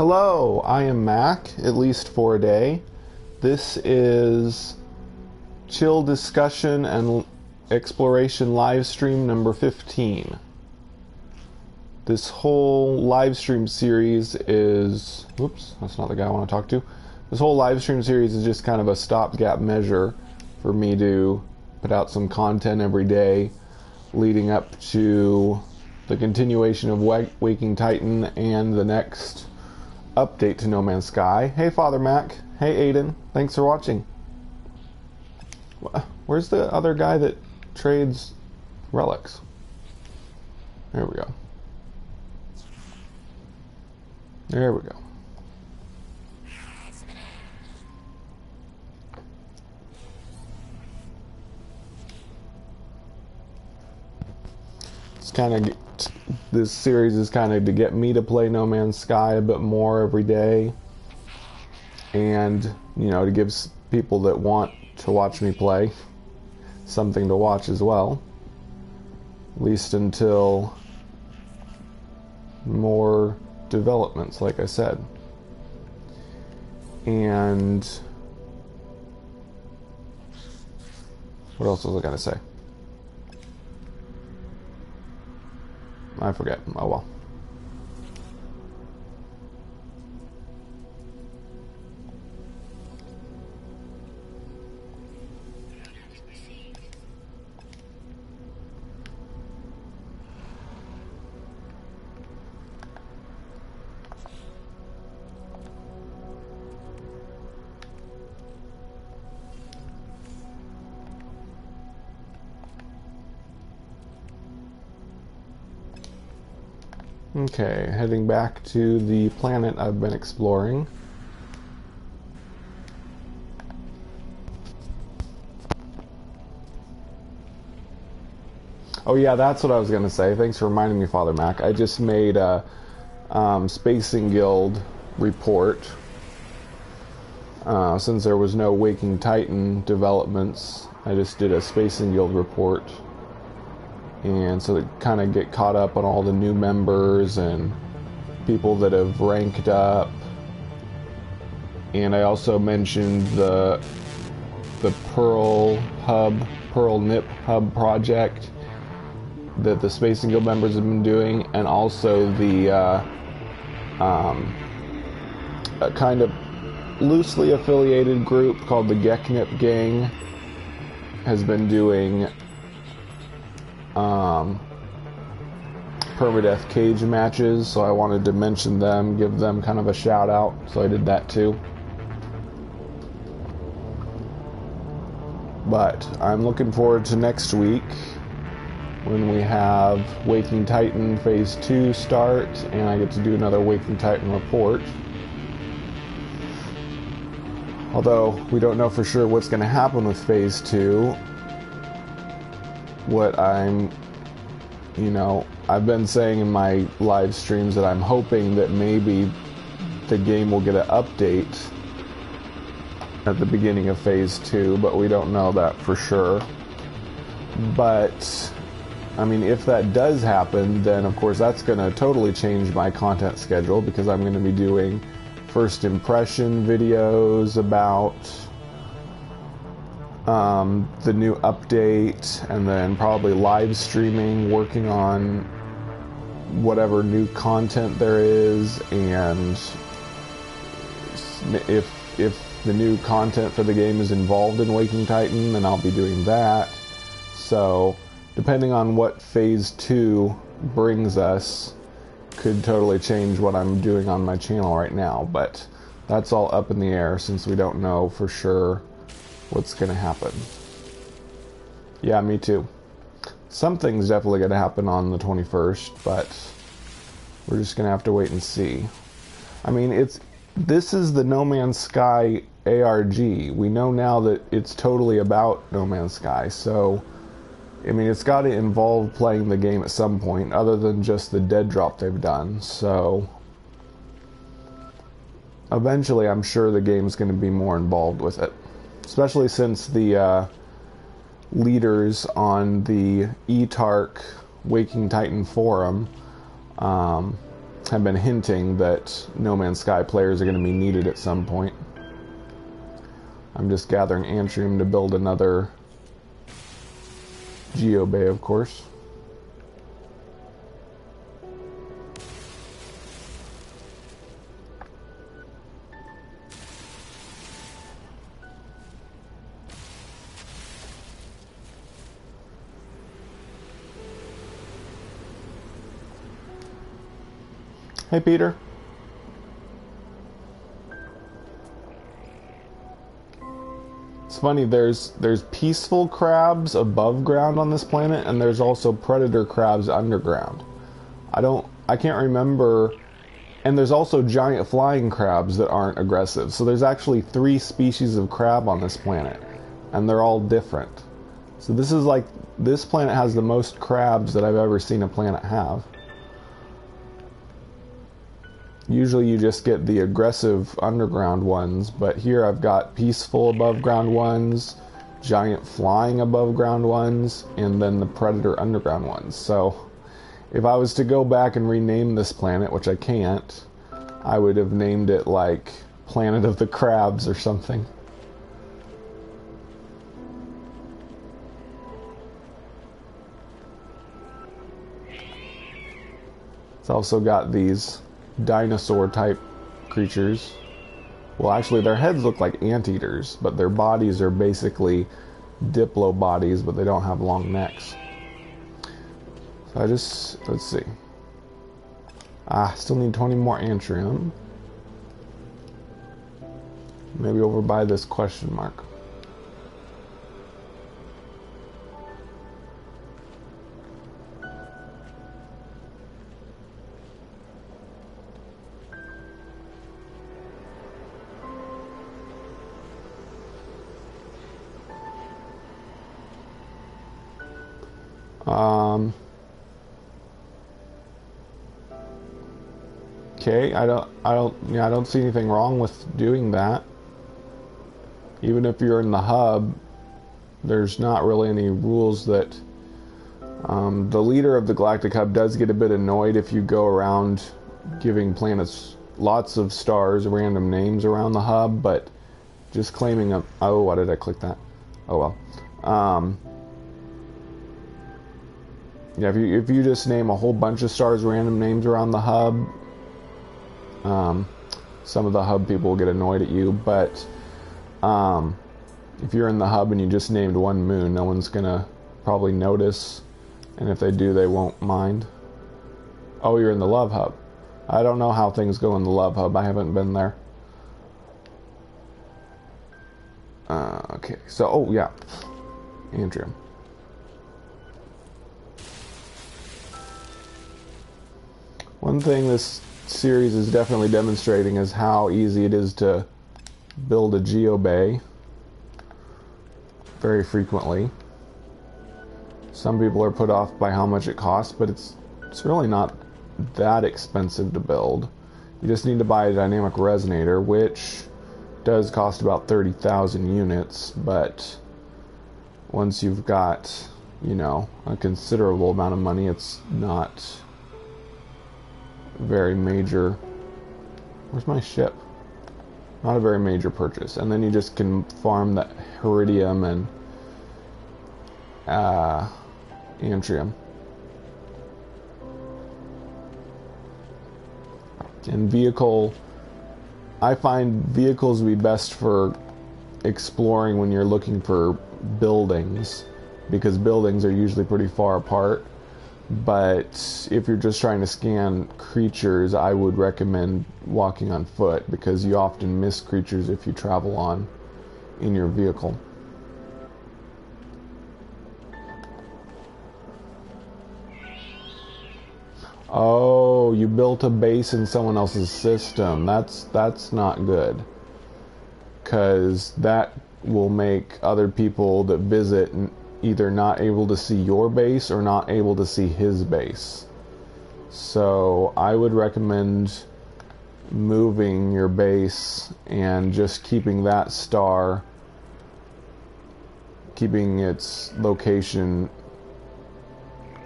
Hello, I am Mac, at least for a day. This is Chill Discussion and Exploration Livestream number 15. This whole livestream series is... Whoops, that's not the guy I want to talk to. This whole livestream series is just kind of a stopgap measure for me to put out some content every day leading up to the continuation of Waking Titan and the next update to No Man's Sky. Hey Father Mac. Hey Aiden. Thanks for watching. Where's the other guy that trades relics? There we go. There we go. It's kind of... This series is kind of to get me to play No Man's Sky a bit more every day, and to give people that want to watch me play something to watch as well, at least until more developments, like I said. And what else was I gonna say? I forget. Oh well. Okay, heading back to the planet I've been exploring. Oh yeah, that's what I was going to say. Thanks for reminding me, Father Mac. I just made a Spacing Guild report. Since there was no Waking Titan developments, I just did a Spacing Guild report. And so they kind of get caught up on all the new members and people that have ranked up. And I also mentioned the Pearl Nip Hub project that the Spacing Guild members have been doing, and also the a kind of loosely affiliated group called the Geknip Gang has been doing permadeath cage matches, so I wanted to mention them, give them kind of a shout out, so I did that too. But I'm looking forward to next week when we have Waking Titan Phase 2 start, and I get to do another Waking Titan report. Although we don't know for sure what's going to happen with Phase 2. What I've been saying in my live streams that I'm hoping that maybe the game will get an update at the beginning of Phase 2, but we don't know that for sure. But, I mean, if that does happen, then of course that's going to totally change my content schedule, because I'm going to be doing first impression videos about the new update, and then probably live streaming, working on whatever new content there is, and if the new content for the game is involved in Waking Titan, then I'll be doing that. So depending on what Phase 2 brings us could totally change what I'm doing on my channel right now, but that's all up in the air since we don't know for sure what's going to happen. Yeah, me too. Something's definitely going to happen on the 21st, but we're just going to have to wait and see. I mean, this is the No Man's Sky ARG. We know now that it's totally about No Man's Sky, so I mean, it's got to involve playing the game at some point, other than just the dead drop they've done, so eventually I'm sure the game's going to be more involved with it. Especially since the leaders on the ETARC Waking Titan forum have been hinting that No Man's Sky players are going to be needed at some point. I'm just gathering Antrium to build another Geobay, of course. Hey, Peter. It's funny, there's peaceful crabs above ground on this planet, and there's also predator crabs underground. I can't remember, and there's also giant flying crabs that aren't aggressive. So there's actually 3 species of crab on this planet, and they're all different. So this planet has the most crabs that I've ever seen a planet have. Usually you just get the aggressive underground ones, but here I've got peaceful above ground ones, giant flying above ground ones, and then the predator underground ones. So if I was to go back and rename this planet, which I can't, I would have named it like Planet of the Crabs or something. It's also got these dinosaur type creatures. Well, actually their heads look like anteaters, but their bodies are basically diplo bodies, but they don't have long necks. So let's see. Still need 20 more Antrium. Maybe over by this question mark. Okay, I don't see anything wrong with doing that. Even if you're in the hub, there's not really any rules that the leader of the Galactic Hub does get a bit annoyed if you go around giving planets lots of stars, random names around the hub, but just claiming a... Oh, why did I click that? Oh well. Yeah, if you just name a whole bunch of stars, random names around the hub, some of the hub people will get annoyed at you, but if you're in the hub and you just named one moon, no one's gonna probably notice, and if they do, they won't mind. Oh, you're in the love hub. I don't know how things go in the love hub. I haven't been there. Okay, so, oh yeah, Andrew. One thing this series is definitely demonstrating is how easy it is to build a geobay very frequently. Some people are put off by how much it costs, but it's really not that expensive to build. You just need to buy a dynamic resonator, which does cost about 30,000 units, but once you've got, you know, a considerable amount of money, it's not very major. Where's my ship? Not a very major purchase. And then you just can farm the Heridium and Antrium. And vehicle, I find vehicles to be best for exploring when you're looking for buildings, because buildings are usually pretty far apart. But if you're just trying to scan creatures, I would recommend walking on foot, because you often miss creatures if you travel on in your vehicle. Oh, you built a base in someone else's system. That's not good, because that will make other people that visit either not able to see your base or not able to see his base. So I would recommend moving your base and just keeping that star, keeping its location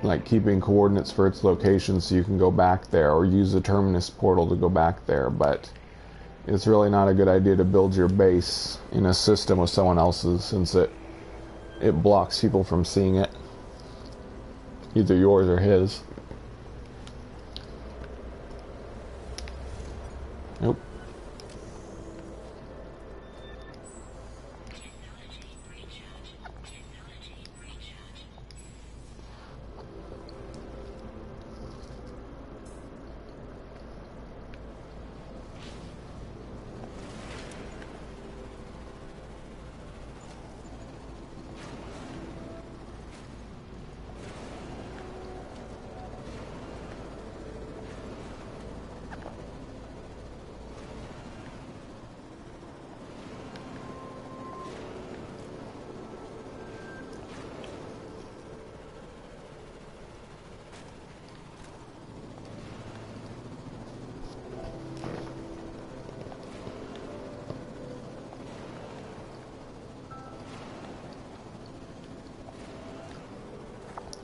like keeping coordinates for its location so you can go back there, or use the terminus portal to go back there, but it's really not a good idea to build your base in a system with someone else's, since it blocks people from seeing it, either yours or his. Nope.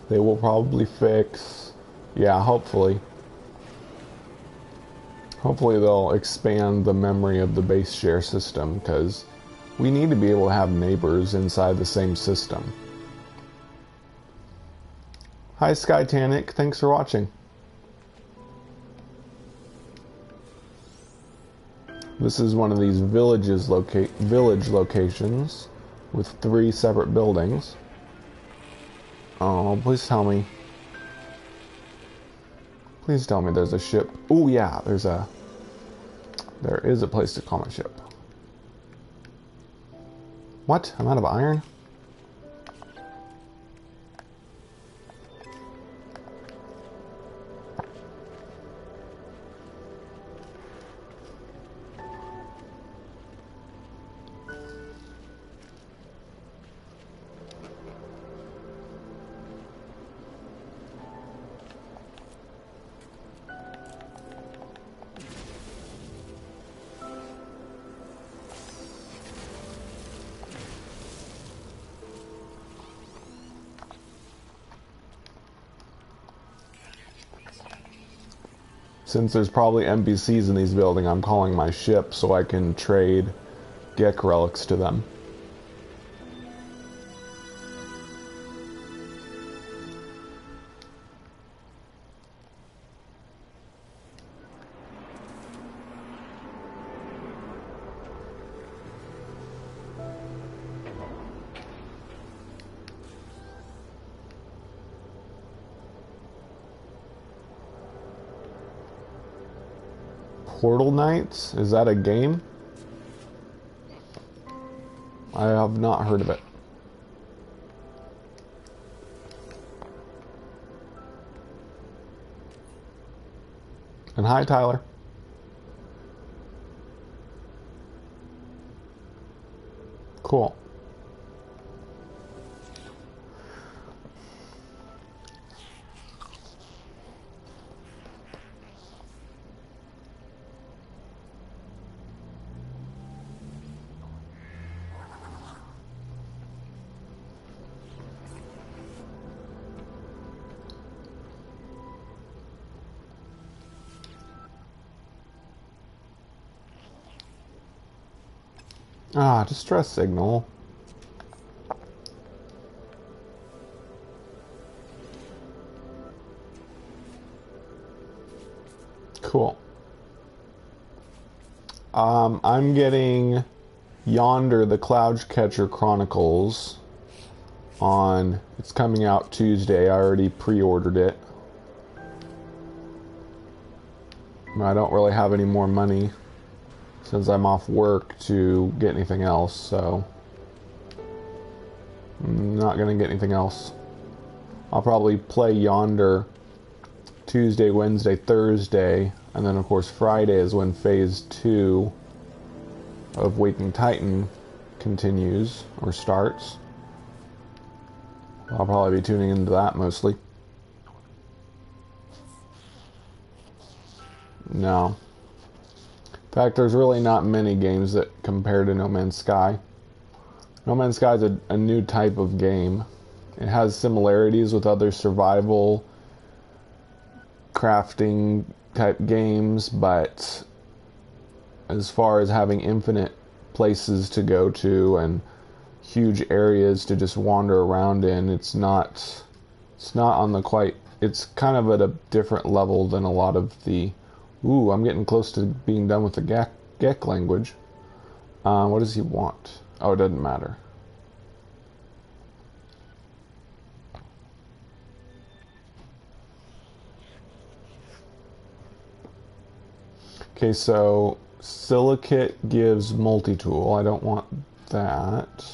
They will probably fix, yeah, hopefully they'll expand the memory of the base share system, because we need to be able to have neighbors inside the same system. Hi Skytanic, thanks for watching. This is one of these village locations with 3 separate buildings. Oh, please tell me. Please tell me there's a ship. Oh yeah, there is a place to call my ship. What? I'm out of iron? Since there's probably NPCs in these buildings, I'm calling my ship so I can trade Gek relics to them. Portal Knights? Is that a game? I have not heard of it. And hi, Tyler. Cool. Ah, distress signal. Cool. I'm getting Yonder, the Cloudcatcher Chronicles on, it's coming out Tuesday. I already pre-ordered it. I don't really have any more money since I'm off work to get anything else, so I'm not gonna get anything else. I'll probably play Yonder Tuesday, Wednesday, Thursday, and then of course Friday is when Phase 2 of Waking Titan continues, or starts. I'll probably be tuning into that mostly. No. In fact, there's really not many games that compare to No Man's Sky. No Man's Sky is a new type of game. It has similarities with other survival crafting type games, but as far as having infinite places to go to and huge areas to just wander around in, it's not on the quite, it's kind of at a different level than a lot of the, ooh, I'm getting close to being done with the Gek language. What does he want? Oh, it doesn't matter. Okay, so silicate gives multi-tool. I don't want that.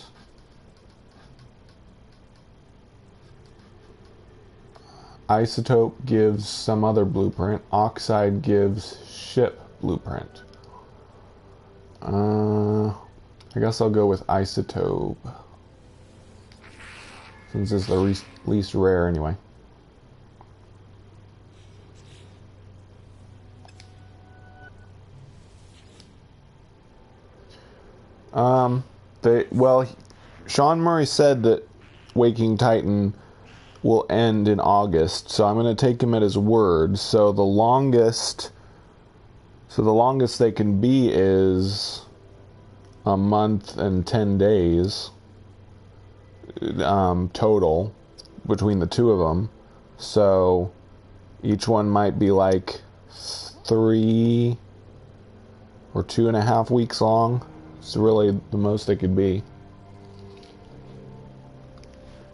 Isotope gives some other blueprint. Oxide gives ship blueprint. I guess I'll go with isotope, since it's the least rare anyway. Well, Sean Murray said that Waking Titan will end in August, so I'm going to take him at his word. So the longest they can be is a month and 10 days total between the two of them. So each one might be like 3 or 2.5 weeks long. It's really the most they could be.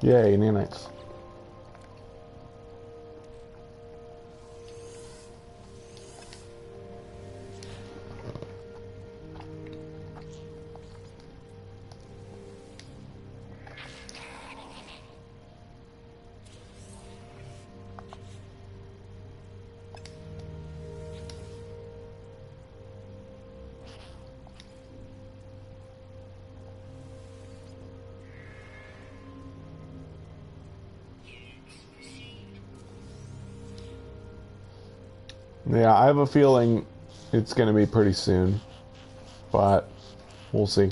Yay, nanites. Yeah, I have a feeling it's going to be pretty soon, but we'll see.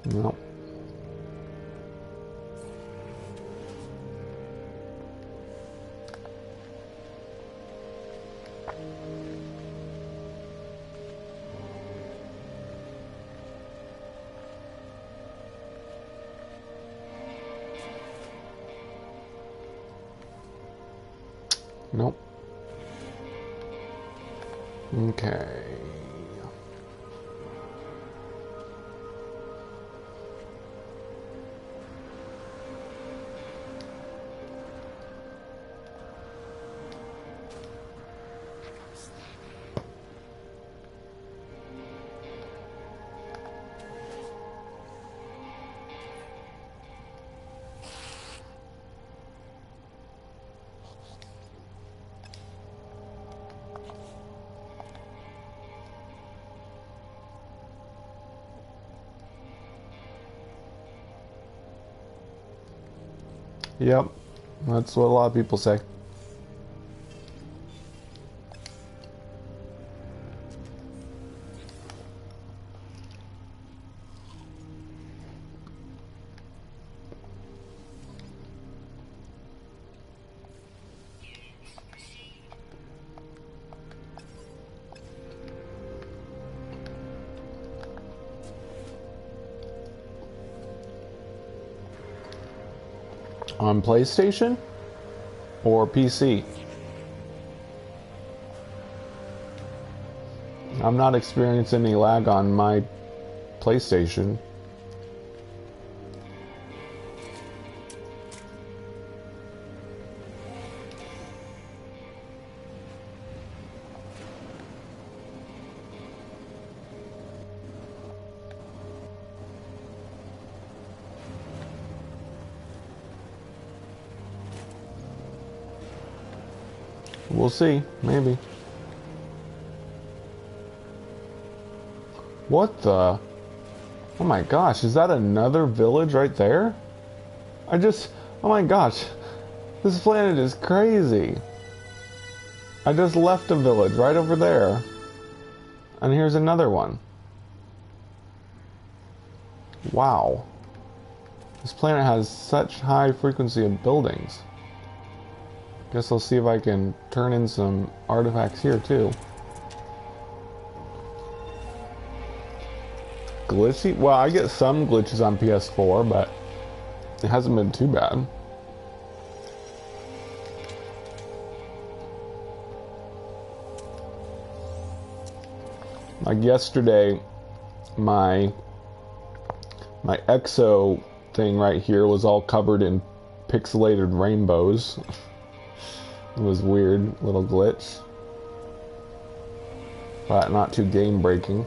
No. Nope. Okay. Yep, that's what a lot of people say. On PlayStation or PC? I'm not experiencing any lag on my PlayStation. We'll see, maybe. What the? Oh my gosh, is that another village right there? Oh my gosh, this planet is crazy. I just left a village right over there. And here's another one. Wow. This planet has such high frequency of buildings. Guess I'll see if I can turn in some artifacts here too. Glitchy? Well, I get some glitches on PS4, but it hasn't been too bad. Like yesterday, my exo thing right here was all covered in pixelated rainbows. It was weird, little glitch, but not too game breaking.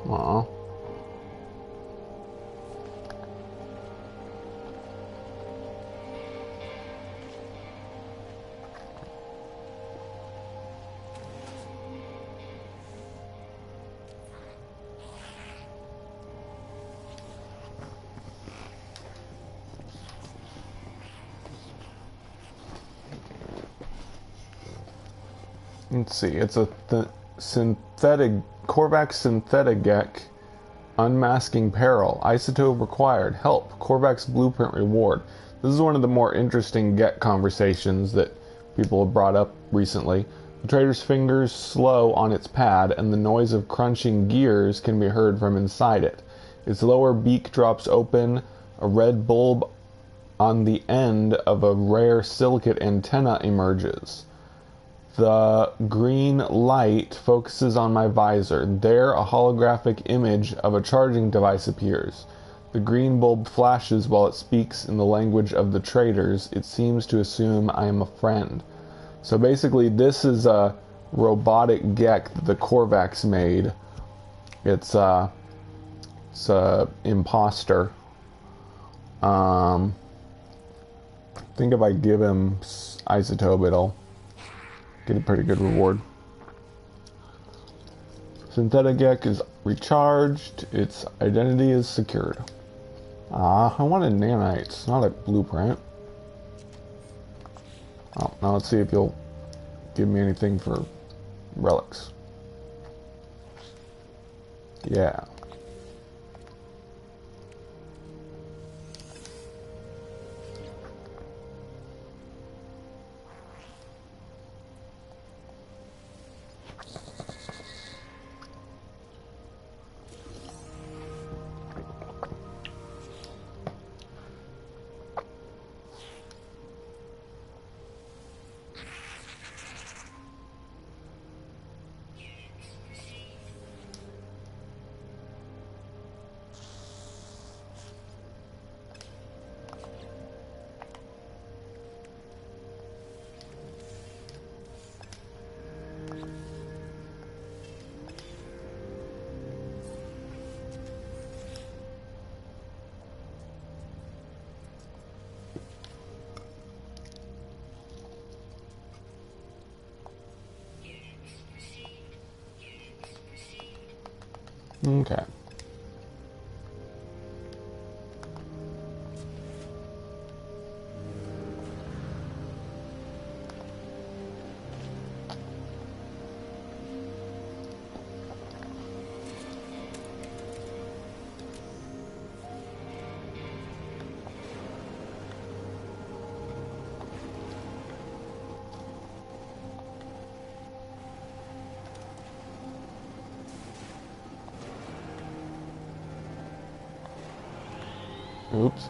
Aw. Let's see, it's a synthetic Korvax synthetic gek. Unmasking peril. Isotope required. Help. Korvax blueprint reward. This is one of the more interesting get conversations that people have brought up recently. The trader's fingers slow on its pad, and the noise of crunching gears can be heard from inside it. Its lower beak drops open. A red bulb on the end of a rare silicate antenna emerges. The green light focuses on my visor. There, a holographic image of a charging device appears. The green bulb flashes while it speaks in the language of the traders. It seems to assume I am a friend. So basically, this is a robotic gek that the Korvax made. It's a imposter. I think if I give him isotope, it'll get a pretty good reward. Synthetic gek is recharged. Its identity is secured. I wanted nanites, not a blueprint. Oh, now let's see if you'll give me anything for relics. Yeah. Okay. Oops.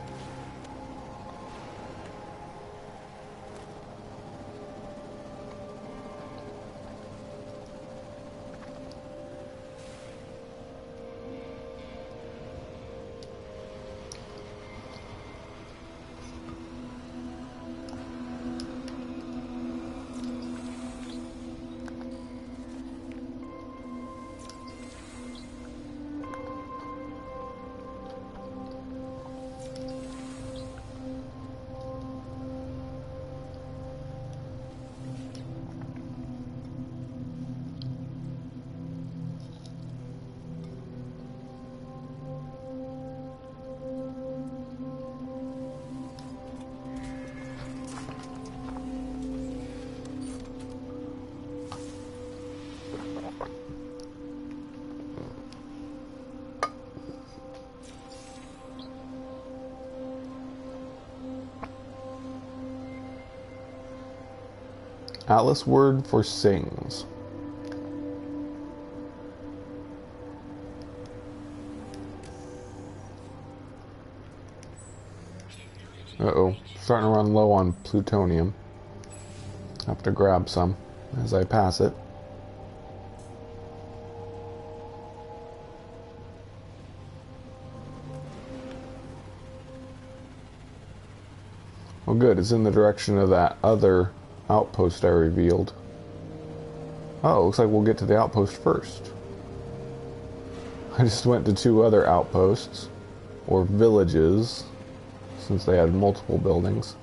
Atlas word for sings. Uh-oh. Starting to run low on plutonium. Have to grab some as I pass it. Well, good. It's in the direction of that other outpost I revealed. Oh, looks like we'll get to the outpost first. I just went to 2 other outposts, or villages, since they had multiple buildings.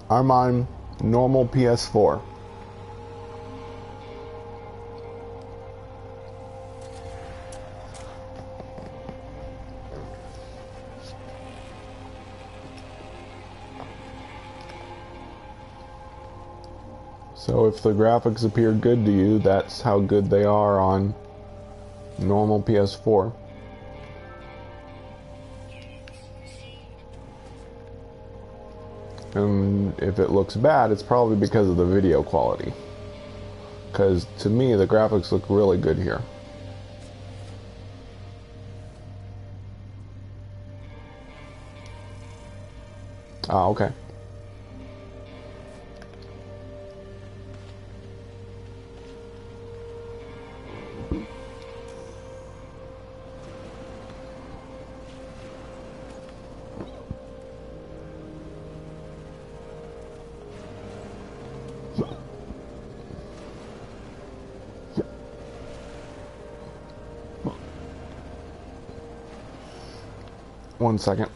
I'm on normal PS4. So if the graphics appear good to you, that's how good they are on normal PS4. And if it looks bad, it's probably because of the video quality. Because to me, the graphics look really good here. Ah, okay. One second.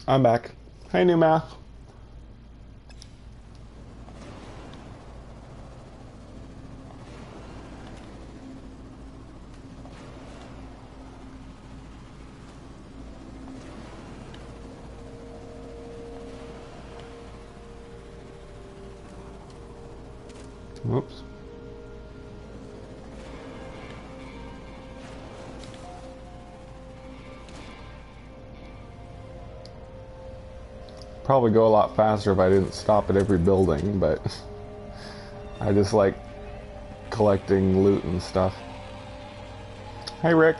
I'm back. Hey, new math. Whoops. Probably go a lot faster if I didn't stop at every building, but I just like collecting loot and stuff. Hey, Rick.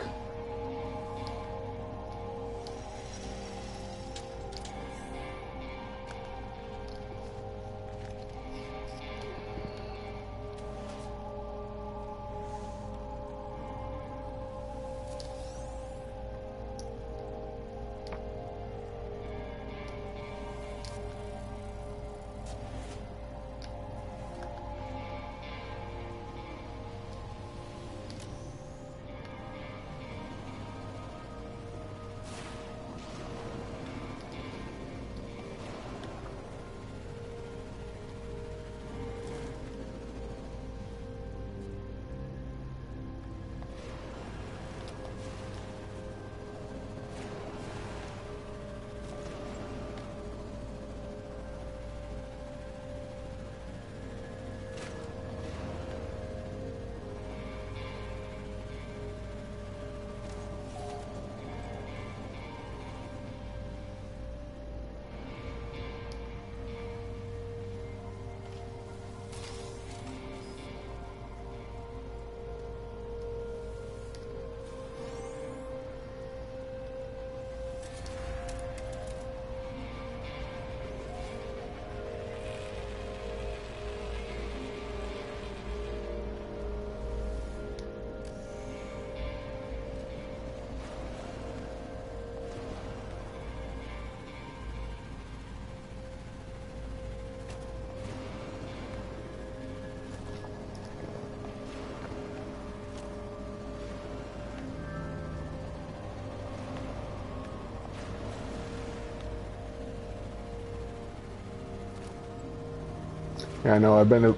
Yeah, I know I've been to,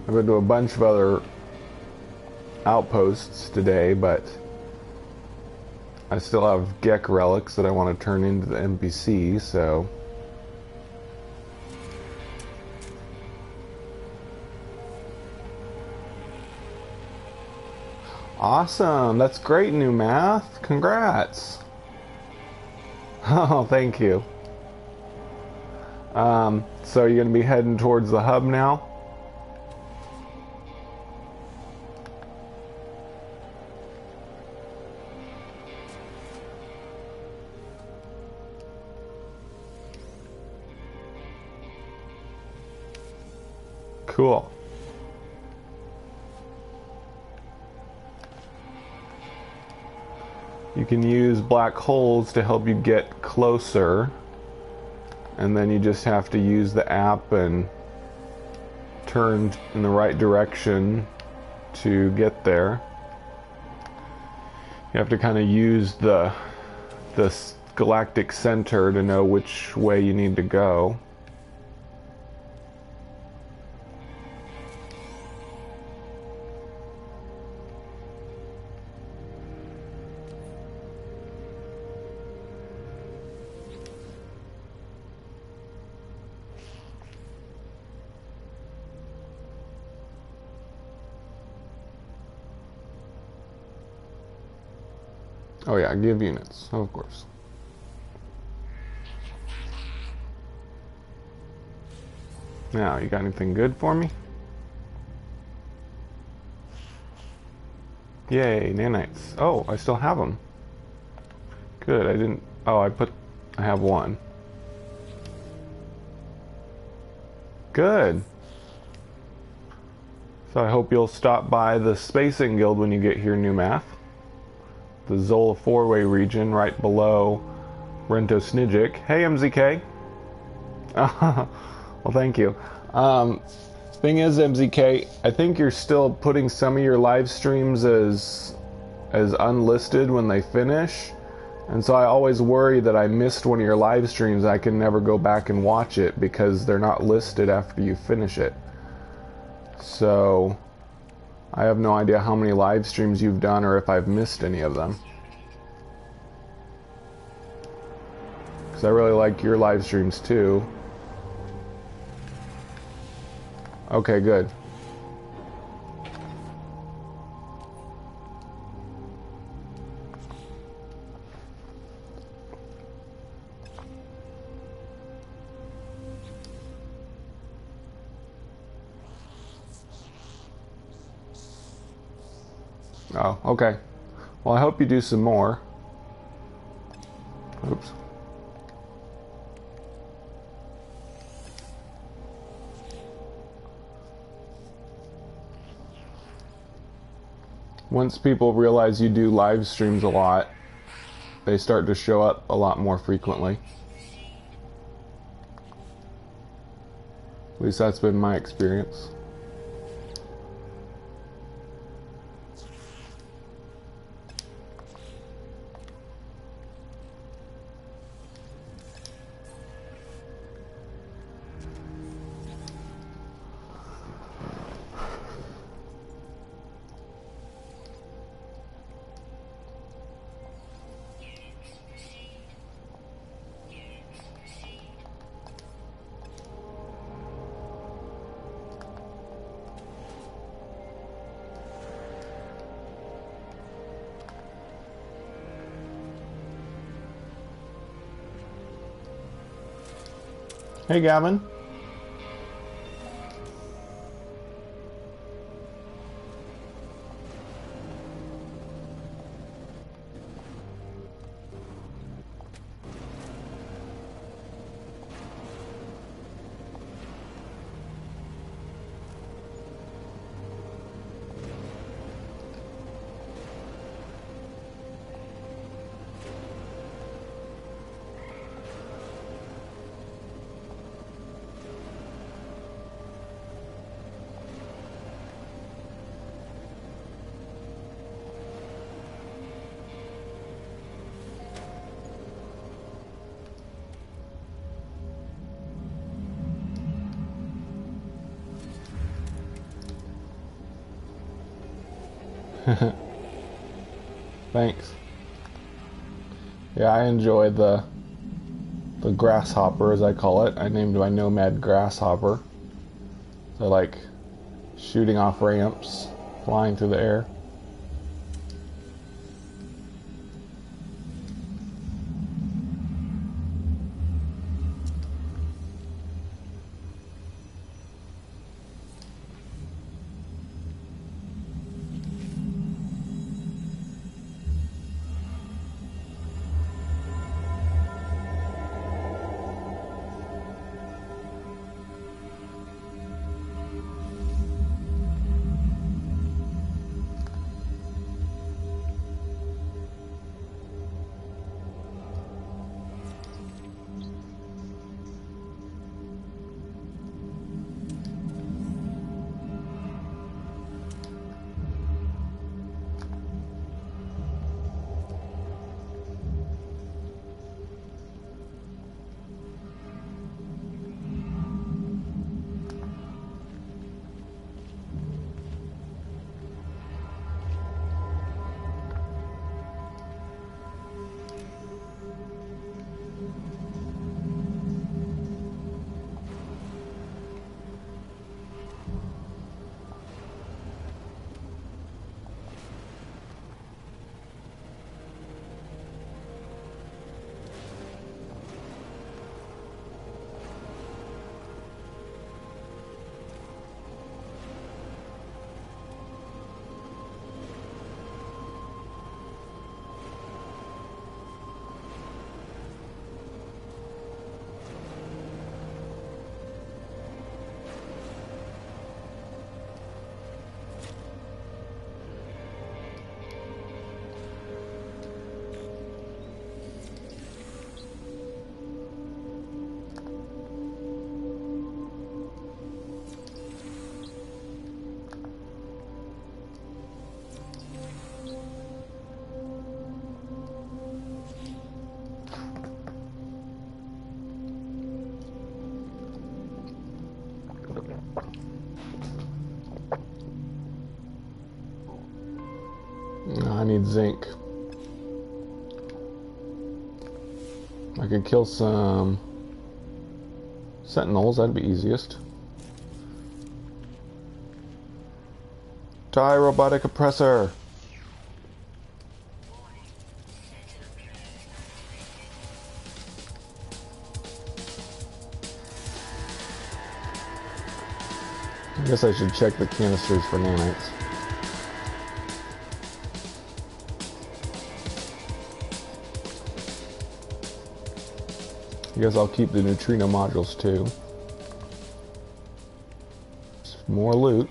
I've been to a bunch of other outposts today, but I still have Gek relics that I want to turn into the NPC, so... Awesome! That's great, new math! Congrats! Oh, thank you. So you're going to be heading towards the hub now? Cool. You can use black holes to help you get closer. And then you just have to use the app and turn in the right direction to get there. You have to kind of use the galactic center to know which way you need to go. Oh yeah, give units, of course. Now, you got anything good for me? Yay, nanites. Oh, I still have them. Good, I didn't... Oh, I have one. Good. So I hope you'll stop by the Spacing Guild when you get here, new math. The Zola 4-way region right below Rento Snidgic. Hey, MZK. Well, thank you. Thing is, MZK, I think you're still putting some of your live streams as unlisted when they finish. And so I always worry that I missed one of your live streams. I can never go back and watch it because they're not listed after you finish it. So I have no idea how many live streams you've done or if I've missed any of them. Because I really like your live streams too. Okay, good. Oh, okay. Well, I hope you do some more. Oops. Once people realize you do live streams a lot, they start to show up a lot more frequently. At least that's been my experience. Hey, Gavin. Thanks. Yeah, I enjoy the grasshopper, as I call it. I named my nomad grasshopper. So I like shooting off ramps, flying through the air. I need zinc. I could kill some sentinels, that'd be easiest. Die, robotic oppressor! I guess I should check the canisters for nanites. I guess I'll keep the neutrino modules too. More loot.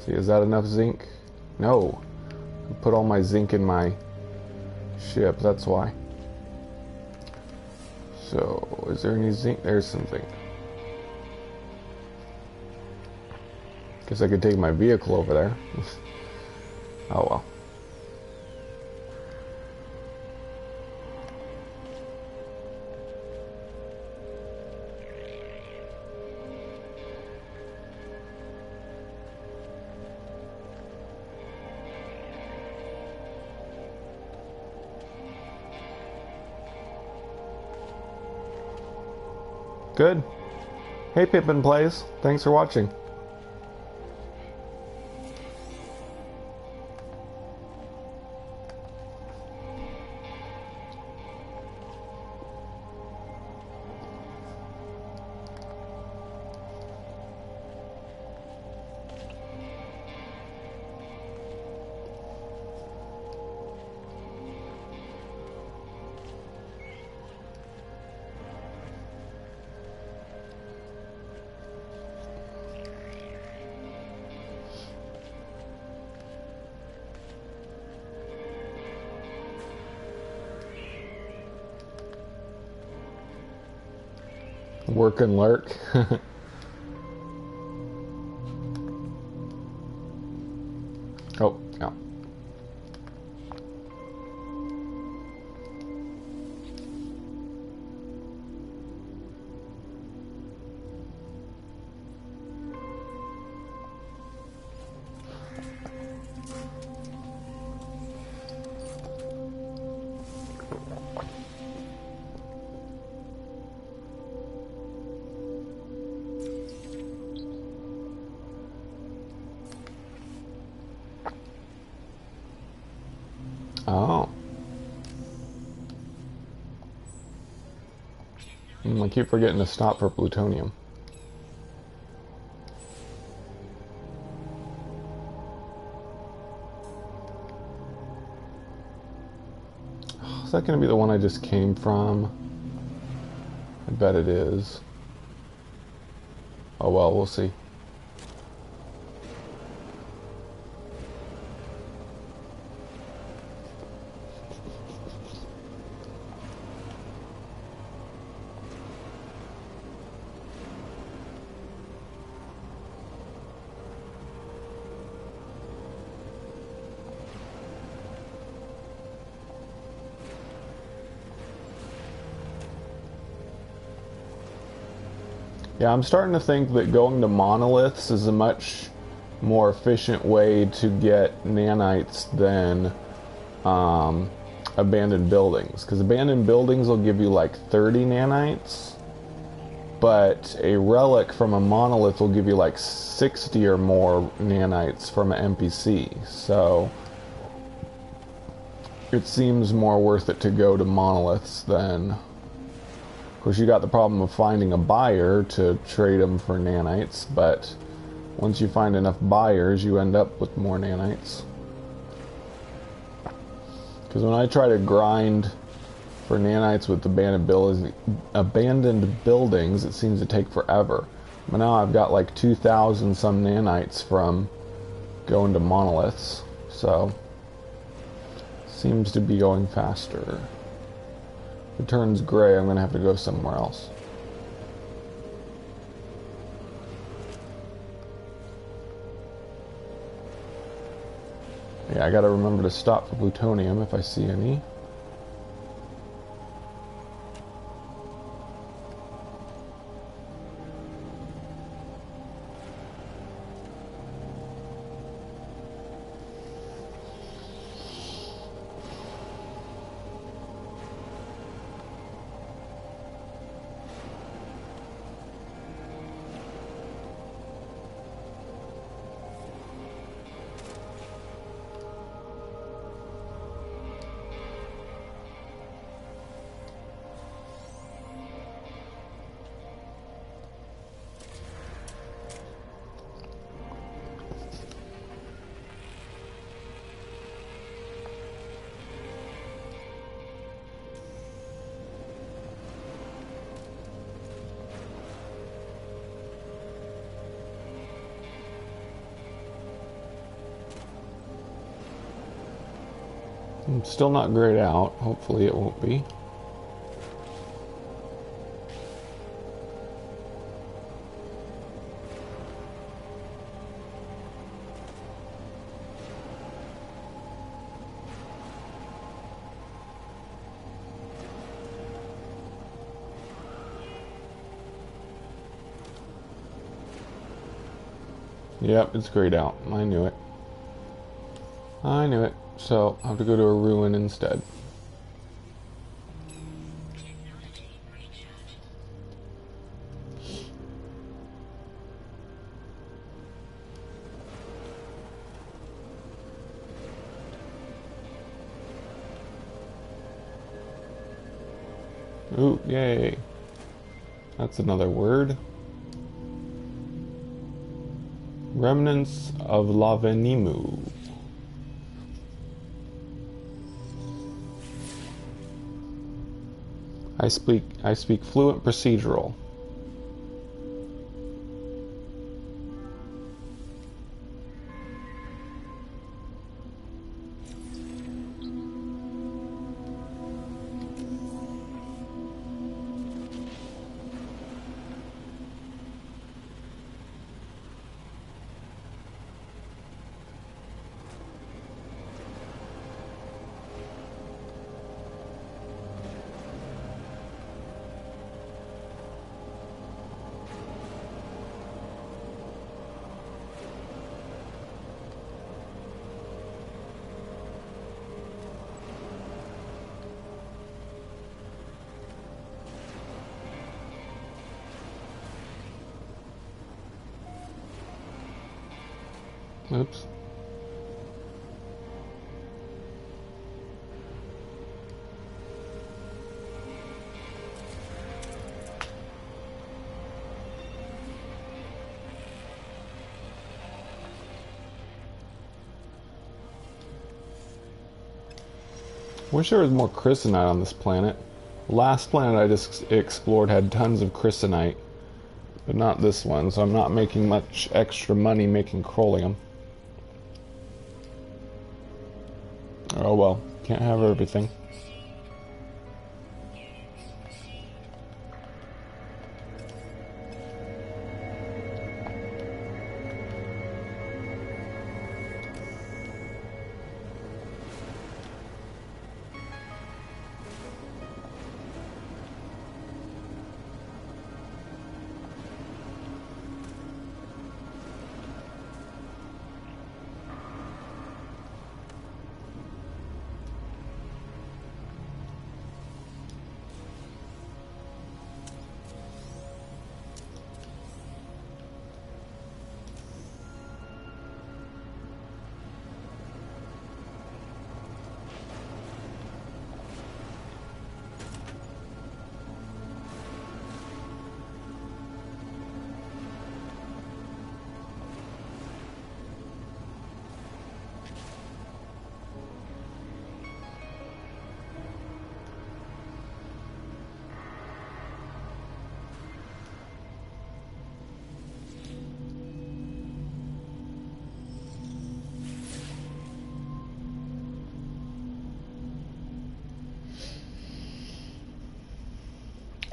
See, is that enough zinc? No. I put all my zinc in my ship, that's why. So, is there any zinc? There's some zinc. Guess I could take my vehicle over there. Oh well. Good. Hey Pippin Plays. Thanks for watching. Work and lurk. Oh, yeah. Oh. I keep forgetting to stop for plutonium. Is that going to be the one I just came from? I bet it is. Oh well, we'll see. Yeah, I'm starting to think that going to monoliths is a much more efficient way to get nanites than abandoned buildings. Because abandoned buildings will give you like 30 nanites, but a relic from a monolith will give you like 60 or more nanites from an NPC. So it seems more worth it to go to monoliths than... Of course, you got the problem of finding a buyer to trade them for nanites, but once you find enough buyers, you end up with more nanites. Because when I try to grind for nanites with abandoned buildings, it seems to take forever. But now I've got like 2,000 some nanites from going to monoliths, so seems to be going faster. If it turns gray, I'm going to have to go somewhere else. Yeah, I got to remember to stop for plutonium if I see any. Still not grayed out. Hopefully it won't be. Yep, it's grayed out. I knew it. I knew it. So, I'll have to go to a ruin instead. Ooh, yay. That's another word. Remnants of Lavenimu. I speak fluent procedural. Oops. Wish there was more crysonite on this planet. Last planet I just explored had tons of crysonite, but not this one, so I'm not making much extra money making chromium. Oh well, can't have everything.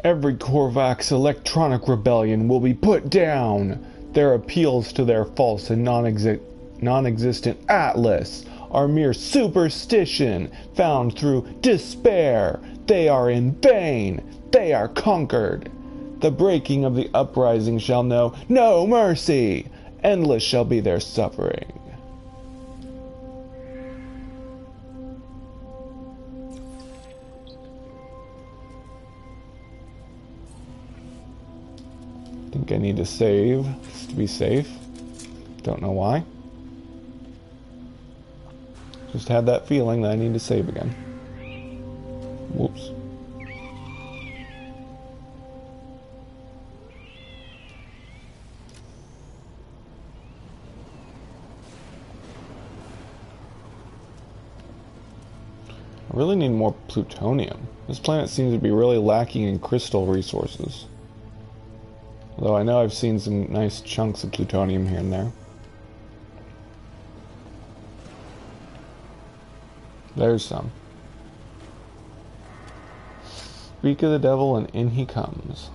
Every Korvax electronic rebellion will be put down. Their appeals to their false and non-existent atlas are mere superstition found through despair. They are in vain. They are conquered. The breaking of the uprising shall know no mercy. Endless shall be their suffering. I need to save just to be safe. Don't know why. Just had that feeling that I need to save again. Whoops. I really need more plutonium. This planet seems to be really lacking in crystal resources. Although I know I've seen some nice chunks of plutonium here and there. There's some. Speak of the devil and in he comes.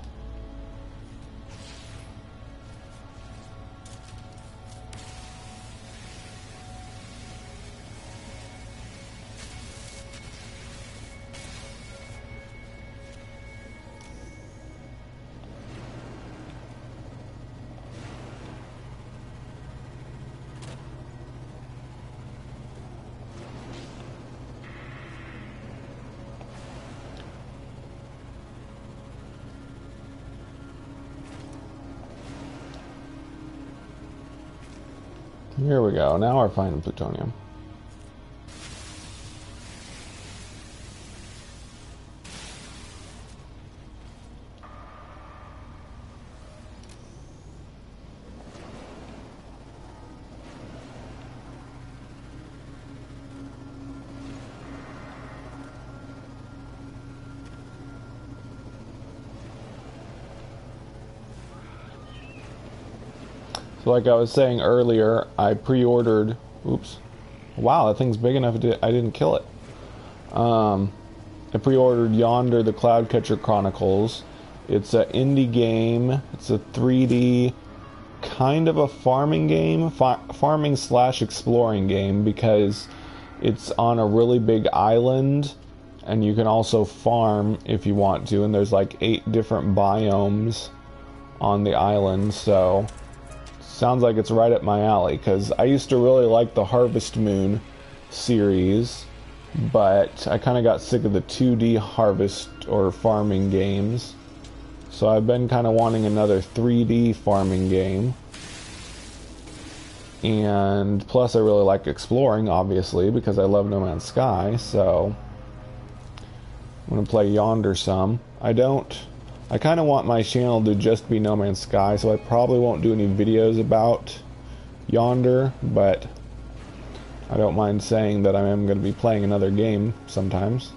Here we go. Now we're finding plutonium. So like I was saying earlier, I pre-ordered, oops, wow, that thing's big enough I didn't kill it. I pre-ordered Yonder, the Cloudcatcher Chronicles. It's an indie game. It's a 3D, kind of a farming game, farming / exploring game, because it's on a really big island, and you can also farm if you want to, and there's like 8 different biomes on the island, so sounds like it's right up my alley, because I used to really like the Harvest Moon series, but I kind of got sick of the 2D harvest or farming games. So I've been kind of wanting another 3D farming game. And plus I really like exploring, obviously, because I love No Man's Sky, so I'm going to play Yonder some. I kind of want my channel to just be No Man's Sky, so I probably won't do any videos about Yonder, but I don't mind saying that I am going to be playing another game sometimes.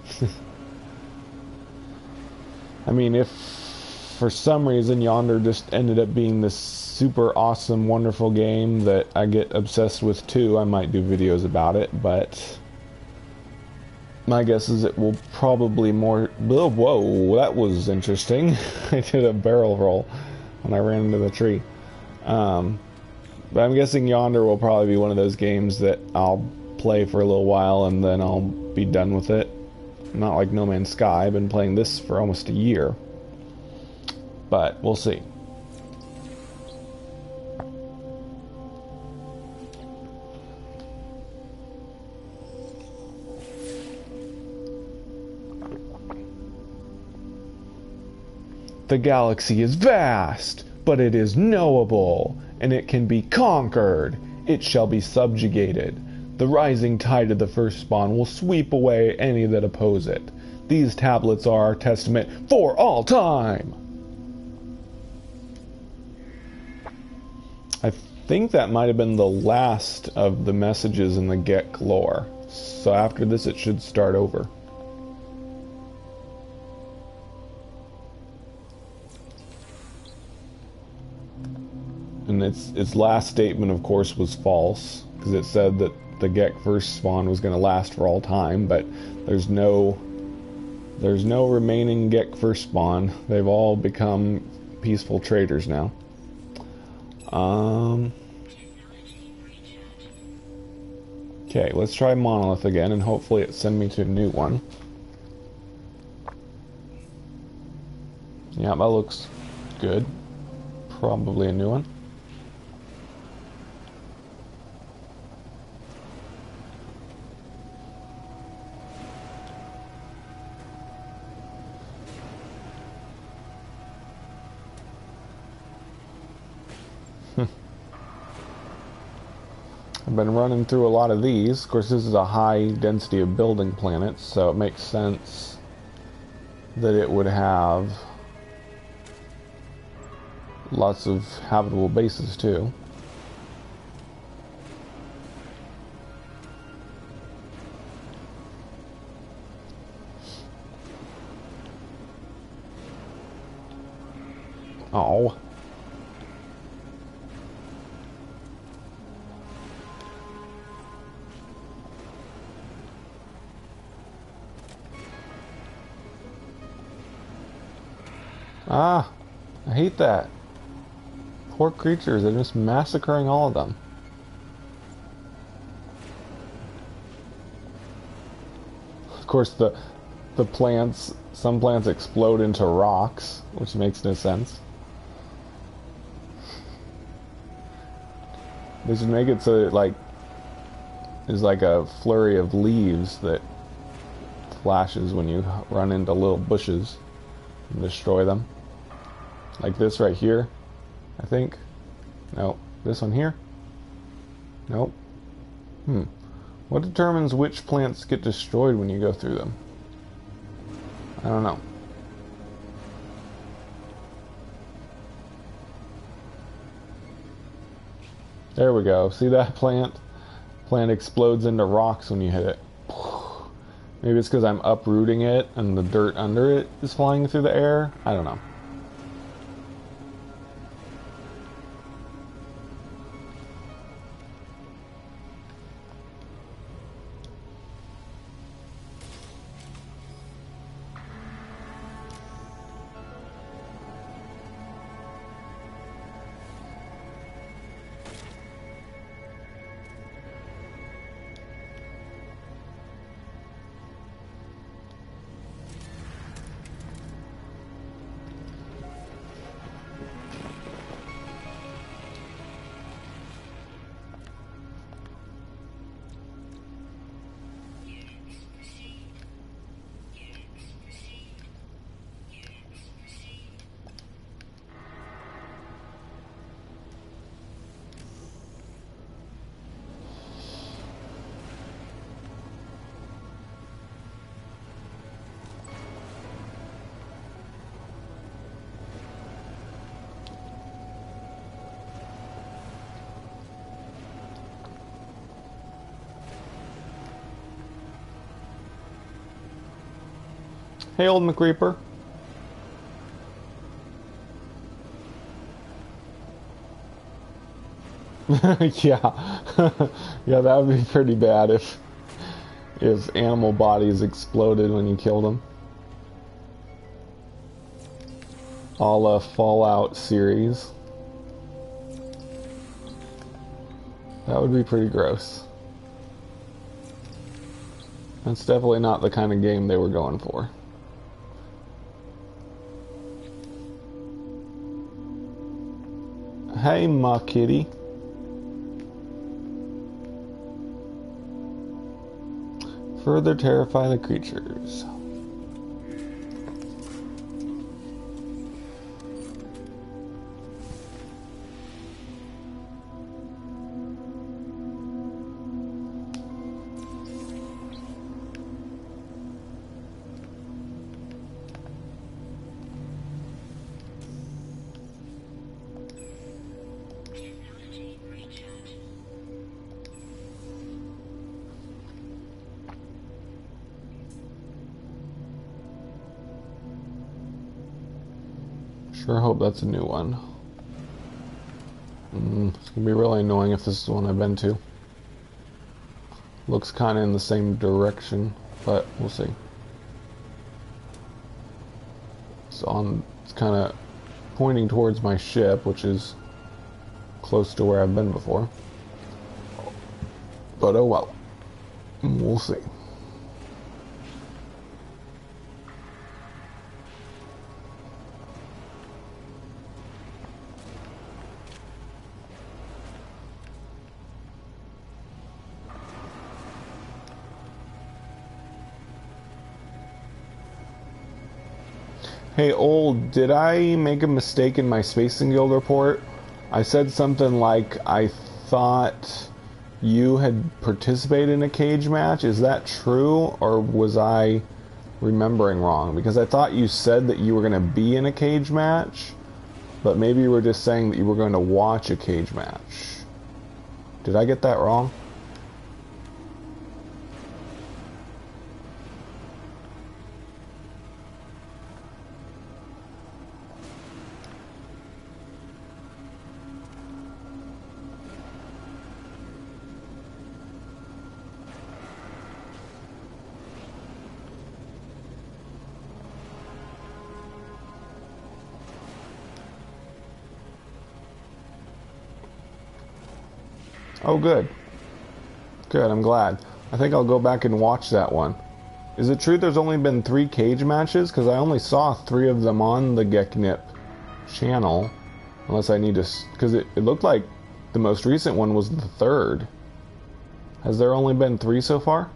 I mean, if for some reason Yonder just ended up being this super awesome, wonderful game that I get obsessed with too, I might do videos about it, but my guess is it will probably more... Whoa, that was interesting. I did a barrel roll when I ran into the tree. But I'm guessing Yonder will probably be one of those games that I'll play for a little while and then I'll be done with it. Not like No Man's Sky. I've been playing this for almost a year. But we'll see. The galaxy is vast, but it is knowable, and it can be conquered. It shall be subjugated. The rising tide of the first spawn will sweep away any that oppose it. These tablets are our testament for all time. I think that might have been the last of the messages in the Gek lore. So after this it should start over. And its last statement, of course, was false, because it said that the Gek first spawn was going to last for all time, but there's no remaining Gek first spawn. They've all become peaceful traders now. Okay, let's try Monolith again, and hopefully it send me to a new one. Yeah, that looks good. Probably a new one. I've been running through a lot of these. Of course, this is a high density of building planet, so it makes sense that it would have lots of habitable bases too. Oh. Ah, I hate that. Poor creatures, they're just massacring all of them. Of course, the plants, some plants explode into rocks, which makes no sense. They should make it so it like is like a flurry of leaves that flashes when you run into little bushes and destroy them. Like this right here, I think. No, this one here. Nope. What determines which plants get destroyed when you go through them? I don't know. There we go. See that plant? Plant explodes into rocks when you hit it. Maybe it's because I'm uprooting it and the dirt under it is flying through the air. I don't know. Hey, old McReaper. Yeah. Yeah, that would be pretty bad if animal bodies exploded when you killed them. A la Fallout series. That would be pretty gross. That's definitely not the kind of game they were going for. Hey, Ma Kitty. Further terrify the creatures. Sure hope that's a new one. It's gonna be really annoying if this is the one I've been to. Looks kind of in the same direction, but we'll see. It's kind of pointing towards my ship, which is close to where I've been before. But oh well. We'll see. Hey, Old, did I make a mistake in my Spacing Guild report? I said something like, I thought you had participated in a cage match. Is that true, or was I remembering wrong? Because I thought you said that you were going to be in a cage match, but maybe you were just saying that you were going to watch a cage match. Did I get that wrong? Oh, good. Good, I'm glad. I think I'll go back and watch that one. Is it true there's only been 3 cage matches? Because I only saw 3 of them on the Geknip channel. Unless I need to... Because it looked like the most recent one was the 3rd. Has there only been 3 so far?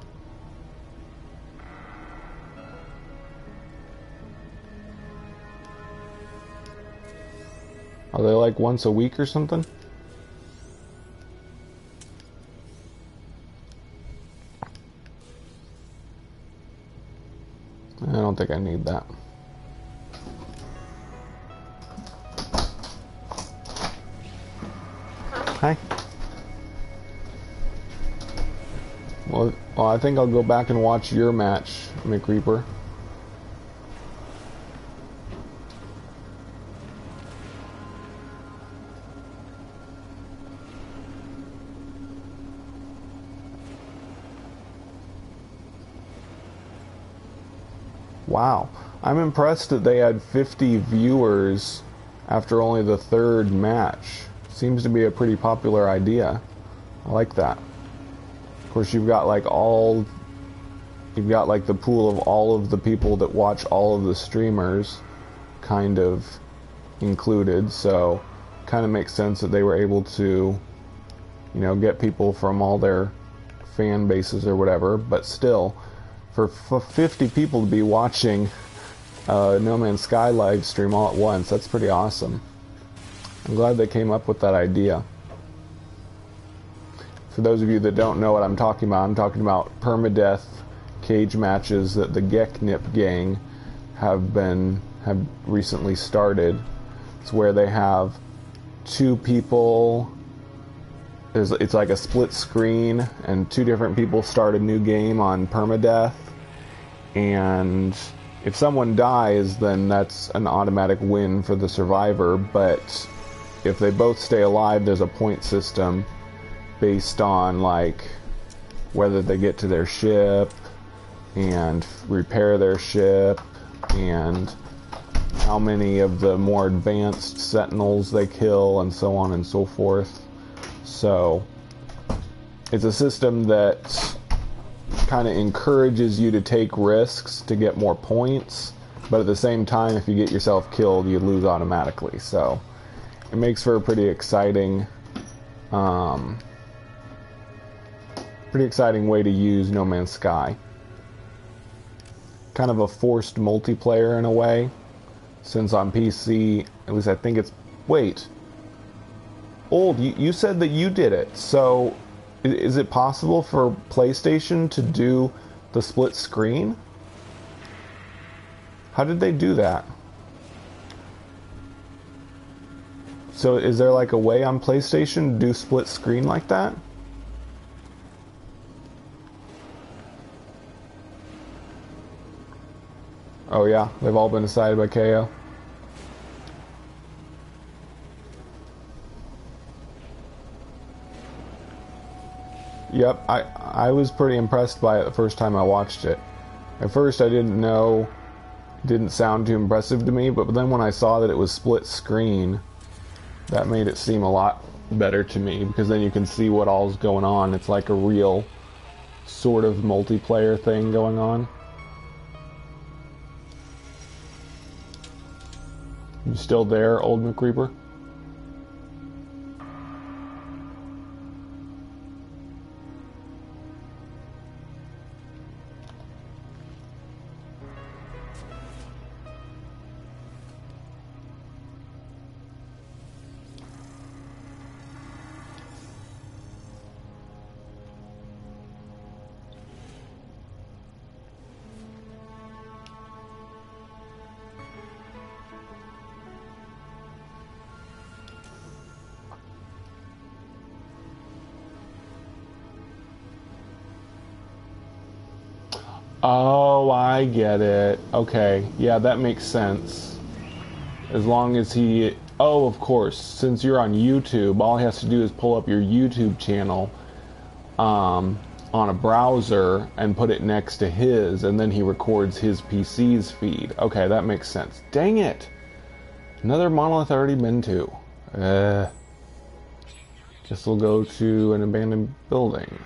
Are they like once a week or something? I don't think I need that. Hi. Well, I think I'll go back and watch your match, McReaper. Wow, I'm impressed that they had 50 viewers after only the 3rd match. Seems to be a pretty popular idea. I like that. Of course, you've got like the pool of all of the people that watch all of the streamers kind of included, so kind of makes sense that they were able to, you know, get people from all their fan bases or whatever, but still, for 50 people to be watching No Man's Sky live stream all at once, that's pretty awesome. I'm glad they came up with that idea. For those of you that don't know what I'm talking about permadeath cage matches that the Geknip gang have recently started. It's where they have 2 people. It's like a split screen, and 2 different people start a new game on permadeath. And if someone dies, then that's an automatic win for the survivor, but if they both stay alive, there's a point system based on like whether they get to their ship and repair their ship and how many of the more advanced sentinels they kill and so on and so forth. So it's a system that kind of encourages you to take risks to get more points, but at the same time, if you get yourself killed, you lose automatically. So it makes for a pretty exciting way to use No Man's Sky. Kind of a forced multiplayer in a way, since on PC, at least I think it's... Wait. Old, you said that you did it, so is it possible for PlayStation to do the split screen? How did they do that? So is there like a way on PlayStation to do split screen like that? Oh yeah, they've all been decided by KO. Yep, I was pretty impressed by it the first time I watched it. At first I didn't know, it didn't sound too impressive to me, but then when I saw that it was split screen, that made it seem a lot better to me, because then you can see what all's going on. It's like a real sort of multiplayer thing going on. You still there, old McReaper? Oh, I get it. Okay, yeah, that makes sense. As long as he... Oh, of course, since you're on YouTube, all he has to do is pull up your YouTube channel on a browser and put it next to his, and then he records his PC's feed. Okay, that makes sense. Dang it! Another monolith already been to. Guess we'll go to an abandoned building.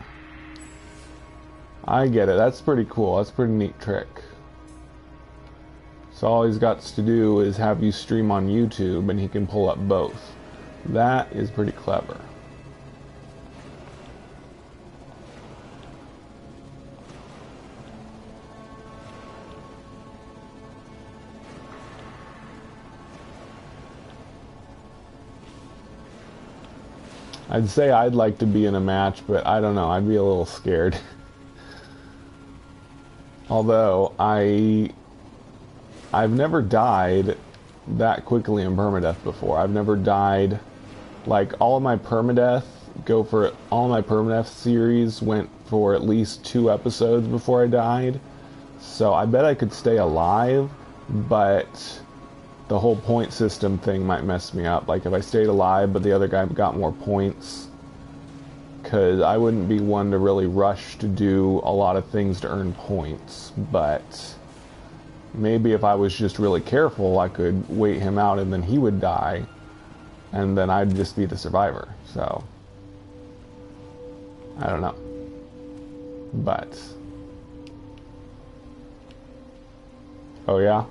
I get it. That's pretty cool. That's a pretty neat trick. So all he's got to do is have you stream on YouTube and he can pull up both. That is pretty clever. I'd say I'd like to be in a match, but I don't know. I'd be a little scared. Although I've never died that quickly in permadeath before. I've never died, like all my permadeath series went for at least 2 episodes before I died. So I bet I could stay alive, but the whole point system thing might mess me up. Like if I stayed alive but the other guy got more points, because I wouldn't be one to really rush to do a lot of things to earn points. But maybe if I was just really careful, I could wait him out and then he would die, and then I'd just be the survivor. So I don't know. But oh yeah.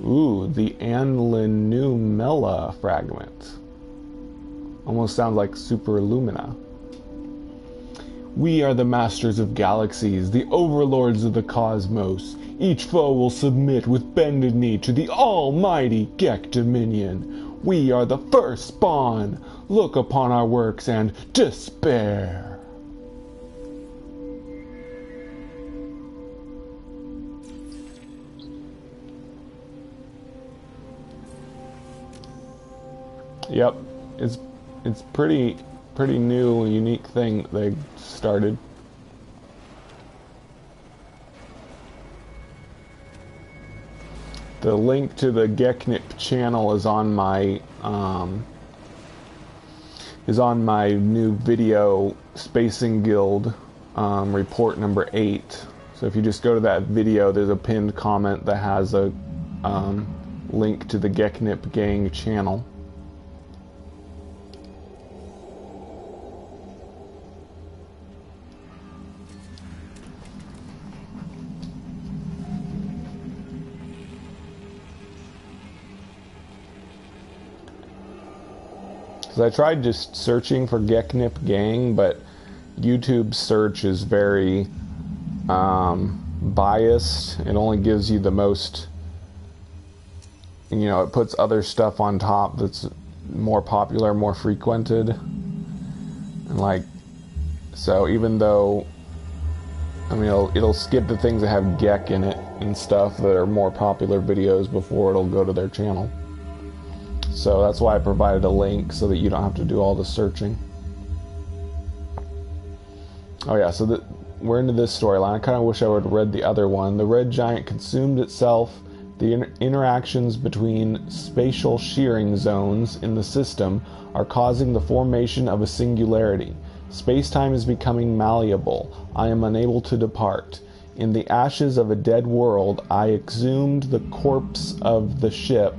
Ooh, the Anlinumela fragment. Almost sounds like Super Illumina. We are the masters of galaxies, the overlords of the cosmos. Each foe will submit with bended knee to the almighty Gek Dominion. We are the first spawn. Look upon our works and despair. Yep, it's pretty new, unique thing they started. The link to the Geknip channel is on my new video Spacing Guild report number 8. So if you just go to that video, there's a pinned comment that has a link to the Geknip gang channel. I tried just searching for Geknip gang, but YouTube's search is very biased. It only gives you the most, it puts other stuff on top that's more popular, more frequented. And so even though, it'll skip the things that have Gek in it and stuff that are more popular videos before it'll go to their channel. So that's why I provided a link, so that you don't have to do all the searching. Oh yeah, so we're into this storyline. I kind of wish I would have read the other one. The red giant consumed itself. The interactions between spatial shearing zones in the system are causing the formation of a singularity. Space-time is becoming malleable. I am unable to depart. In the ashes of a dead world, I exhumed the corpse of the ship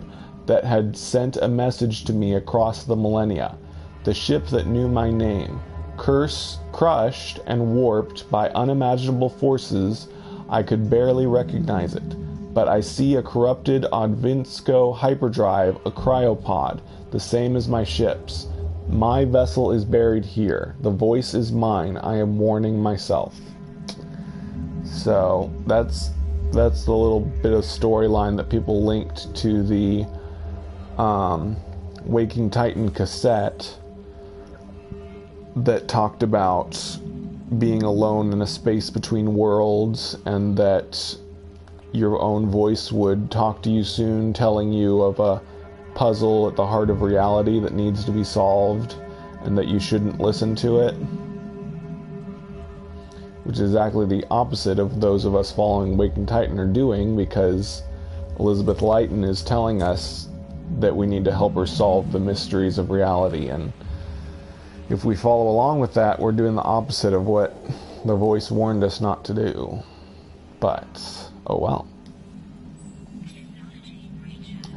that had sent a message to me across the millennia. The ship that knew my name. Crushed and warped by unimaginable forces, I could barely recognize it. But I see a corrupted Odvinsko hyperdrive, a cryopod, the same as my ship's. My vessel is buried here. The voice is mine. I am warning myself. So that's the little bit of storyline that people linked to the Waking Titan cassette that talked about being alone in a space between worlds, and that your own voice would talk to you soon, telling you of a puzzle at the heart of reality that needs to be solved, and that you shouldn't listen to it. Which is exactly the opposite of those of us following Waking Titan are doing, because Elizabeth Lighten is telling us that we need to help her solve the mysteries of reality, and if we follow along with that, we're doing the opposite of what the voice warned us not to do. But oh well.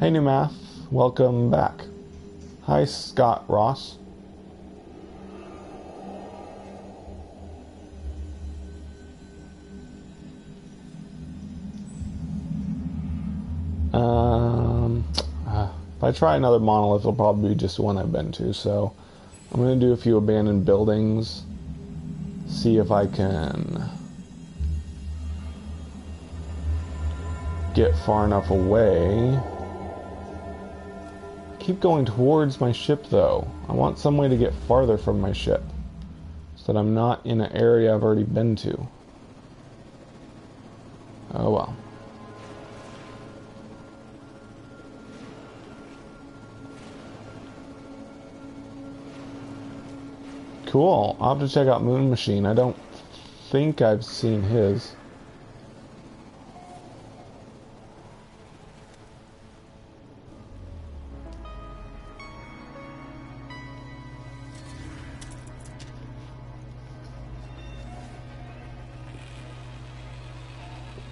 Hey, New Math. Welcome back. Hi, Scott Ross. If I try another monolith, it'll probably be just one I've been to, so I'm going to do a few abandoned buildings, see if I can get far enough away. Keep going towards my ship, though. I want some way to get farther from my ship, so that I'm not in an area I've already been to. Oh well. Cool. I'll have to check out Moon Machine. I don't think I've seen his.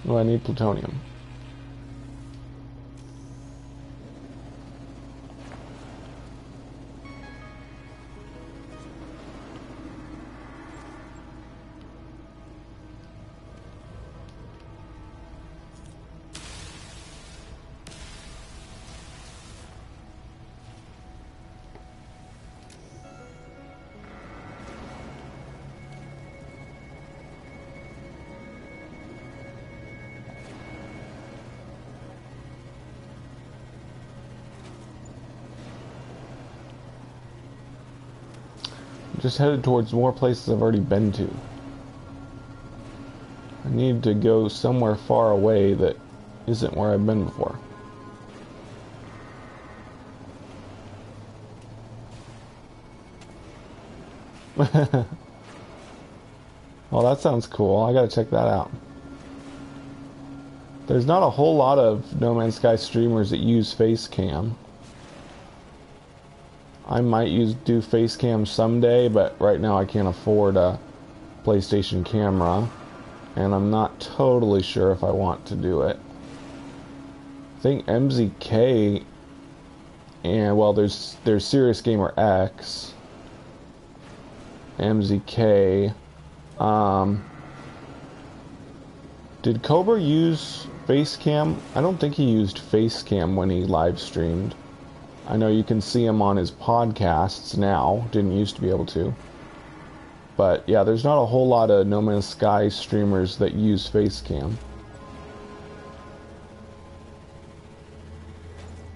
Oh, I need plutonium. Just headed towards more places I've already been to. I need to go somewhere far away that isn't where I've been before. Well, that sounds cool. I gotta check that out. There's not a whole lot of No Man's Sky streamers that use face cam. I might do face cam someday, but right now I can't afford a PlayStation camera, and I'm not totally sure if I want to do it. I think MZK, and well, there's Serious Gamer X, MZK. Did Cobra use face cam? I don't think he used face cam when he live streamed. I know you can see him on his podcasts now. Didn't used to be able to. But yeah, there's not a whole lot of No Man's Sky streamers that use Facecam.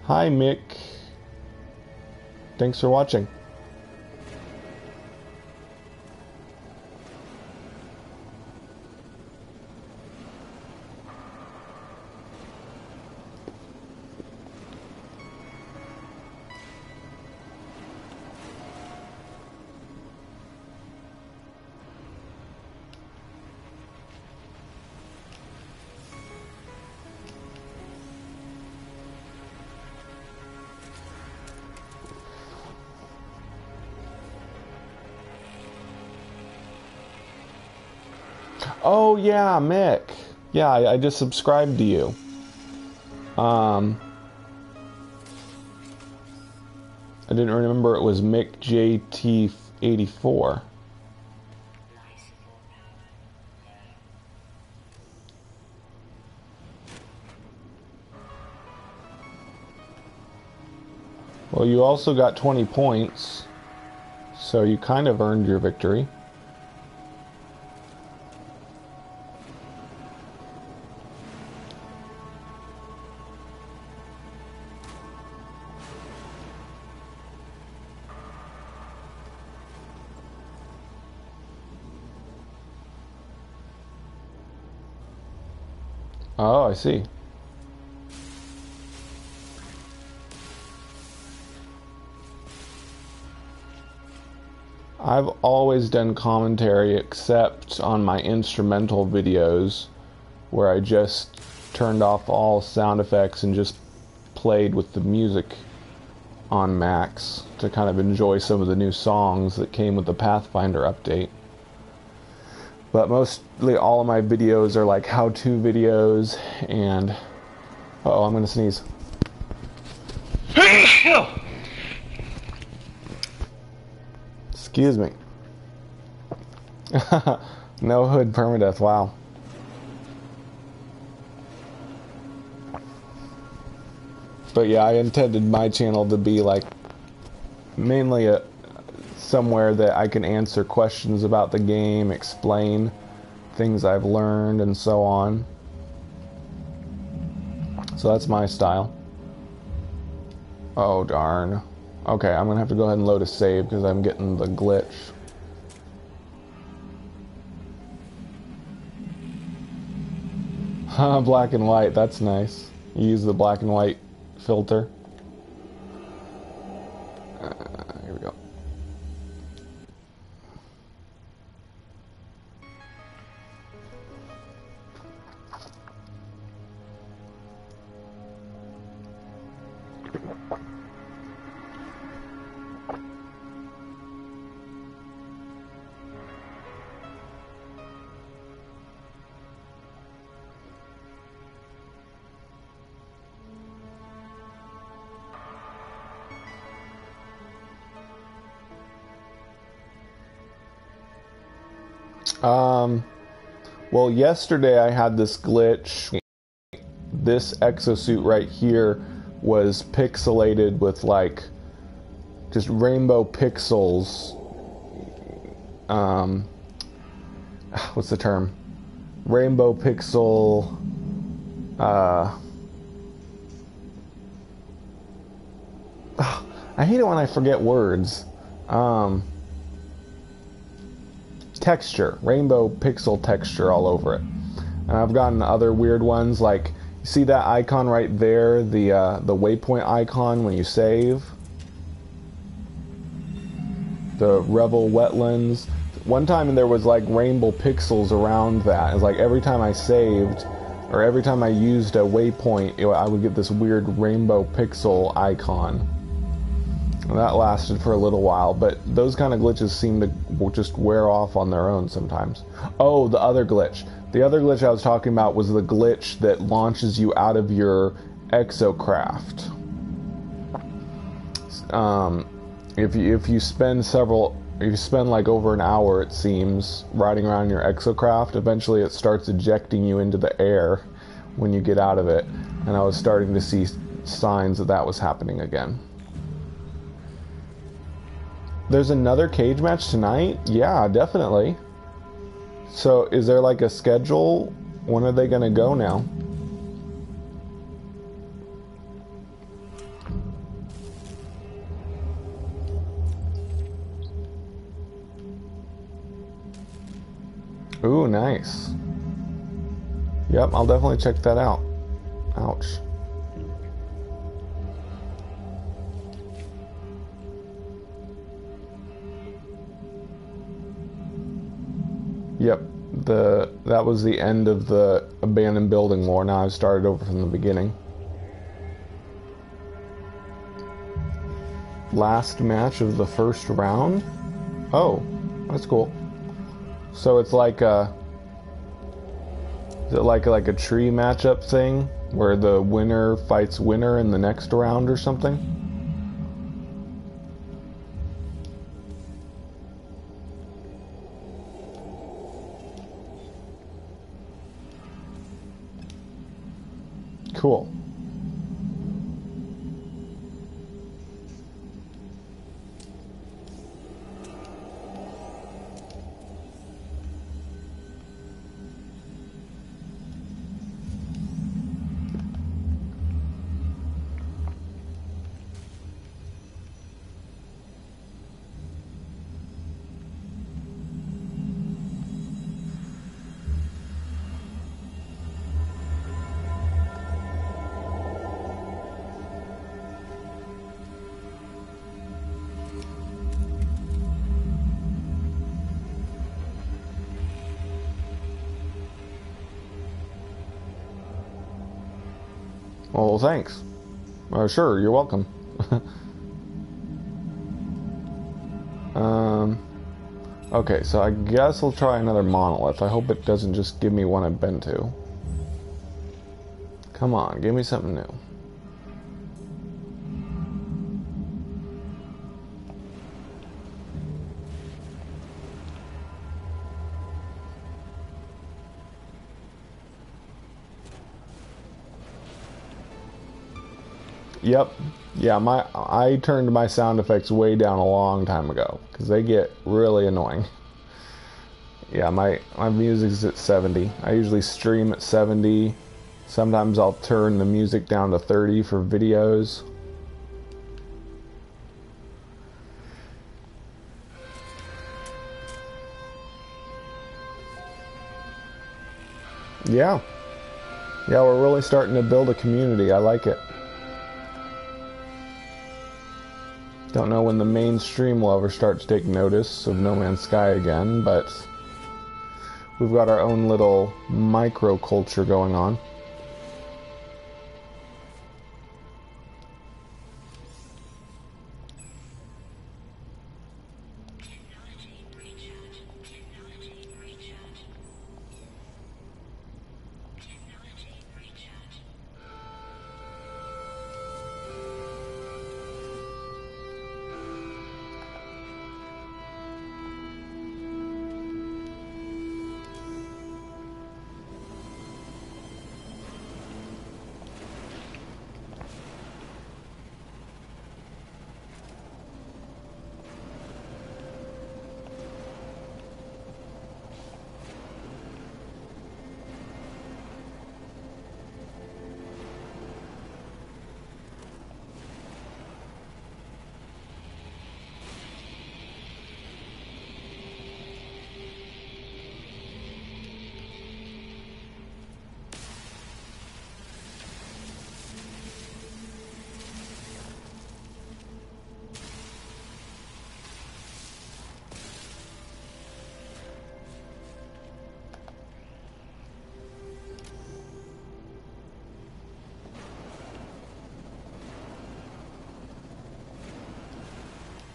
Hi, Mick. Thanks for watching. Oh yeah, Mick. Yeah, I just subscribed to you. I didn't remember it was Mick JT84. Well, you also got 20 points, so you kind of earned your victory. Oh, I see. I've always done commentary except on my instrumental videos where I just turned off all sound effects and just played with the music on max to kind of enjoy some of the new songs that came with the Pathfinder update. But mostly all of my videos are like how-to videos and... Uh-oh, I'm gonna sneeze. Excuse me. No hood permadeath, wow. But yeah, I intended my channel to be like mainly somewhere that I can answer questions about the game, explain things I've learned, and so on. So that's my style. Oh darn. Okay, I'm gonna have to go ahead and load a save because I'm getting the glitch. Black and white, that's nice. You use the black and white filter. Here we go. Well, yesterday I had this glitch. This exosuit right here was pixelated with like just rainbow pixels. What's the term? Rainbow pixel. I hate it when I forget words. Texture, rainbow pixel texture all over it. And I've gotten other weird ones, like you see that icon right there, the waypoint icon when you save, the Revel Wetlands. One time there was like rainbow pixels around that. It's like every time I saved or every time I used a waypoint, I would get this weird rainbow pixel icon. And that lasted for a little while, but those kind of glitches seem to just wear off on their own sometimes. Oh, the other glitch. The other glitch I was talking about was the glitch that launches you out of your exocraft. If you spend like over an hour, it seems, riding around your exocraft, eventually it starts ejecting you into the air when you get out of it. And I was starting to see signs that that was happening again. There's another cage match tonight? Yeah, definitely. So, is there like a schedule? When are they gonna go now? Ooh, nice. Yep, I'll definitely check that out. Ouch. Yep, that was the end of the abandoned building lore. Now I've started over from the beginning. Last match of the first round? Oh, that's cool. So it's like a... Is it like a tree matchup thing? Where the winner fights winner in the next round or something? Cool. Well, thanks. Sure, you're welcome. Okay, so I guess I'll try another monolith. I hope it doesn't just give me one I've been to. Come on, give me something new. Yep. Yeah, I turned my sound effects way down a long time ago because they get really annoying. Yeah, my music's at 70. I usually stream at 70. Sometimes I'll turn the music down to 30 for videos. Yeah. Yeah, we're really starting to build a community. I like it. Don't know when the mainstream will ever start to take notice of No Man's Sky again, but we've got our own little micro-culture going on.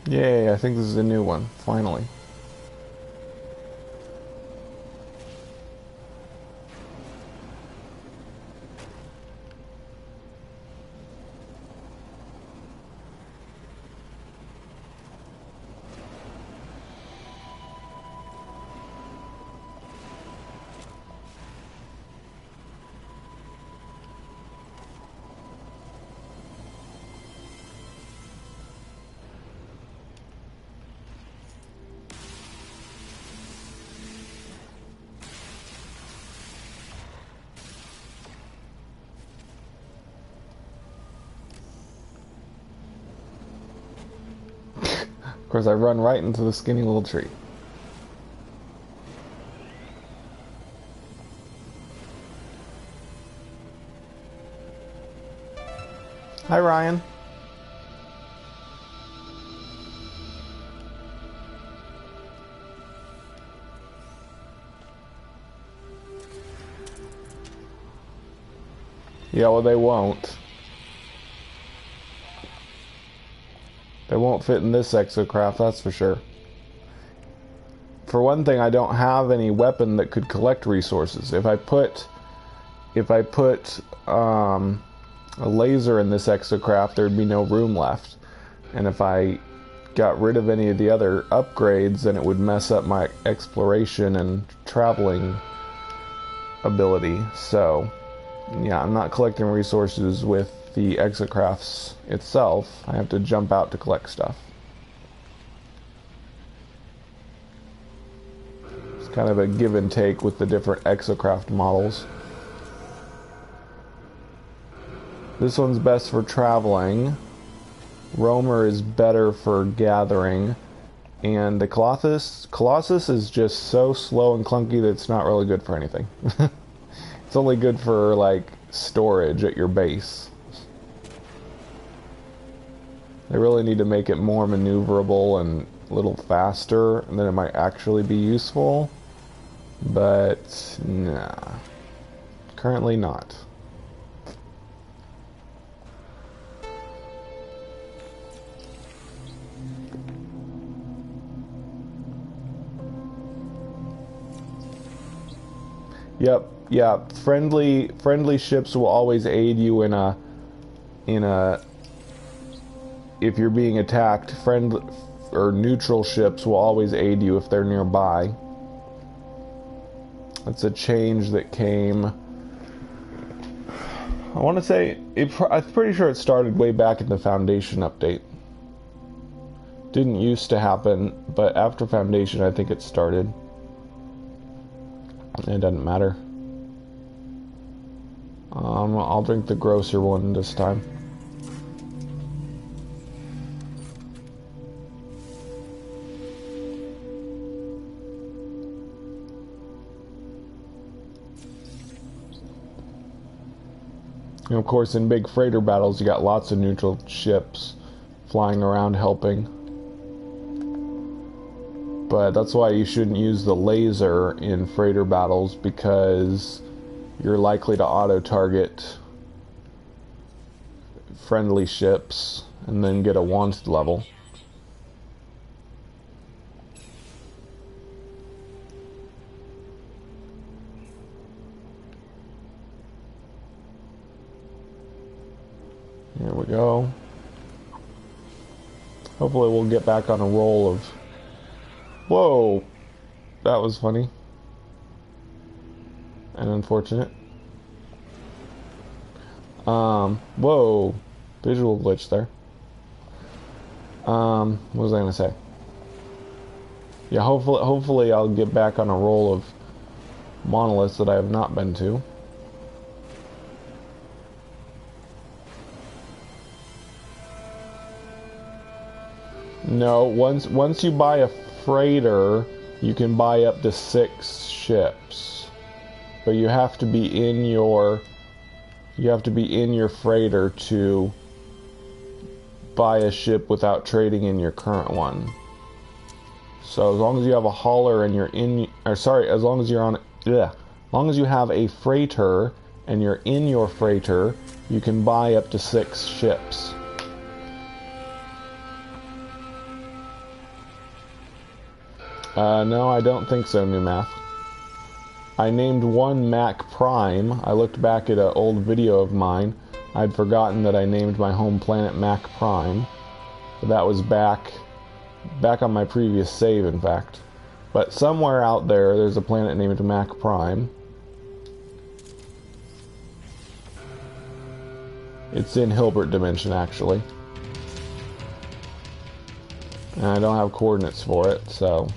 Yay, I think this is a new one, finally. Of course, I run right into the skinny little tree. Hi, Ryan. Yeah, well, they won't. They won't fit in this exocraft, that's for sure. For one thing, I don't have any weapon that could collect resources. If I put a laser in this exocraft, there'd be no room left. And if I got rid of any of the other upgrades, then it would mess up my exploration and traveling ability. So, yeah, I'm not collecting resources with the exocrafts itself. I have to jump out to collect stuff. It's kind of a give and take with the different exocraft models. This one's best for traveling. Roamer is better for gathering. And the Colossus is just so slow and clunky that it's not really good for anything. It's only good for, like, storage at your base. They really need to make it more maneuverable and a little faster, and then it might actually be useful. But, nah. Currently not. Yep, yeah. Friendly ships will always aid you in a if you're being attacked. Or neutral ships will always aid you if they're nearby. That's a change that came I want to say, I'm pretty sure it started way back in the Foundation update. Didn't used to happen, but after Foundation I think it started. It doesn't matter. I'll drink the grosser one this time. And of course, in big freighter battles, you got lots of neutral ships flying around helping. But that's why you shouldn't use the laser in freighter battles, because you're likely to auto-target friendly ships and then get a wanted level. Here we go. Hopefully we'll get back on a roll of... Whoa! That was funny. And unfortunate. Whoa! Visual glitch there. What was I gonna say? Yeah, hopefully I'll get back on a roll of monoliths that I have not been to. No, once you buy a freighter, you can buy up to 6 ships. But you have to be in your freighter to buy a ship without trading in your current one. So as long as you have a hauler and you're in, or sorry, as long as you're on, as long as you have a freighter and you're in your freighter, you can buy up to 6 ships. No, I don't think so, New Math. I named one Mac Prime. I looked back at an old video of mine. I'd forgotten that I named my home planet Mac Prime. But that was back on my previous save, in fact. But somewhere out there's a planet named Mac Prime. It's in Hilbert Dimension, actually. And I don't have coordinates for it, so...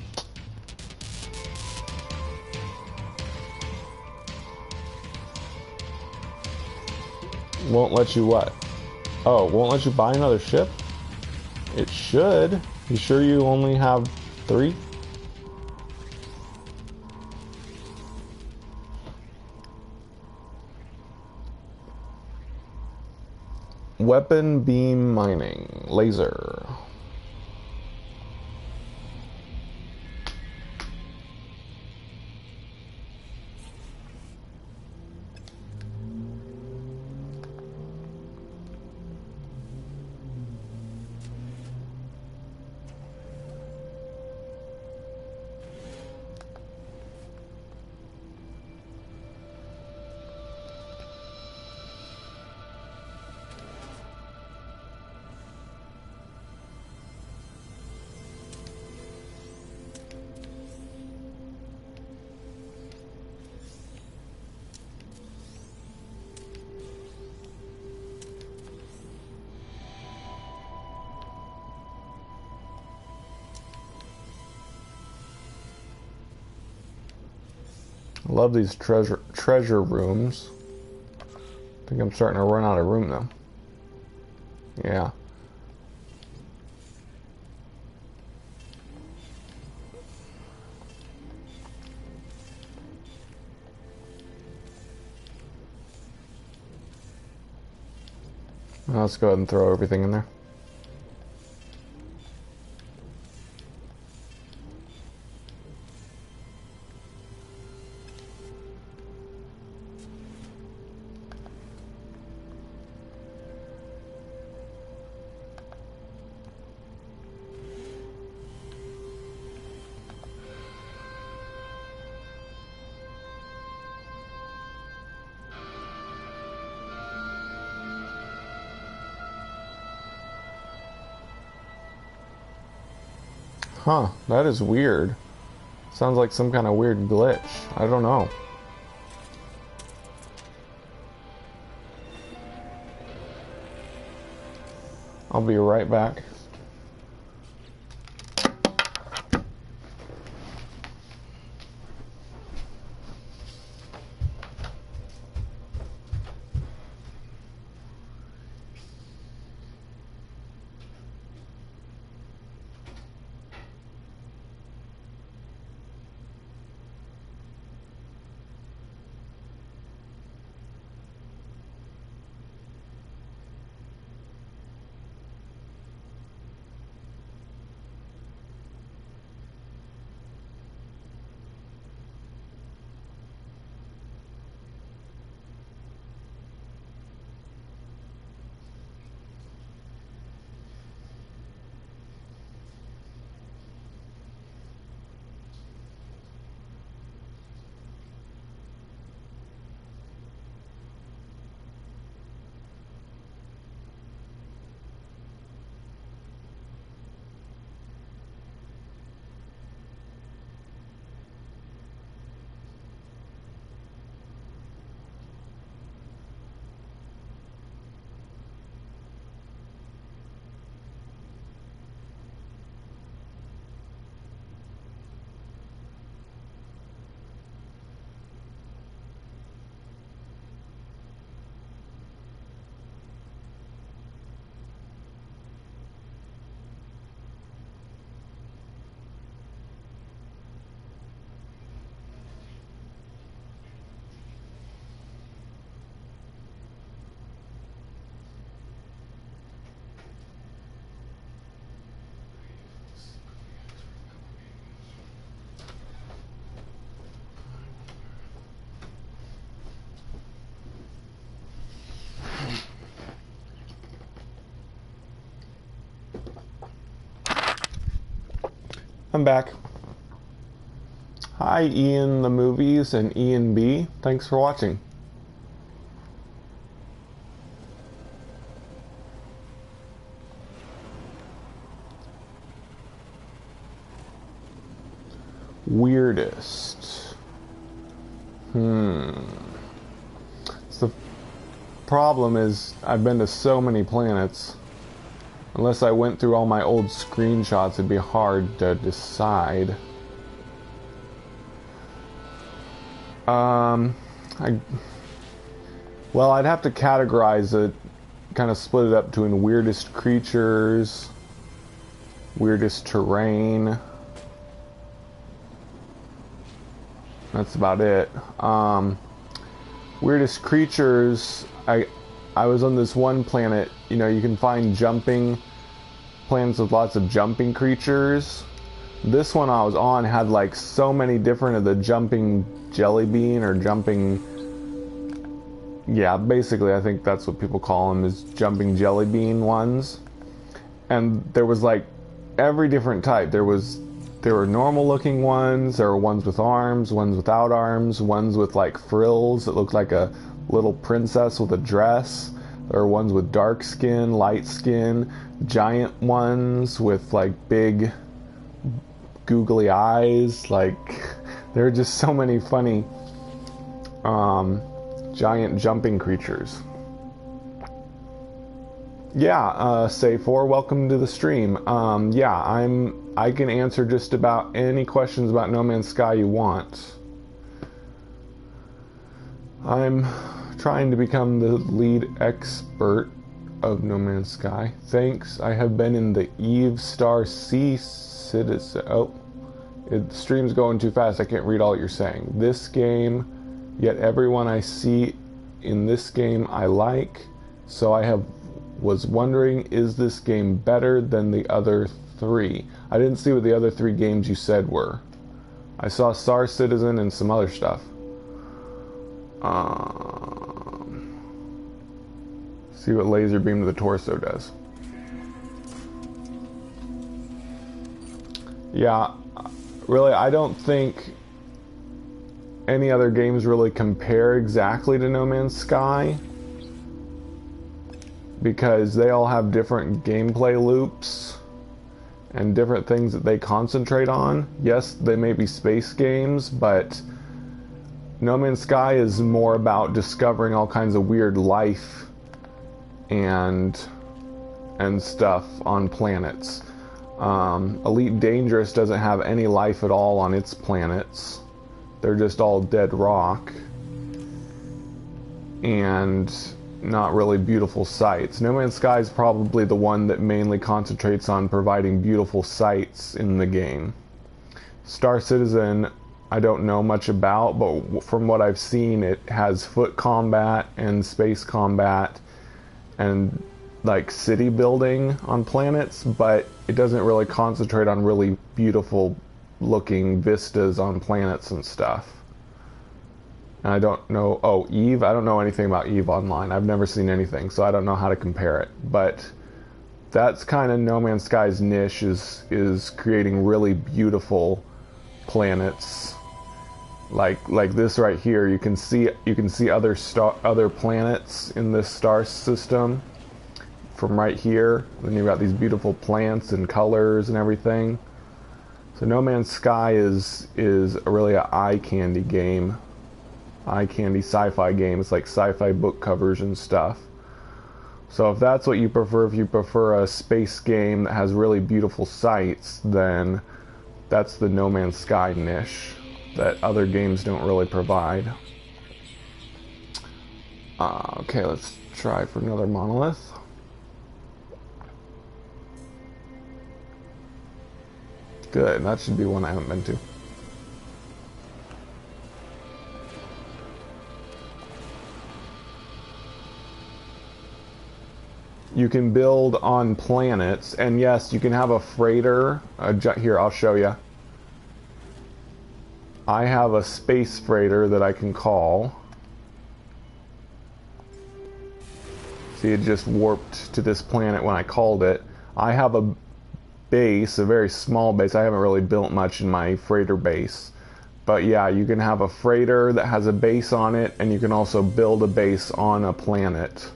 Won't let you what? Oh, won't let you buy another ship? It should. You sure you only have 3? Weapon beam mining. Laser. I love these treasure rooms. I think I'm starting to run out of room though. Yeah. Let's go ahead and throw everything in there. Huh, that is weird. Sounds like some kind of weird glitch. I don't know. I'll be right back. I'm back. Hi, Ian the Movies and Ian B. Thanks for watching. Weirdest. So the problem is I've been to so many planets. Unless I went through all my old screenshots, it'd be hard to decide. Well, I'd have to categorize it, kind of split it up between weirdest creatures, weirdest terrain. That's about it. Weirdest creatures, I was on this one planet, you know, you can find jumping planets with lots of jumping creatures. This one I was on had like so many different of the jumping jelly bean or jumping, yeah, basically I think that's what people call them, is jumping jelly bean ones. And there was like every different type. There were normal looking ones, there were ones with arms, ones without arms, ones with like frills that looked like a little princess with a dress. There are ones with dark skin, light skin, giant ones with like big googly eyes. Like there are just so many funny giant jumping creatures. Yeah, Say4, welcome to the stream. Yeah, I can answer just about any questions about No Man's Sky you want. I'm trying to become the lead expert of No Man's Sky. Thanks. I have been in the Eve Star Sea Citizen. Oh, the stream's going too fast. I can't read all you're saying. This game, yet everyone I see in this game I like. So was wondering, is this game better than the other three? I didn't see what the other three games you said were. I saw Star Citizen and some other stuff. See what laser beam to the torso does. Yeah, really, I don't think any other games really compare exactly to No Man's Sky, because they all have different gameplay loops and different things that they concentrate on. Yes, they may be space games, but No Man's Sky is more about discovering all kinds of weird life and and stuff on planets. Elite Dangerous doesn't have any life at all on its planets. They're just all dead rock and not really beautiful sights. No Man's Sky is probably the one that mainly concentrates on providing beautiful sights in the game. Star Citizen, I don't know much about, but from what I've seen, it has foot combat and space combat and like city building on planets, but it doesn't really concentrate on really beautiful looking vistas on planets and stuff. And I don't know, oh, Eve, I don't know anything about Eve Online. I've never seen anything, so I don't know how to compare it. But that's kind of No Man's Sky's niche, is creating really beautiful planets. Like this right here, you can see other planets in this star system from right here. Then you've got these beautiful plants and colors and everything. So No Man's Sky is really an eye candy game. Eye candy sci-fi game. It's like sci-fi book covers and stuff. So if that's what you prefer, if you prefer a space game that has really beautiful sights, then that's the No Man's Sky niche that other games don't really provide. Okay, let's try for another monolith. Good, that should be one I haven't been to. You can build on planets, and yes, you can have a freighter. Here, I'll show you. I have a space freighter that I can call. See, it just warped to this planet when I called it. I have a base, a very small base. I haven't really built much in my freighter base. But yeah, you can have a freighter that has a base on it, and you can also build a base on a planet.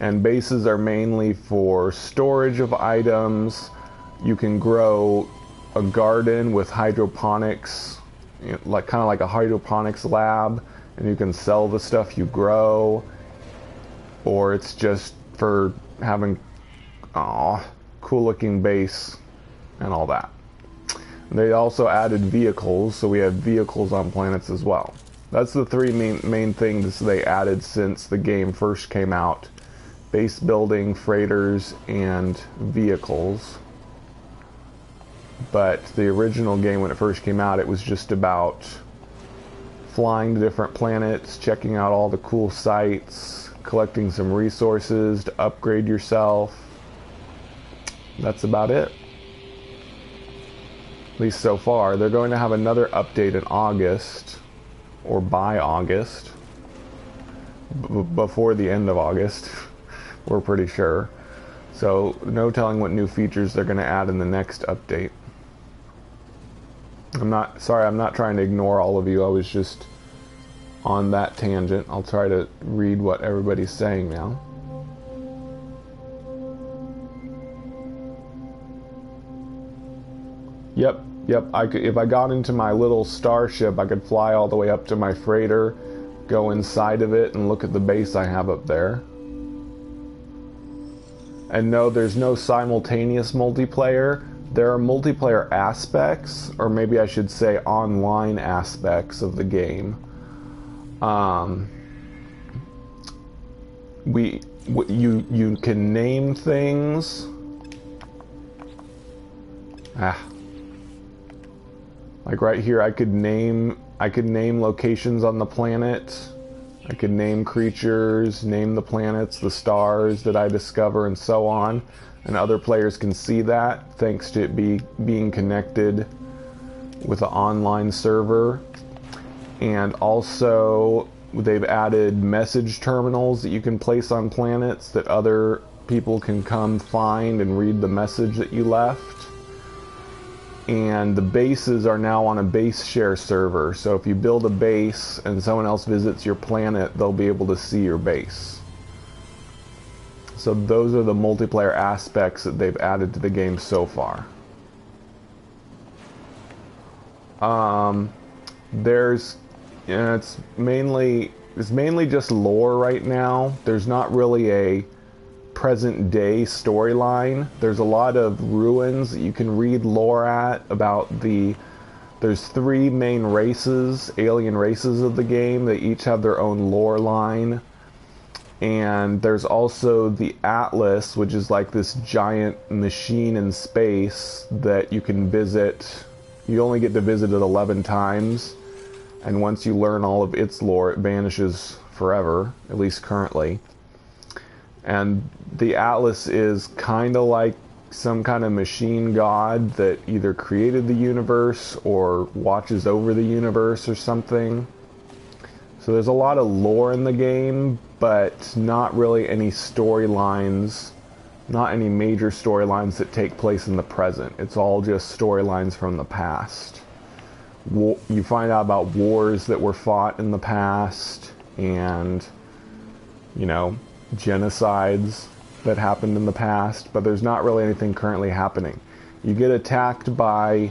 And bases are mainly for storage of items. You can grow a garden with hydroponics, like kind of like a hydroponics lab, and you can sell the stuff you grow, or it's just for having cool looking base and all that. They also added vehicles, so we have vehicles on planets as well. That's the three main things they added since the game first came out. Base building, freighters, and vehicles. But the original game, when it first came out, it was just about flying to different planets, checking out all the cool sites, collecting some resources to upgrade yourself. That's about it. At least so far. They're going to have another update in August, or by August, before the end of August. We're pretty sure. So no telling what new features they're going to add in the next update. I'm not trying to ignore all of you. I was just on that tangent. I'll try to read what everybody's saying now. Yep. If I got into my little starship, I could fly all the way up to my freighter, go inside of it, and look at the base I have up there. And no, there's no simultaneous multiplayer. There are multiplayer aspects, or maybe I should say online aspects of the game. You can name things. Like right here, I could name locations on the planet. I could name creatures, name the planets, the stars that I discover, and so on. And other players can see that thanks to it being connected with an online server. And also, they've added message terminals that you can place on planets that other people can come find and read the message that you left. And the bases are now on a base share server, so if you build a base and someone else visits your planet, they'll be able to see your base. So those are the multiplayer aspects that they've added to the game so far. It's mainly just lore right now. There's not really present day storyline. There's a lot of ruins that you can read lore at about there's 3 main races, alien races of the game. They each have their own lore line. And there's also the Atlas, which is like this giant machine in space that you can visit. You only get to visit it 11 times. And once you learn all of its lore, it vanishes forever, at least currently. And the Atlas is kind of like some kind of machine god that either created the universe or watches over the universe or something. So there's a lot of lore in the game, but not really any storylines, not any major storylines that take place in the present. It's all just storylines from the past. You find out about wars that were fought in the past and, you know, genocides that happened in the past, but there's not really anything currently happening. You get attacked by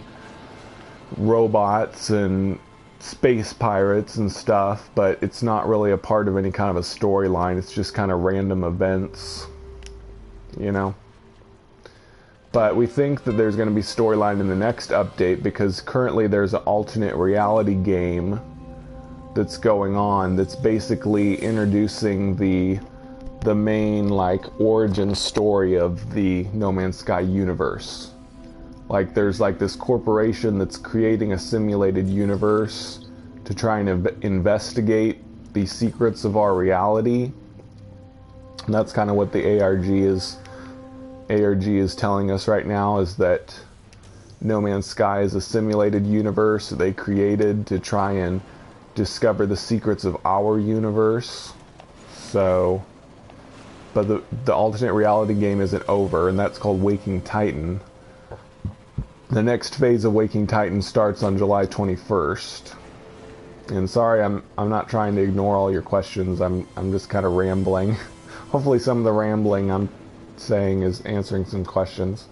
robots and space pirates and stuff, but it's not really a part of any kind of a storyline. It's just kind of random events, you know. But we think that there's going to be storyline in the next update, because currently there's an alternate reality game that's going on that's basically introducing the main like origin story of the No Man's Sky universe. Like there's like this corporation that's creating a simulated universe to try and investigate the secrets of our reality. And that's kind of what the ARG is telling us right now, is that No Man's Sky is a simulated universe that they created to try and discover the secrets of our universe. So, but the alternate reality game isn't over, and that's called Waking Titan. The next phase of Waking Titan starts on July 21st. And sorry, I'm not trying to ignore all your questions. I'm just kind of rambling. Hopefully some of the rambling I'm saying is answering some questions.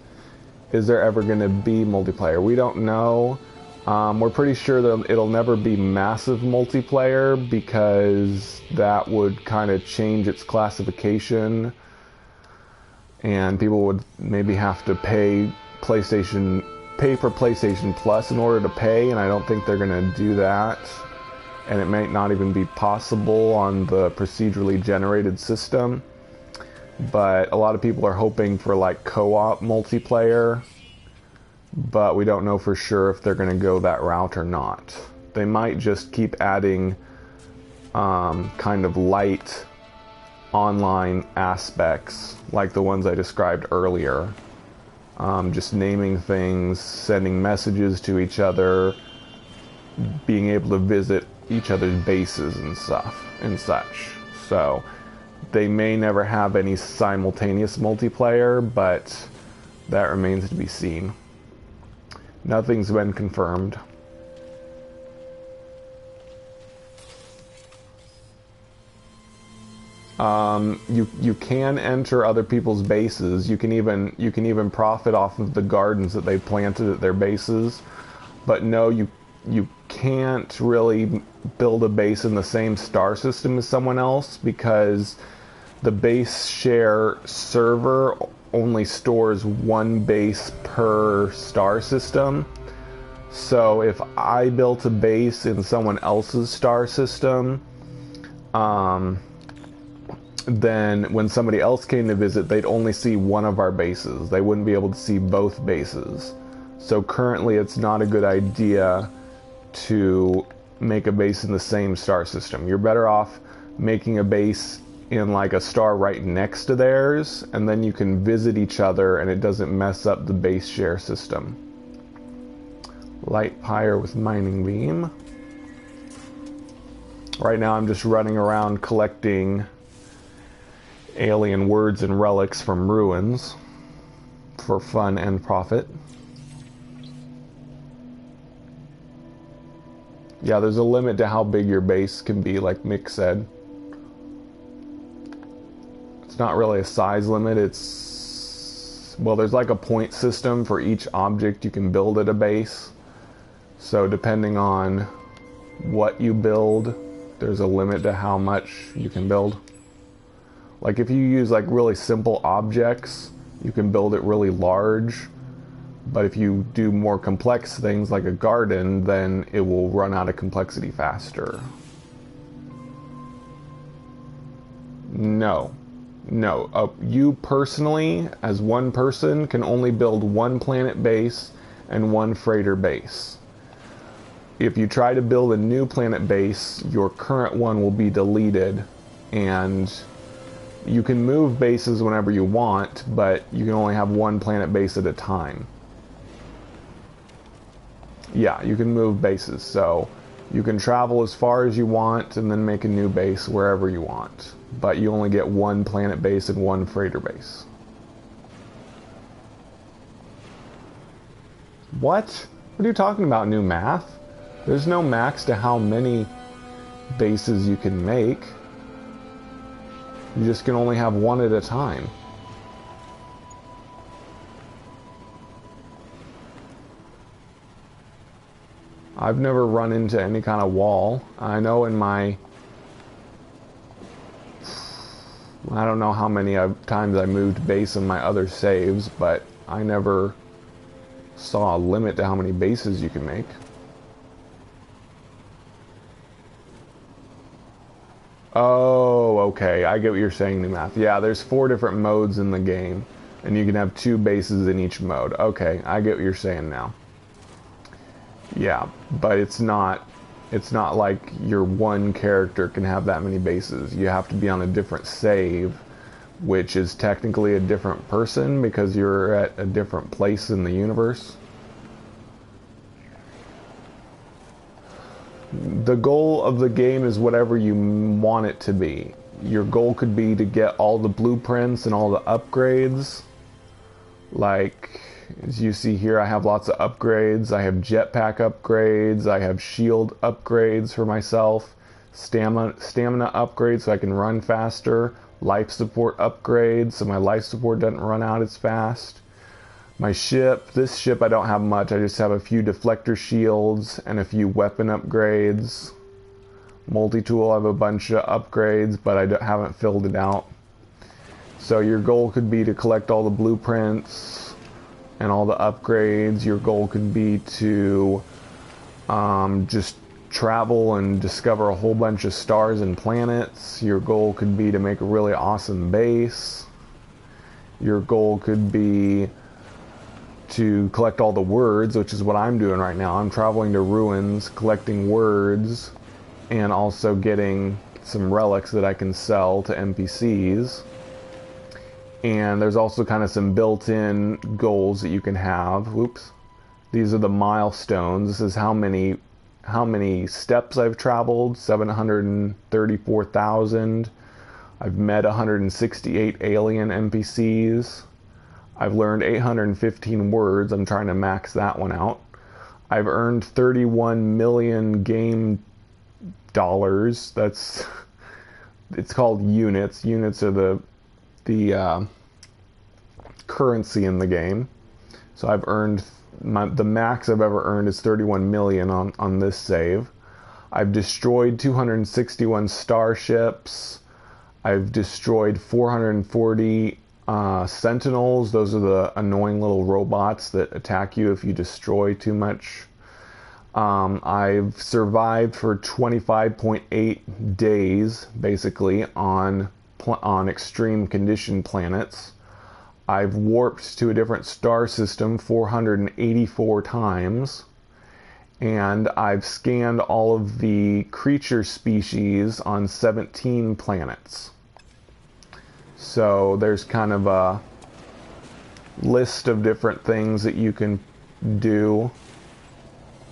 Is there ever going to be multiplayer? We don't know. We're pretty sure that it'll never be massive multiplayer, because that would kind of change its classification, and people would maybe have to pay for PlayStation Plus in order to pay, and I don't think they're going to do that. And it might not even be possible on the procedurally generated system. But a lot of people are hoping for like co-op multiplayer, but we don't know for sure if they're going to go that route or not. They might just keep adding kind of light online aspects like the ones I described earlier. Just naming things, sending messages to each other, being able to visit each other's bases and stuff and such. So they may never have any simultaneous multiplayer, but that remains to be seen. Nothing's been confirmed. You can enter other people's bases. You can even profit off of the gardens that they planted at their bases. But no, you can't really build a base in the same star system as someone else, because the base share server only stores one base per star system. So if I built a base in someone else's star system, then when somebody else came to visit, they'd only see one of our bases. They wouldn't be able to see both bases. So currently it's not a good idea to make a base in the same star system. You're better off making a base in like a star right next to theirs, and then you can visit each other and it doesn't mess up the base share system. Light pyre with mining beam. Right now I'm just running around collecting alien words and relics from ruins for fun and profit. Yeah, there's a limit to how big your base can be, like Mick said. It's not really a size limit, well, there's like a point system for each object you can build at a base. So depending on what you build, there's a limit to how much you can build. Like if you use like really simple objects, you can build it really large. But if you do more complex things like a garden, then it will run out of complexity faster. No. You personally, as one person, can only build one planet base and one freighter base. If you try to build a new planet base, your current one will be deleted, and you can move bases whenever you want, but you can only have one planet base at a time. Yeah, you can move bases, so you can travel as far as you want and then make a new base wherever you want. But you only get one planet base and one freighter base. What? What are you talking about, new math? There's no max to how many bases you can make. You just can only have one at a time. I've never run into any kind of wall. I know in my... I don't know how many times I moved base in my other saves, but I never saw a limit to how many bases you can make. Oh, okay. I get what you're saying, new math. Yeah, there's 4 different modes in the game, and you can have 2 bases in each mode. Okay, I get what you're saying now. Yeah, but it's not like your one character can have that many bases. You have to be on a different save, which is technically a different person because you're at a different place in the universe. The goal of the game is whatever you want it to be. Your goal could be to get all the blueprints and all the upgrades. Like, as you see here, I have lots of upgrades. I have jetpack upgrades. I have shield upgrades for myself. Stamina upgrades so I can run faster. Life support upgrades so my life support doesn't run out as fast. My ship, this ship I don't have much. I just have a few deflector shields and a few weapon upgrades. Multi-tool, I have a bunch of upgrades, but I haven't filled it out. So your goal could be to collect all the blueprints and all the upgrades. Your goal could be to just travel and discover a whole bunch of stars and planets. Your goal could be to make a really awesome base. Your goal could be to collect all the words, which is what I'm doing right now. I'm traveling to ruins, collecting words, and also getting some relics that I can sell to NPCs. And there's also kind of some built-in goals that you can have. Oops. These are the milestones. This is how many steps I've traveled, 734,000. I've met 168 alien NPCs. I've learned 815 words. I'm trying to max that one out. I've earned 31 million game dollars. It's called units. Units are the currency in the game. So I've earned the max I've ever earned is 31 million on this save. I've destroyed 261 starships. I've destroyed 440 sentinels. Those are the annoying little robots that attack you if you destroy too much. I've survived for 25.8 days, basically, on extreme condition planets. I've warped to a different star system 484 times. And I've scanned all of the creature species on 17 planets. So there's kind of a list of different things that you can do,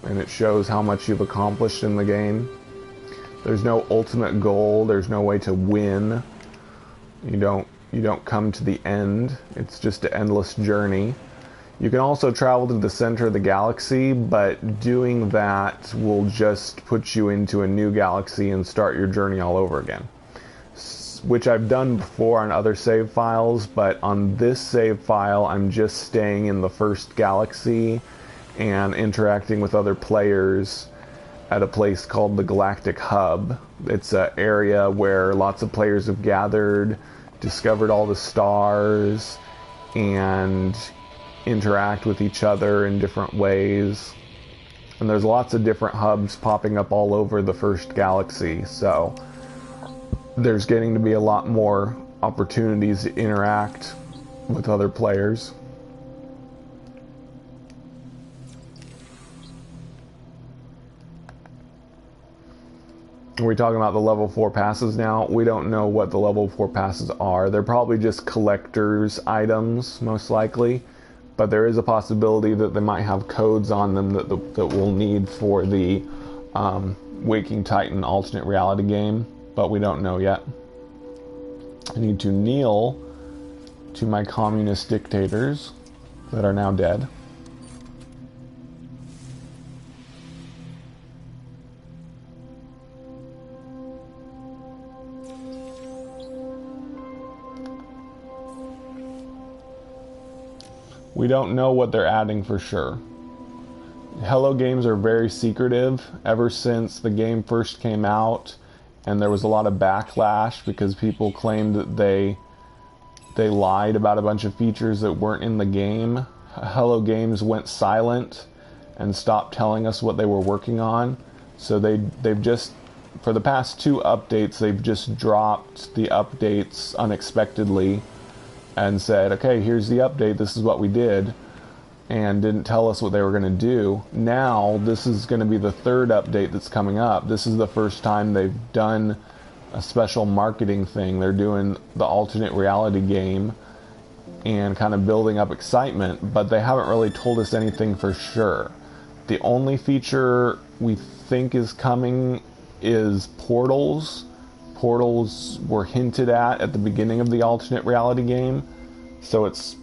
and it shows how much you've accomplished in the game. There's no ultimate goal. There's no way to win. You don't come to the end. It's just an endless journey. You can also travel to the center of the galaxy, but doing that will just put you into a new galaxy and start your journey all over again. Which I've done before on other save files, but on this save file I'm just staying in the first galaxy and interacting with other players at a place called the Galactic Hub. It's an area where lots of players have gathered discovered all the stars and interact with each other in different ways. And there's lots of different hubs popping up all over the first galaxy, so there's getting to be a lot more opportunities to interact with other players. Are we talking about the level 4 passes now? We don't know what the level 4 passes are. They're probably just collector's items, most likely. But there is a possibility that they might have codes on them that we'll need for the Waking Titan alternate reality game. But we don't know yet. I need to kneel to my communist dictators that are now dead. We don't know what they're adding for sure. Hello Games are very secretive ever since the game first came out, and there was a lot of backlash because people claimed that they lied about a bunch of features that weren't in the game. Hello Games went silent and stopped telling us what they were working on. So they've just, for the past 2 updates, they've just dropped the updates unexpectedly and said, okay, here's the update, this is what we did, and didn't tell us what they were going to do. Now, this is going to be the 3rd update that's coming up. This is the first time they've done a special marketing thing. They're doing the alternate reality game and kind of building up excitement, but they haven't really told us anything for sure. The only feature we think is coming is portals. Portals were hinted at the beginning of the alternate reality game, so it's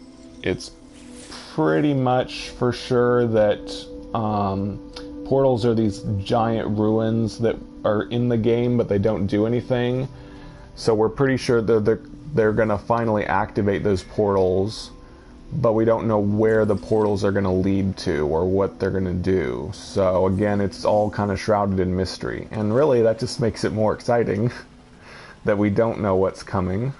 pretty much for sure that portals are these giant ruins that are in the game but they don't do anything. So we're pretty sure that they're going to finally activate those portals, but we don't know where the portals are going to lead to or what they're going to do. So again, it's all kind of shrouded in mystery, and really that just makes it more exciting that we don't know what's coming,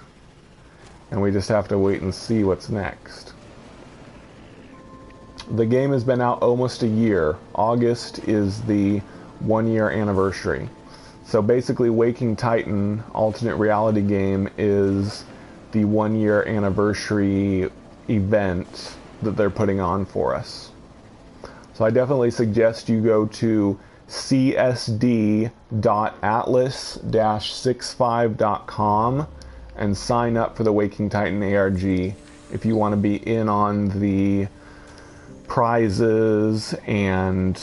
and we just have to wait and see what's next. The game has been out almost a year. August is the 1-year anniversary. So basically, Waking Titan alternate reality game is the 1-year anniversary event that they're putting on for us. So I definitely suggest you go to csd.atlas-65.com and sign up for the Waking Titan ARG if you want to be in on the prizes and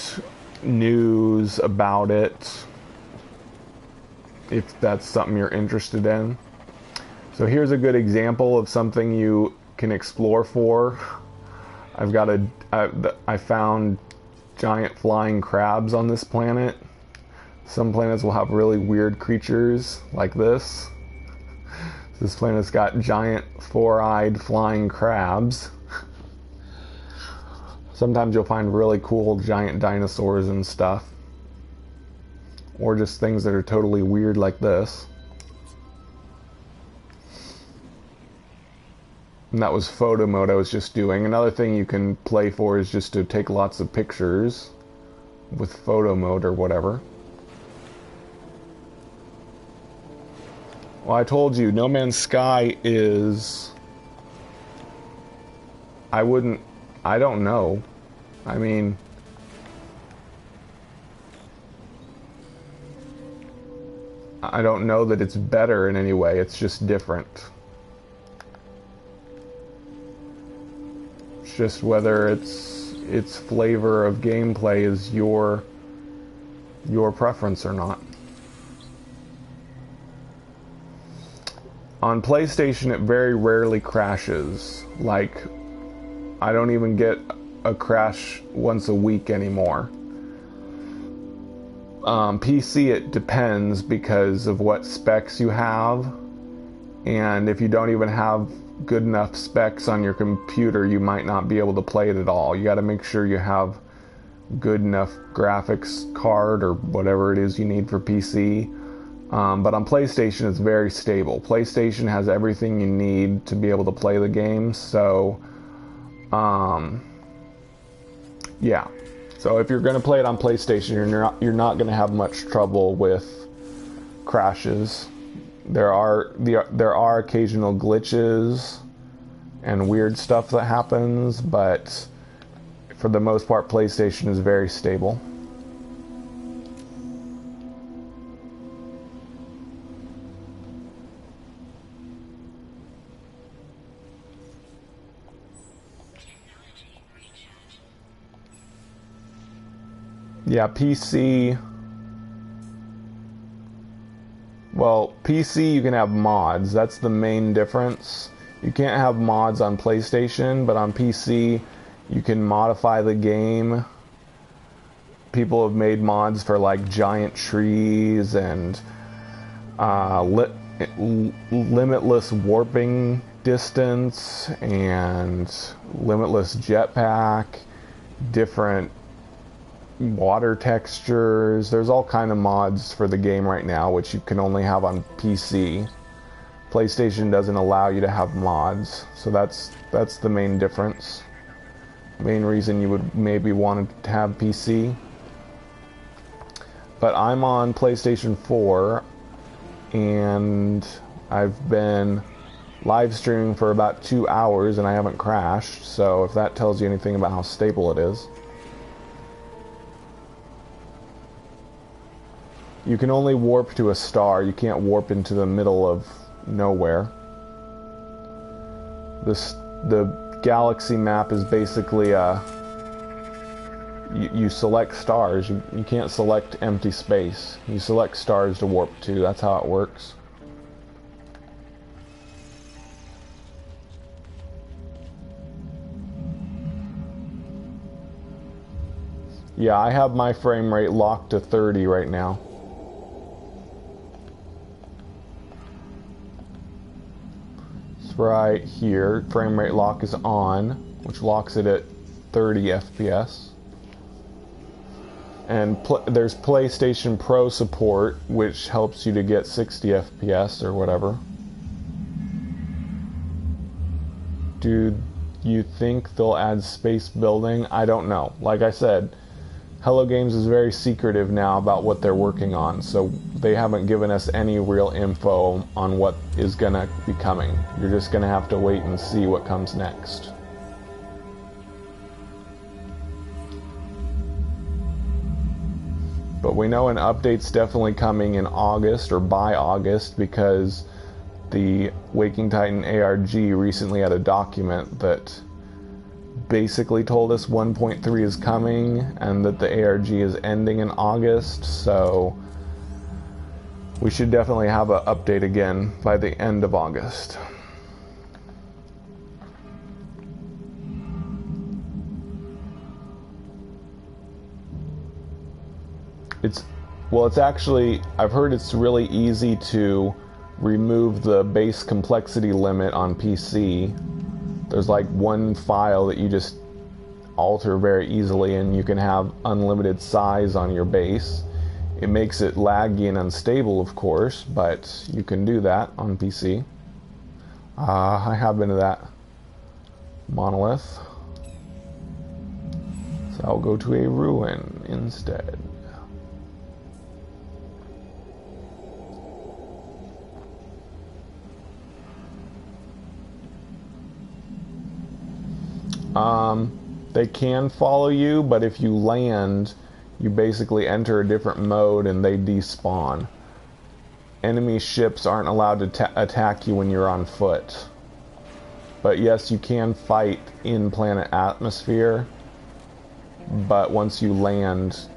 news about it, if that's something you're interested in. So here's a good example of something you can explore for. I found giant flying crabs on this planet. Some planets will have really weird creatures like this. This planet's got giant 4-eyed flying crabs. Sometimes you'll find really cool giant dinosaurs and stuff. Or just things that are totally weird like this. And that was photo mode I was just doing. Another thing you can play for is just to take lots of pictures with photo mode or whatever. Well, I told you, No Man's Sky is... I don't know. I mean... I don't know that it's better in any way, it's just different. It's just whether its flavor of gameplay is your preference or not. On PlayStation, it very rarely crashes. Like, I don't even get a crash once a week anymore. PC, it depends because of what specs you have, and if you don't even have good enough specs on your computer, you might not be able to play it at all. You got to make sure you have good enough graphics card or whatever it is you need for PC. But on PlayStation, it's very stable. PlayStation has everything you need to be able to play the game, so yeah. So if you're going to play it on PlayStation, you're not going to have much trouble with crashes. There are occasional glitches and weird stuff that happens, but for the most part, PlayStation is very stable. Yeah, PC. Well, PC you can have mods. That's the main difference. You can't have mods on PlayStation, but on PC you can modify the game. People have made mods for like giant trees and limitless warping distance and limitless jetpack, different water textures. There's all kind of mods for the game right now, which you can only have on PC. PlayStation doesn't allow you to have mods, so that's the main difference. Main reason you would maybe want to have PC. But I'm on PlayStation 4, and I've been live streaming for about 2 hours, and I haven't crashed. So if that tells you anything about how stable it is. You can only warp to a star. You can't warp into the middle of nowhere. The galaxy map is basically you select stars. You can't select empty space. You select stars to warp to. That's how it works. Yeah, I have my frame rate locked to 30 right now. Right here, frame rate lock is on, which locks it at 30 FPS. And there's PlayStation Pro support, which helps you to get 60 FPS or whatever. Do you think they'll add space building? I don't know. Like I said, Hello Games is very secretive now about what they're working on, so they haven't given us any real info on what is gonna be coming. You're just gonna have to wait and see what comes next. But we know an update's definitely coming in August or by August, because the Waking Titan ARG recently had a document that basically told us 1.3 is coming and that the ARG is ending in August, so we should definitely have an update again by the end of August. It's actually, I've heard it's really easy to remove the base complexity limit on PC. There's like one file that you just alter very easily, and you can have unlimited size on your base. It makes it laggy and unstable, of course, but you can do that on PC. I have been to that monolith, so I'll go to a ruin instead. They can follow you, but if you land, you basically enter a different mode and they despawn. Enemy ships aren't allowed to attack you when you're on foot. But yes, you can fight in planet atmosphere, but once you land,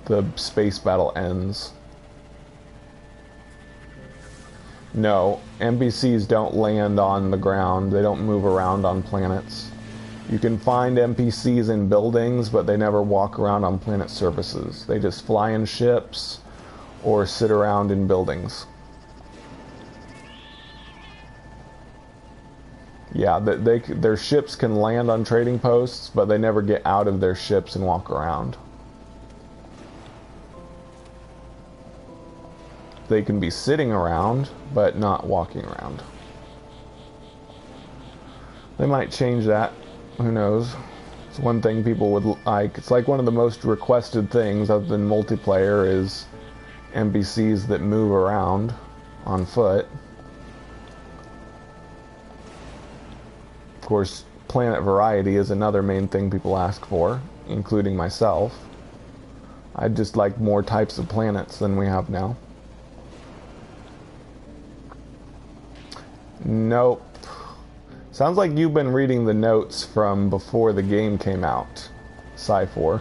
the space battle ends. No, NPCs don't land on the ground. They don't move around on planets. You can find NPCs in buildings, but they never walk around on planet surfaces. They just fly in ships or sit around in buildings. Yeah, their ships can land on trading posts, but they never get out of their ships and walk around. they can be sitting around, but not walking around. They might change that. Who knows? It's one thing people would like. It's like one of the most requested things other than multiplayer is NPCs that move around on foot. Of course, planet variety is another main thing people ask for, including myself. I'd just like more types of planets than we have now. Nope. Sounds like you've been reading the notes from before the game came out, Sci4.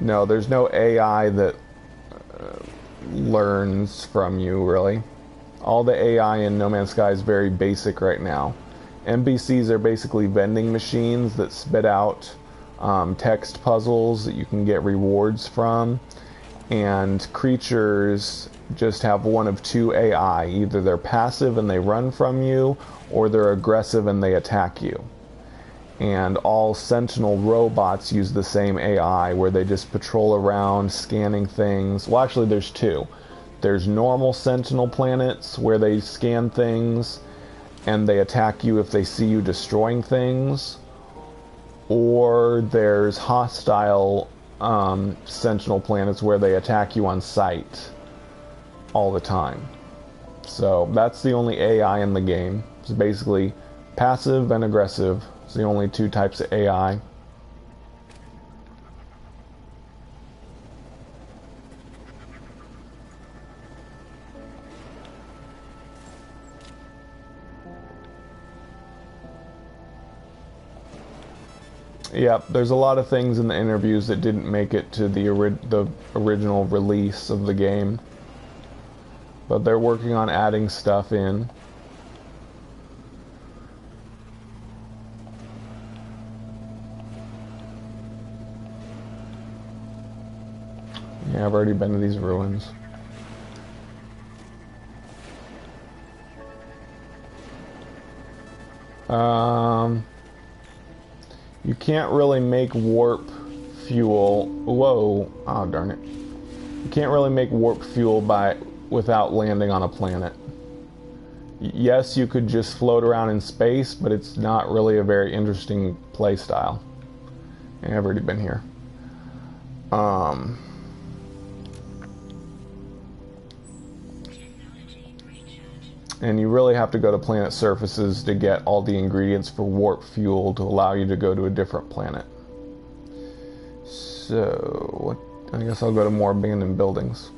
No, there's no AI that learns from you, really. All the AI in No Man's Sky is very basic right now. NPCs are basically vending machines that spit out text puzzles that you can get rewards from, and creatures just have one of two AI. Either they're passive and they run from you, or they're aggressive and they attack you. And all Sentinel robots use the same AI, where they just patrol around scanning things. Well, actually there's two. There's normal Sentinel planets where they scan things and they attack you if they see you destroying things. Or there's hostile Sentinel planets where they attack you on sight all the time. So that's the only AI in the game. It's basically passive and aggressive. It's the only two types of AI. Yep, there's a lot of things in the interviews that didn't make it to the original release of the game. But they're working on adding stuff in. Yeah, I've already been to these ruins. You can't really make warp fuel. Whoa! Oh darn it! You can't really make warp fuel without landing on a planet. Yes, you could just float around in space, but it's not really a very interesting play style. And I've already been here. And you really have to go to planet surfaces to get all the ingredients for warp fuel to allow you to go to a different planet. So, I guess I'll go to more abandoned buildings.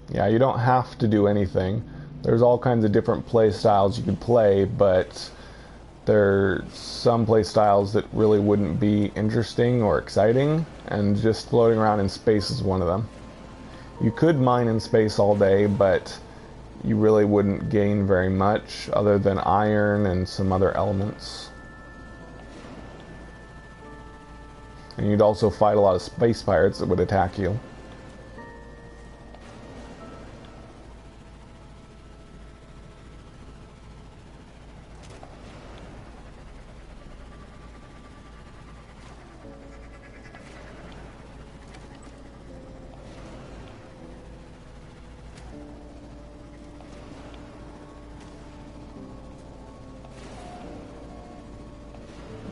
Yeah, you don't have to do anything. There's all kinds of different play styles you could play, but there's some play styles that really wouldn't be interesting or exciting, and just floating around in space is one of them. You could mine in space all day, but you really wouldn't gain very much other than iron and some other elements. And you'd also fight a lot of space pirates that would attack you.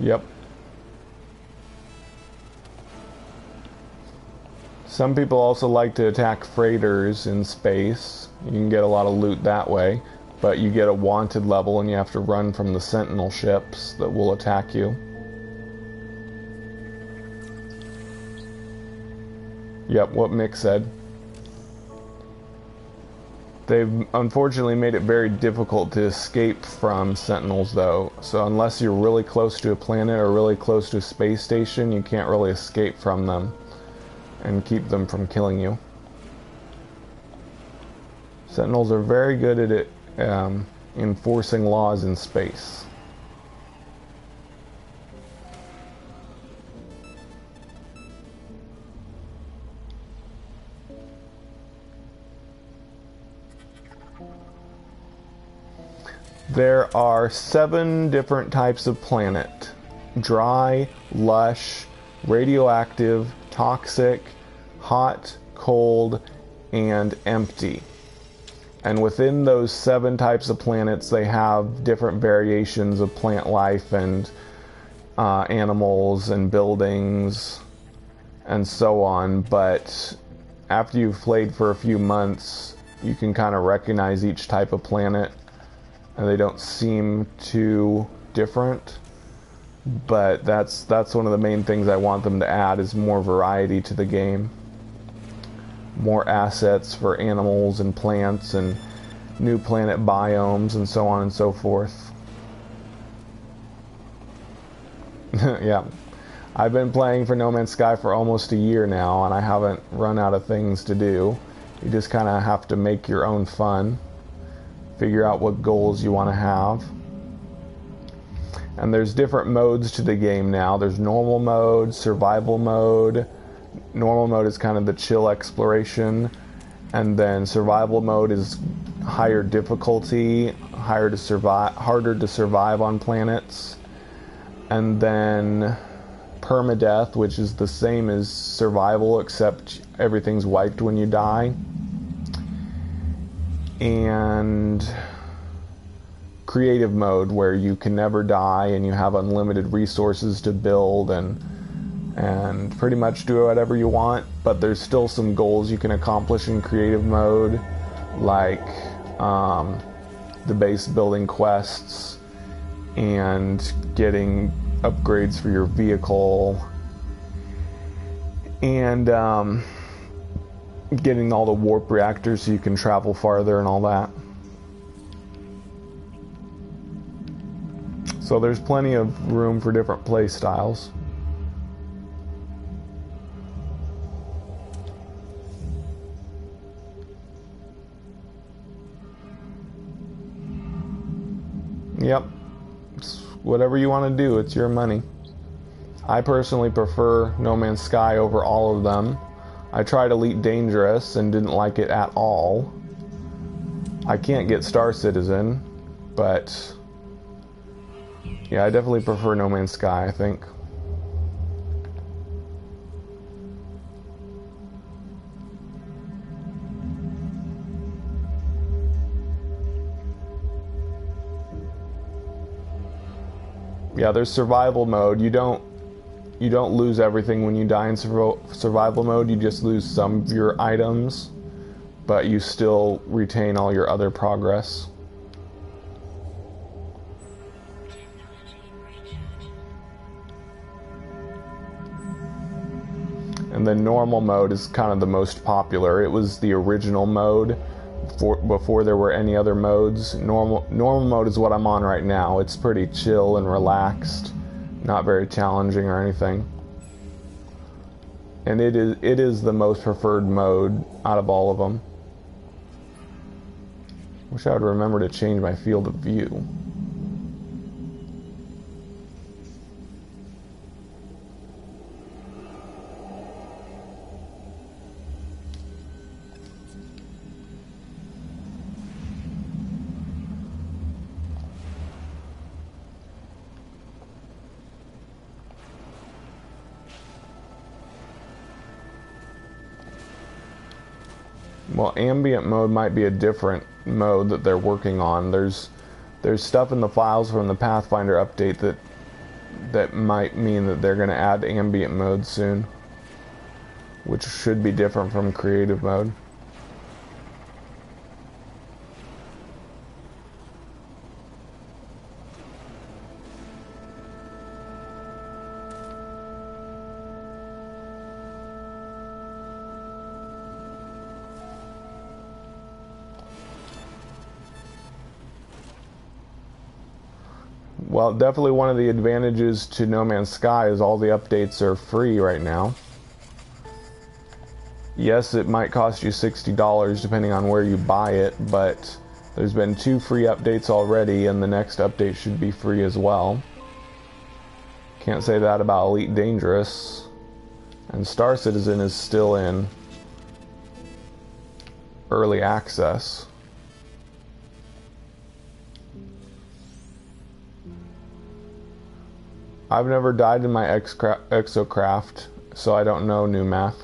Yep. Some people also like to attack freighters in space. You can get a lot of loot that way, but you get a wanted level and you have to run from the Sentinel ships that will attack you. Yep, what Mick said. They've unfortunately made it very difficult to escape from Sentinels, though. So unless you're really close to a planet or really close to a space station, you can't really escape from them and keep them from killing you. Sentinels are very good at it, enforcing laws in space. There are 7 different types of planet: dry, lush, radioactive, toxic, hot, cold, and empty. And within those 7 types of planets, they have different variations of plant life and animals and buildings and so on. But after you've played for a few months, you can kind of recognize each type of planet, and they don't seem too different. But that's one of the main things I want them to add, is more variety to the game. More assets for animals and plants and new planet biomes and so on and so forth. Yeah, I've been playing for No Man's Sky for almost a year now, and I haven't run out of things to do. You just kind of have to make your own fun, figure out what goals you want to have. And there's different modes to the game now. There's normal mode, survival mode. Normal mode is kind of the chill exploration, and then survival mode is higher difficulty, harder to survive on planets. And then permadeath, which is the same as survival except everything's wiped when you die. And creative mode, where you can never die and you have unlimited resources to build and pretty much do whatever you want, but there's still some goals you can accomplish in creative mode, like the base building quests and getting upgrades for your vehicle and getting all the warp reactors so you can travel farther and all that. So there's plenty of room for different play styles. Yep, it's whatever you want to do, it's your money. I personally prefer No Man's Sky over all of them. I tried Elite Dangerous and didn't like it at all. I can't get Star Citizen, but yeah, I definitely prefer No Man's Sky, I think. Yeah, there's survival mode. You don't lose everything when you die in survival mode. You just lose some of your items, but you still retain all your other progress. And then normal mode is kind of the most popular. It was the original mode before there were any other modes. Normal mode is what I'm on right now. It's pretty chill and relaxed, not very challenging or anything. And it is the most preferred mode out of all of them. Wish I would remember to change my field of view. Well, ambient mode might be a different mode that they're working on. There's stuff in the files from the Pathfinder update that might mean that they're going to add ambient mode soon, which should be different from creative mode. Well, definitely one of the advantages to No Man's Sky is all the updates are free right now. Yes, it might cost you $60 depending on where you buy it, but there's been 2 free updates already, and the next update should be free as well. Can't say that about Elite Dangerous. And Star Citizen is still in early access. I've never died in my exocraft, so I don't know new math.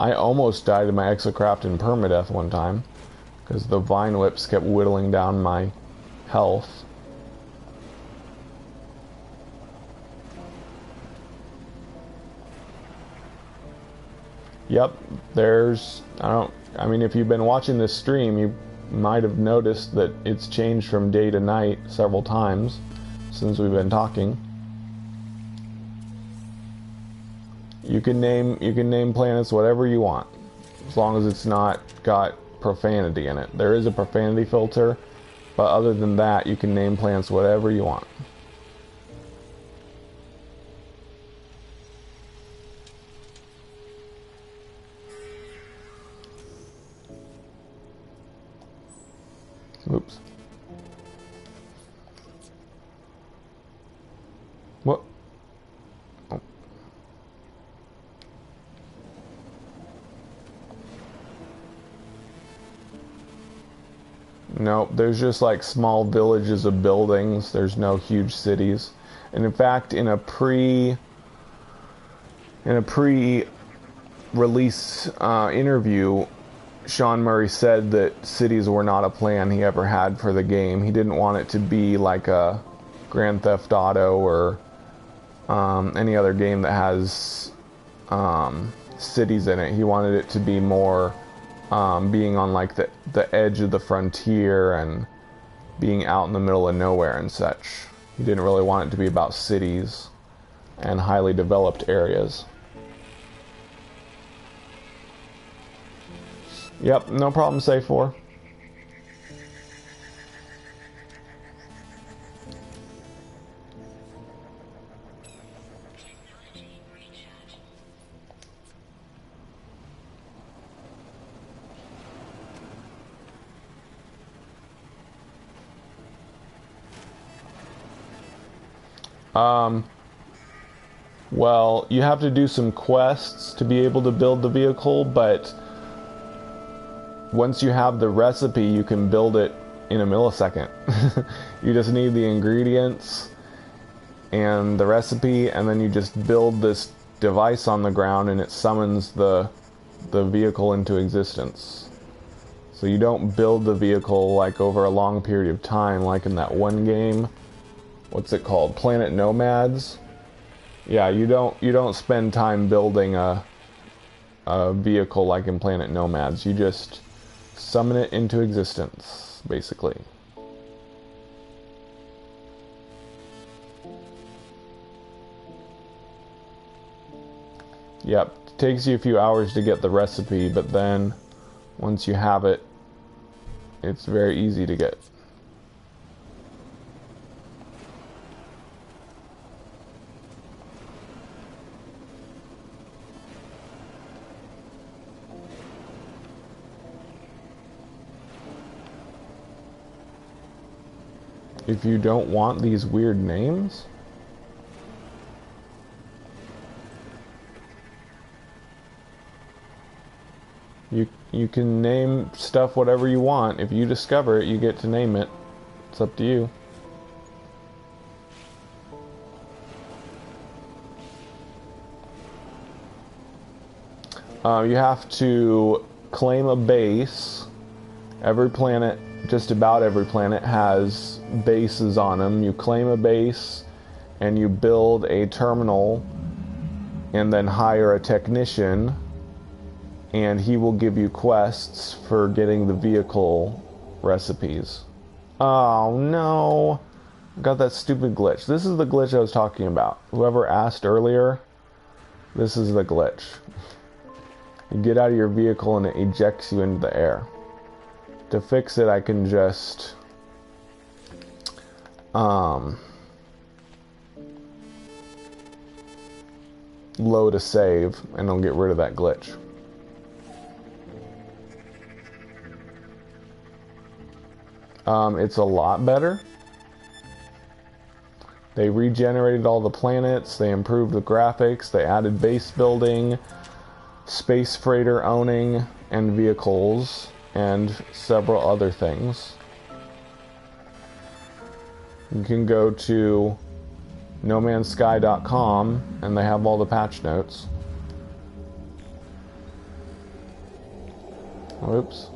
I almost died in my Exocraft in permadeath one time because the vine whips kept whittling down my health. Yep, I mean, if you've been watching this stream, you might have noticed that it's changed from day to night several times since we've been talking. You can name planets whatever you want, as long as it's not got profanity in it. There is a profanity filter, but other than that, you can name planets whatever you want. Oops. What? Oh. Nope, there's just like small villages of buildings. There's no huge cities. And in fact, in a pre-release interview, Sean Murray said that cities were not a plan he ever had for the game. He didn't want it to be like a Grand Theft Auto or any other game that has cities in it. He wanted it to be more being on like the edge of the frontier and being out in the middle of nowhere and such. He didn't really want it to be about cities and highly developed areas. Yep, no problem, Safe 4. Well, you have to do some quests to be able to build the vehicle, but once you have the recipe, you can build it in a millisecond. You just need the ingredients and the recipe, and then you just build this device on the ground and it summons the vehicle into existence. So you don't build the vehicle like over a long period of time like in that one game. What's it called? Planet Nomads? Yeah, you don't spend time building a vehicle like in Planet Nomads. You just summon it into existence, basically. Yep, it takes you a few hours to get the recipe, but then once you have it, it's very easy to get. If you don't want these weird names, you can name stuff whatever you want. If you discover it, you get to name it. It's up to you. You have to claim a base. Every planet, just about every planet, has bases on them. You claim a base and you build a terminal and then hire a technician, and he will give you quests for getting the vehicle recipes. Oh no, got that stupid glitch. This is the glitch I was talking about. Whoever asked earlier, this is the glitch. You get out of your vehicle and it ejects you into the air. To fix it, I can just load a save and it'll get rid of that glitch. It's a lot better. They regenerated all the planets, they improved the graphics, they added base building, space freighter owning, and vehicles, and several other things. You can go to nomansky.com and they have all the patch notes. Whoops.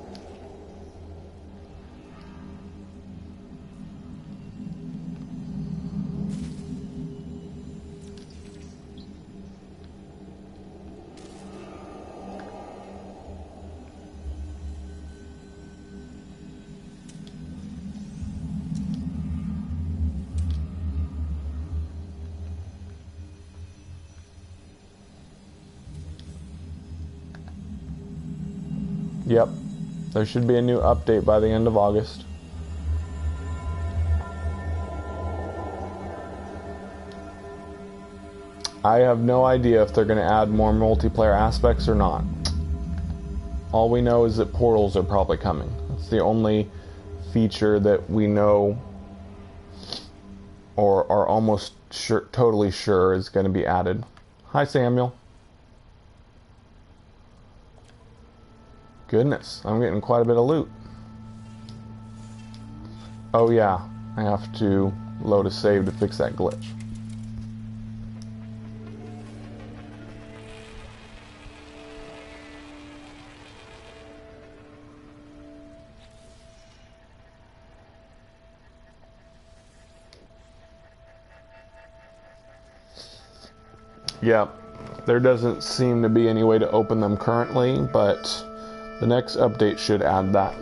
Yep, there should be a new update by the end of August. I have no idea if they're going to add more multiplayer aspects or not. All we know is that portals are probably coming. That's the only feature that we know or are almost sure, totally sure is going to be added. Hi, Samuel. Goodness, I'm getting quite a bit of loot. Oh yeah, I have to load a save to fix that glitch. Yep, there doesn't seem to be any way to open them currently, but the next update should add that.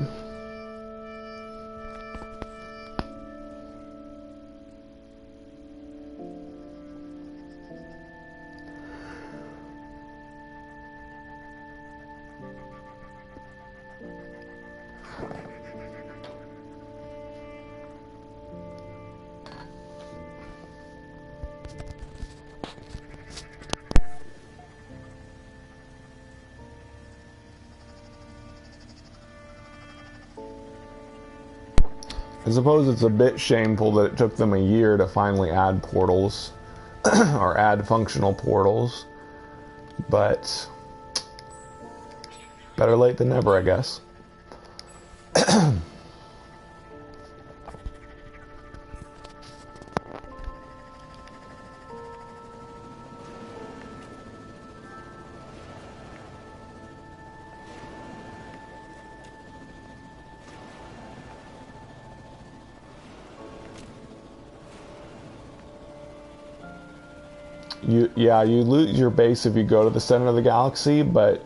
I suppose it's a bit shameful that it took them a year to finally add portals, or add functional portals, but better late than never, I guess. You lose your base if you go to the center of the galaxy, but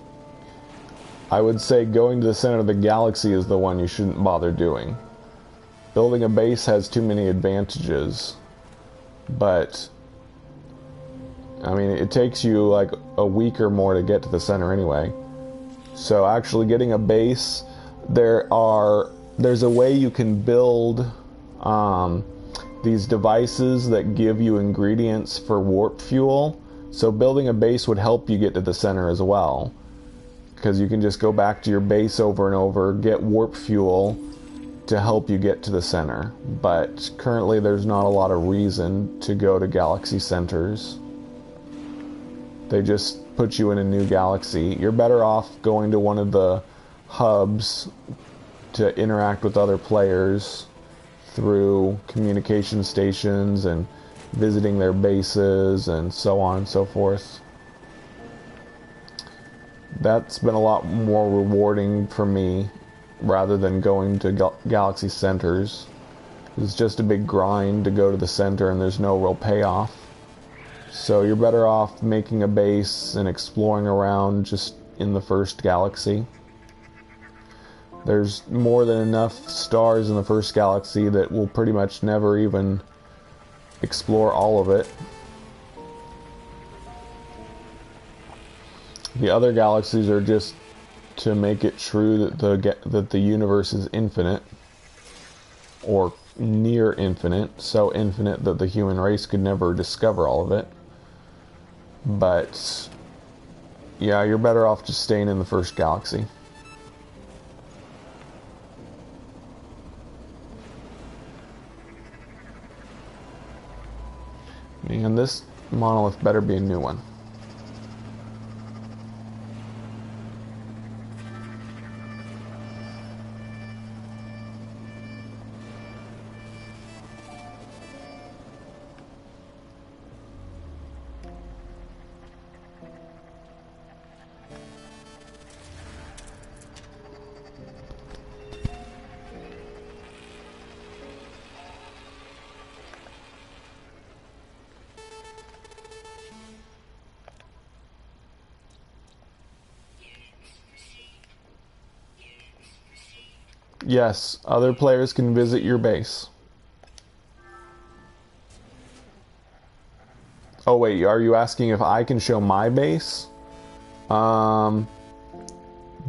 I would say going to the center of the galaxy is the one you shouldn't bother doing. Building a base has too many advantages, but I mean, it takes you like a week or more to get to the center anyway. So actually getting a base, there's a way you can build these devices that give you ingredients for warp fuel. So building a base would help you get to the center as well, because you can just go back to your base over and over, get warp fuel to help you get to the center. But currently there's not a lot of reason to go to galaxy centers. They just put you in a new galaxy. You're better off going to one of the hubs to interact with other players through communication stations and visiting their bases and so on and so forth. That's been a lot more rewarding for me rather than going to galaxy centers. It's just a big grind to go to the center and there's no real payoff. So you're better off making a base and exploring around just in the first galaxy. There's more than enough stars in the first galaxy that we'll pretty much never even explore all of it. The other galaxies are just to make it true that the universe is infinite, or near infinite, so infinite that the human race could never discover all of it. But yeah, you're better off just staying in the first galaxy. And this monolith better be a new one. Yes, other players can visit your base. Oh wait, are you asking if I can show my base?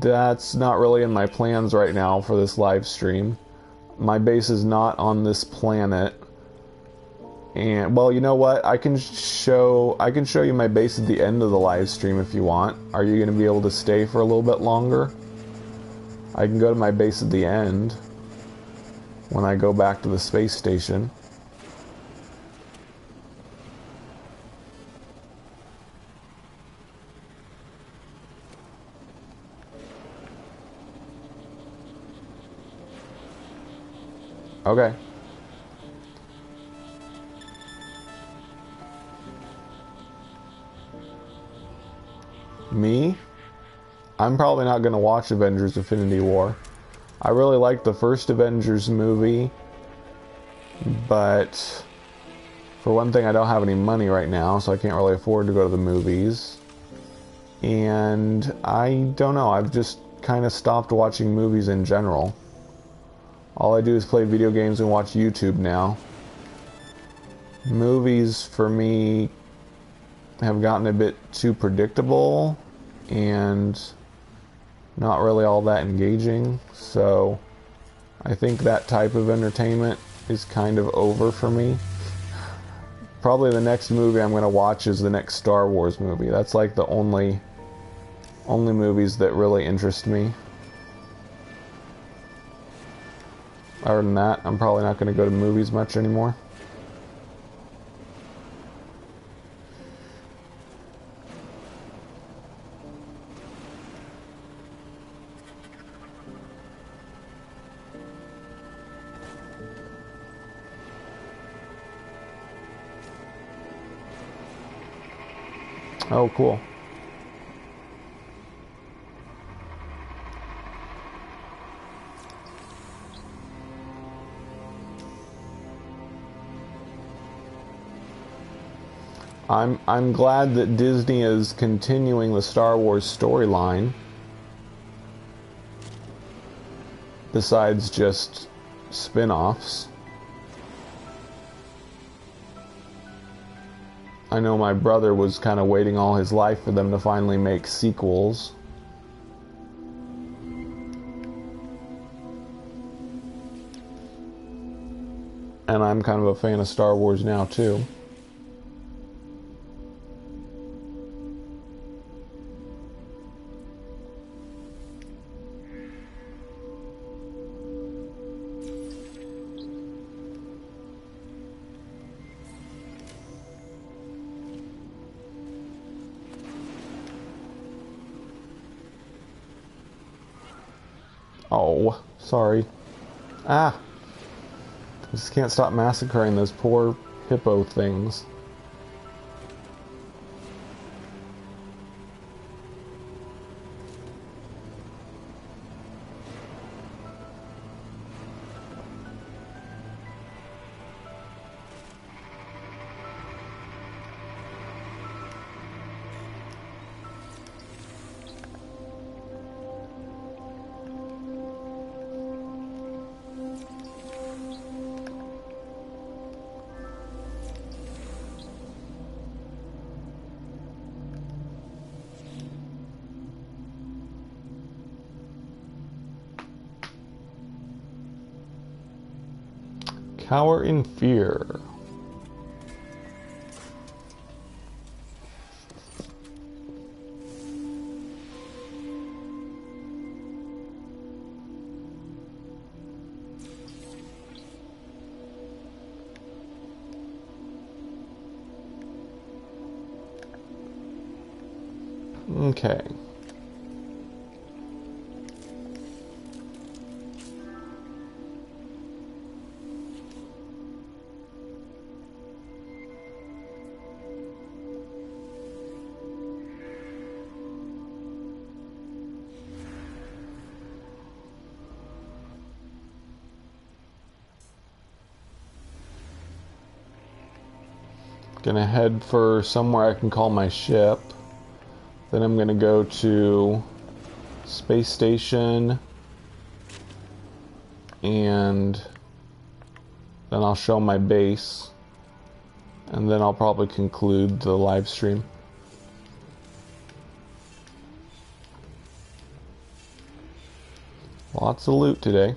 That's not really in my plans right now for this live stream. My base is not on this planet. And well, you know what? I can show you my base at the end of the live stream if you want. Are you going to be able to stay for a little bit longer? I can go to my base at the end when I go back to the space station. Okay. Me? I'm probably not going to watch Avengers Infinity War. I really liked the first Avengers movie, but for one thing, I don't have any money right now, so I can't really afford to go to the movies. And I don't know, I've just kind of stopped watching movies in general. All I do is play video games and watch YouTube now. Movies, for me, have gotten a bit too predictable and not really all that engaging, so I think that type of entertainment is kind of over for me. Probably the next movie I'm going to watch is the next Star Wars movie. That's like the only movies that really interest me. Other than that, I'm probably not going to go to movies much anymore. Oh, cool. I'm glad that Disney is continuing the Star Wars storyline, besides just spin-offs. I know my brother was kind of waiting all his life for them to finally make sequels. And I'm kind of a fan of Star Wars now, too. Oh, sorry. Ah! I just can't stop massacring those poor hippo things. Cower in fear. Okay. Gonna head for somewhere I can call my ship. Then I'm gonna go to space station, and then I'll show my base, and then I'll probably conclude the live stream. Lots of loot today.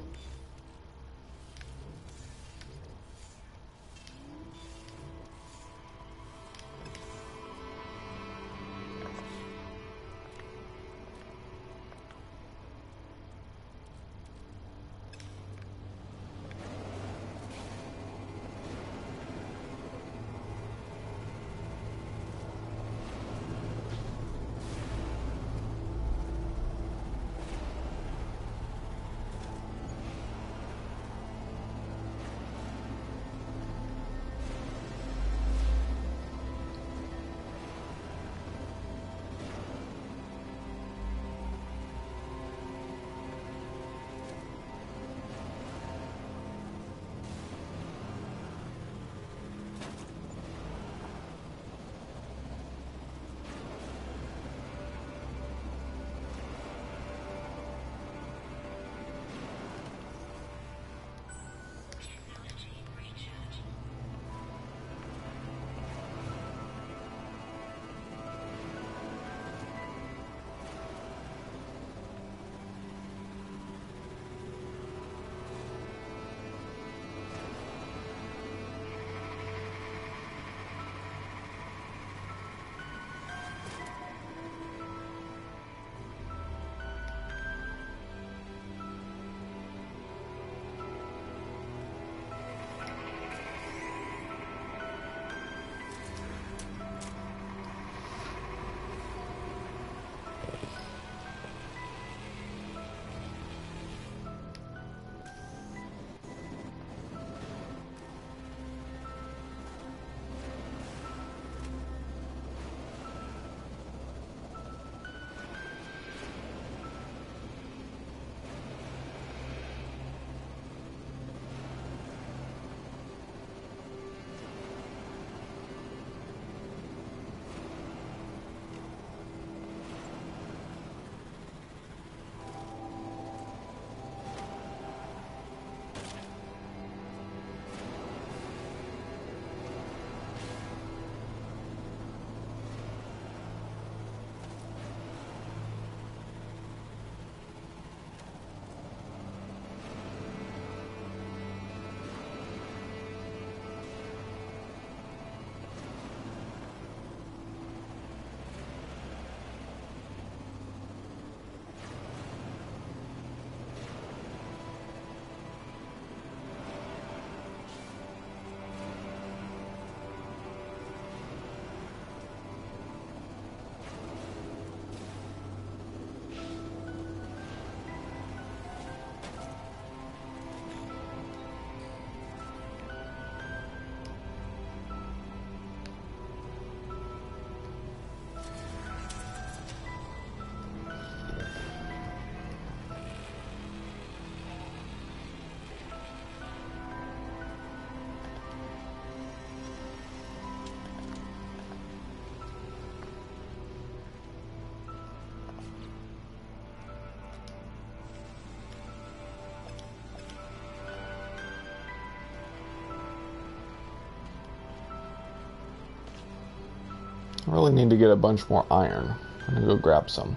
I really need to get a bunch more iron. I'm gonna go grab some.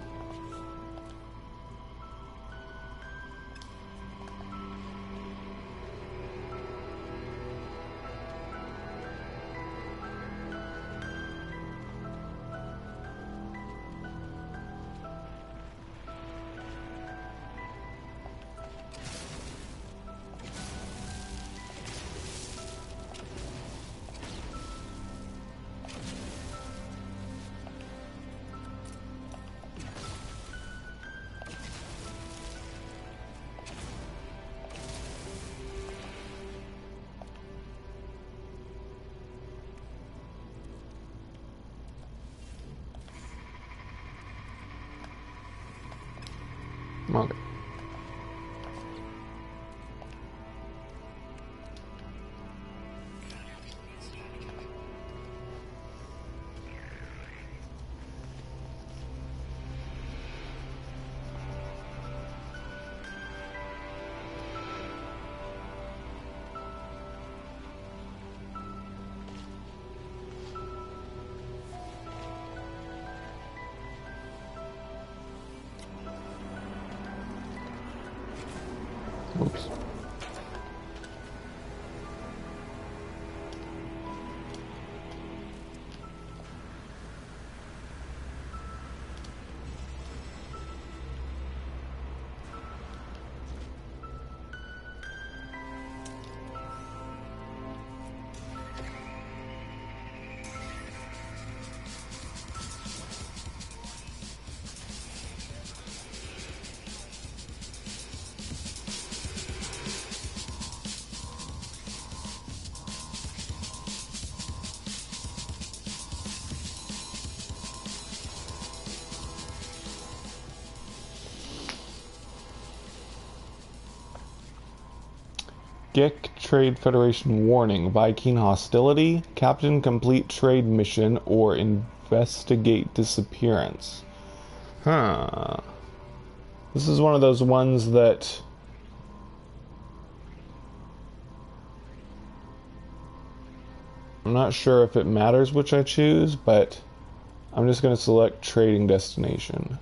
Okay. Oops. Gek Trade Federation warning. Viking hostility. Captain complete trade mission or investigate disappearance. Huh. This is one of those ones that... I'm not sure if it matters which I choose, but I'm just going to select trading destination.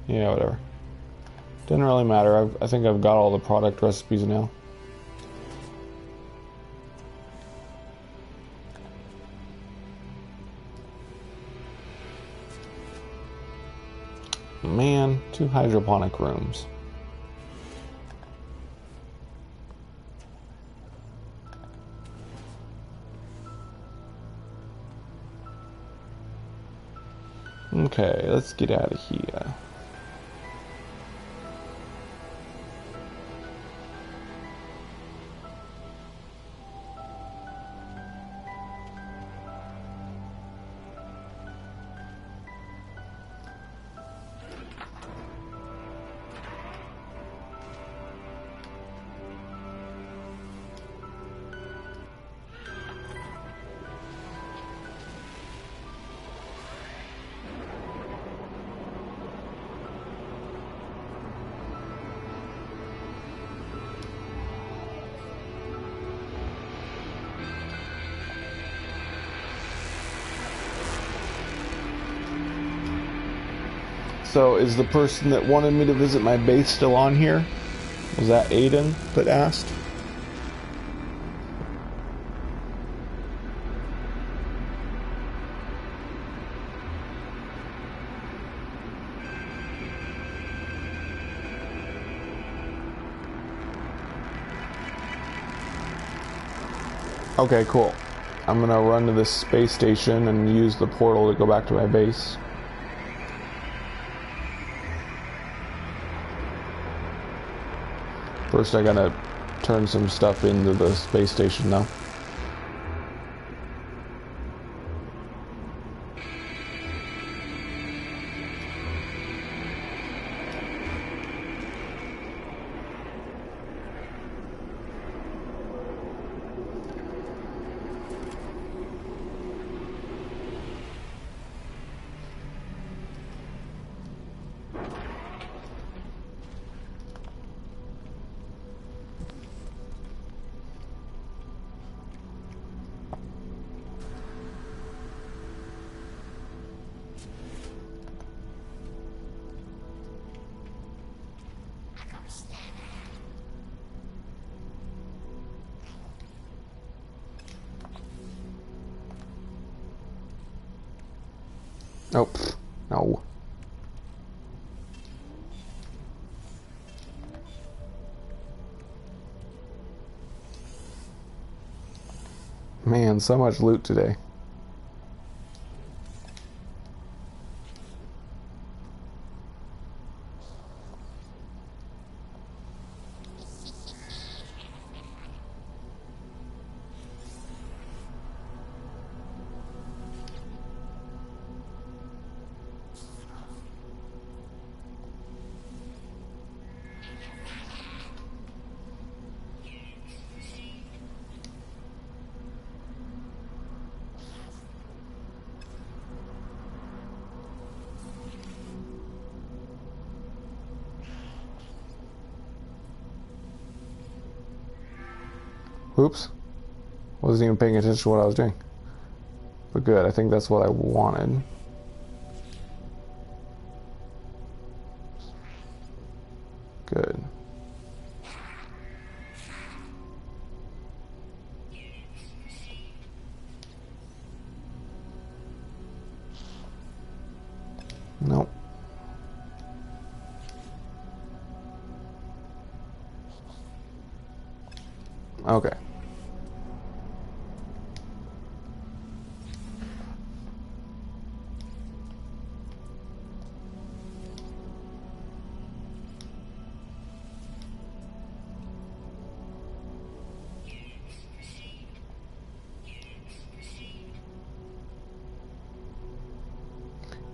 Yeah, whatever. Didn't really matter. I think I've got all the product recipes now. Man, 2 hydroponic rooms. Okay, let's get out of here. So, is the person that wanted me to visit my base still on here? Was that Aiden that asked? Okay, cool. I'm gonna run to this space station and use the portal to go back to my base. First, I gotta turn some stuff into the space station, though. Oh, no. Man, so much loot today. Oops. Wasn't even paying attention to what I was doing. But good, I think that's what I wanted. Nope. Okay.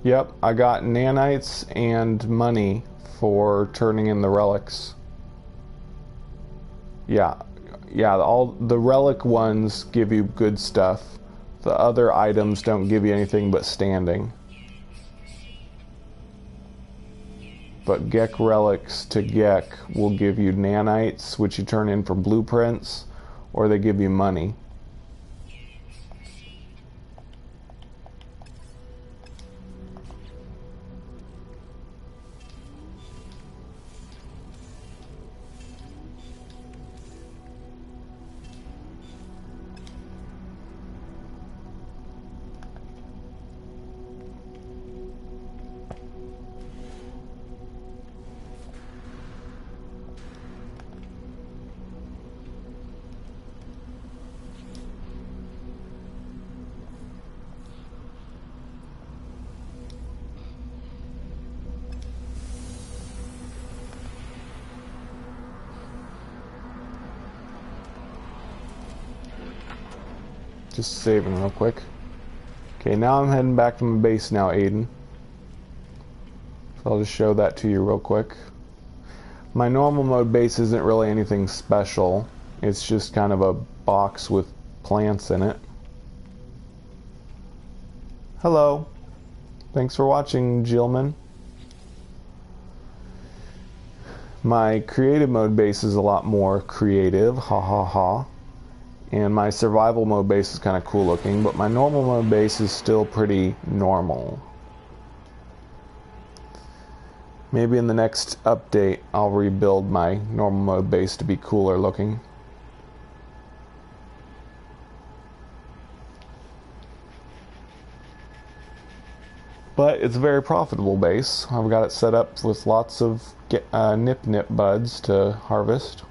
Yep, I got nanites and money for turning in the relics. Yeah, all the relic ones give you good stuff. The other items don't give you anything but standing. But Gek relics to Gek will give you nanites, which you turn in for blueprints, or they give you money. Just saving real quick. Okay, now I'm heading back to my base now, Aiden. So I'll just show that to you real quick. My normal mode base isn't really anything special. It's just kind of a box with plants in it. Hello. Thanks for watching, Jillman. My creative mode base is a lot more creative, ha ha ha. And my survival mode base is kind of cool looking, but my normal mode base is still pretty normal. Maybe in the next update I'll rebuild my normal mode base to be cooler looking. But it's a very profitable base. I've got it set up with lots of nip buds to harvest.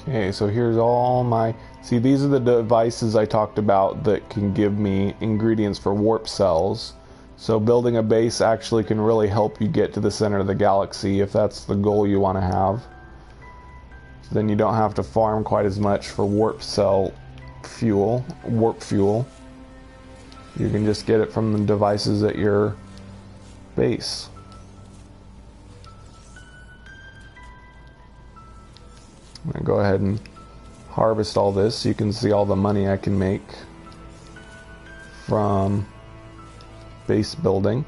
Okay, so here's all my... See, these are the devices I talked about that can give me ingredients for warp cells. So building a base actually can really help you get to the center of the galaxy if that's the goal you want to have. So then you don't have to farm quite as much for warp cell fuel, warp fuel. You can just get it from the devices at your base. I'm going to go ahead and harvest all this so you can see all the money I can make from base building.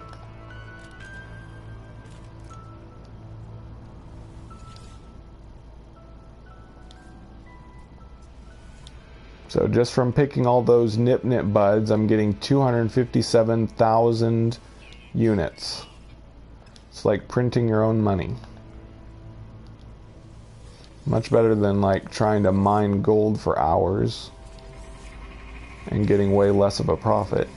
So just from picking all those nip buds, I'm getting 257,000 units. It's like printing your own money. Much better than like trying to mine gold for hours and getting way less of a profit.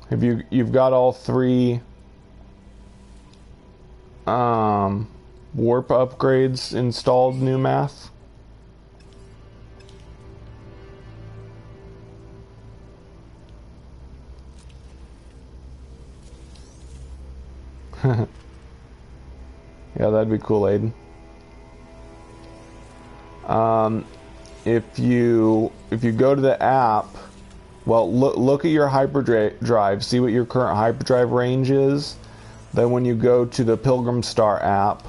Have you've got all three warp upgrades installed, new math? Yeah, that'd be cool, Aiden. If you go to the app, well, look at your hyperdrive, see what your current hyperdrive range is. Then when you go to the Pilgrim Star app,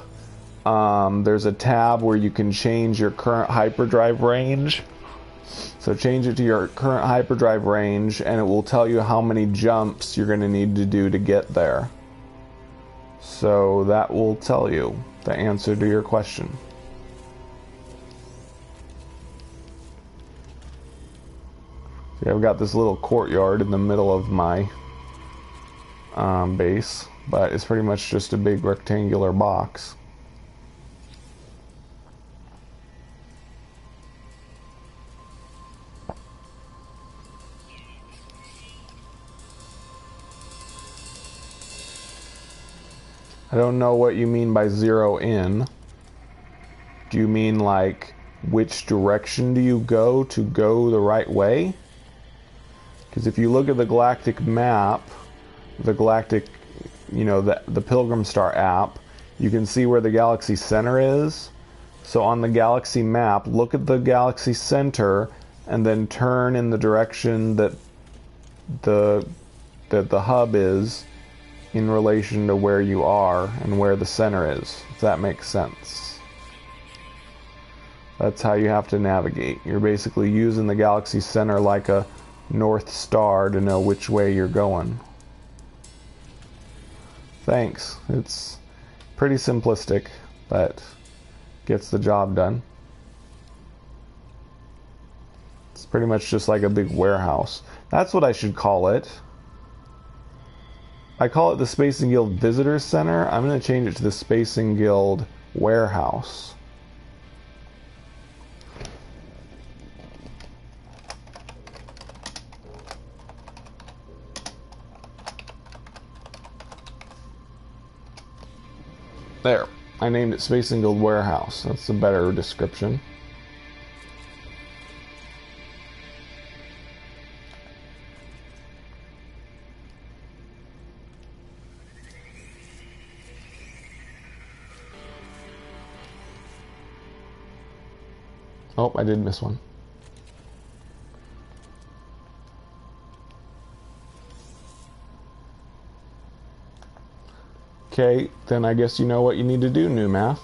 there's a tab where you can change your current hyperdrive range. So change it to your current hyperdrive range, and it will tell you how many jumps you're going to need to do to get there. So that will tell you the answer to your question. See, I've got this little courtyard in the middle of my base, but it's pretty much just a big rectangular box. I don't know what you mean by zero in. Do you mean like which direction do you go to go the right way? Because if you look at the galactic map, the galactic, you know, the Pilgrim Star app, you can see where the galaxy center is. So on the galaxy map, look at the galaxy center and then turn in the direction that the hub is in relation to where you are and where the center is, if that makes sense. That's how you have to navigate. You're basically using the galaxy center like a North Star to know which way you're going. Thanks. It's pretty simplistic, but gets the job done. It's pretty much just like a big warehouse. That's what I should call it. I call it the Spacing Guild Visitor Center. I'm going to change it to the Spacing Guild Warehouse. There. I named it Spacing Guild Warehouse. That's a better description. Oh, I did miss one. Okay, then I guess you know what you need to do, new math.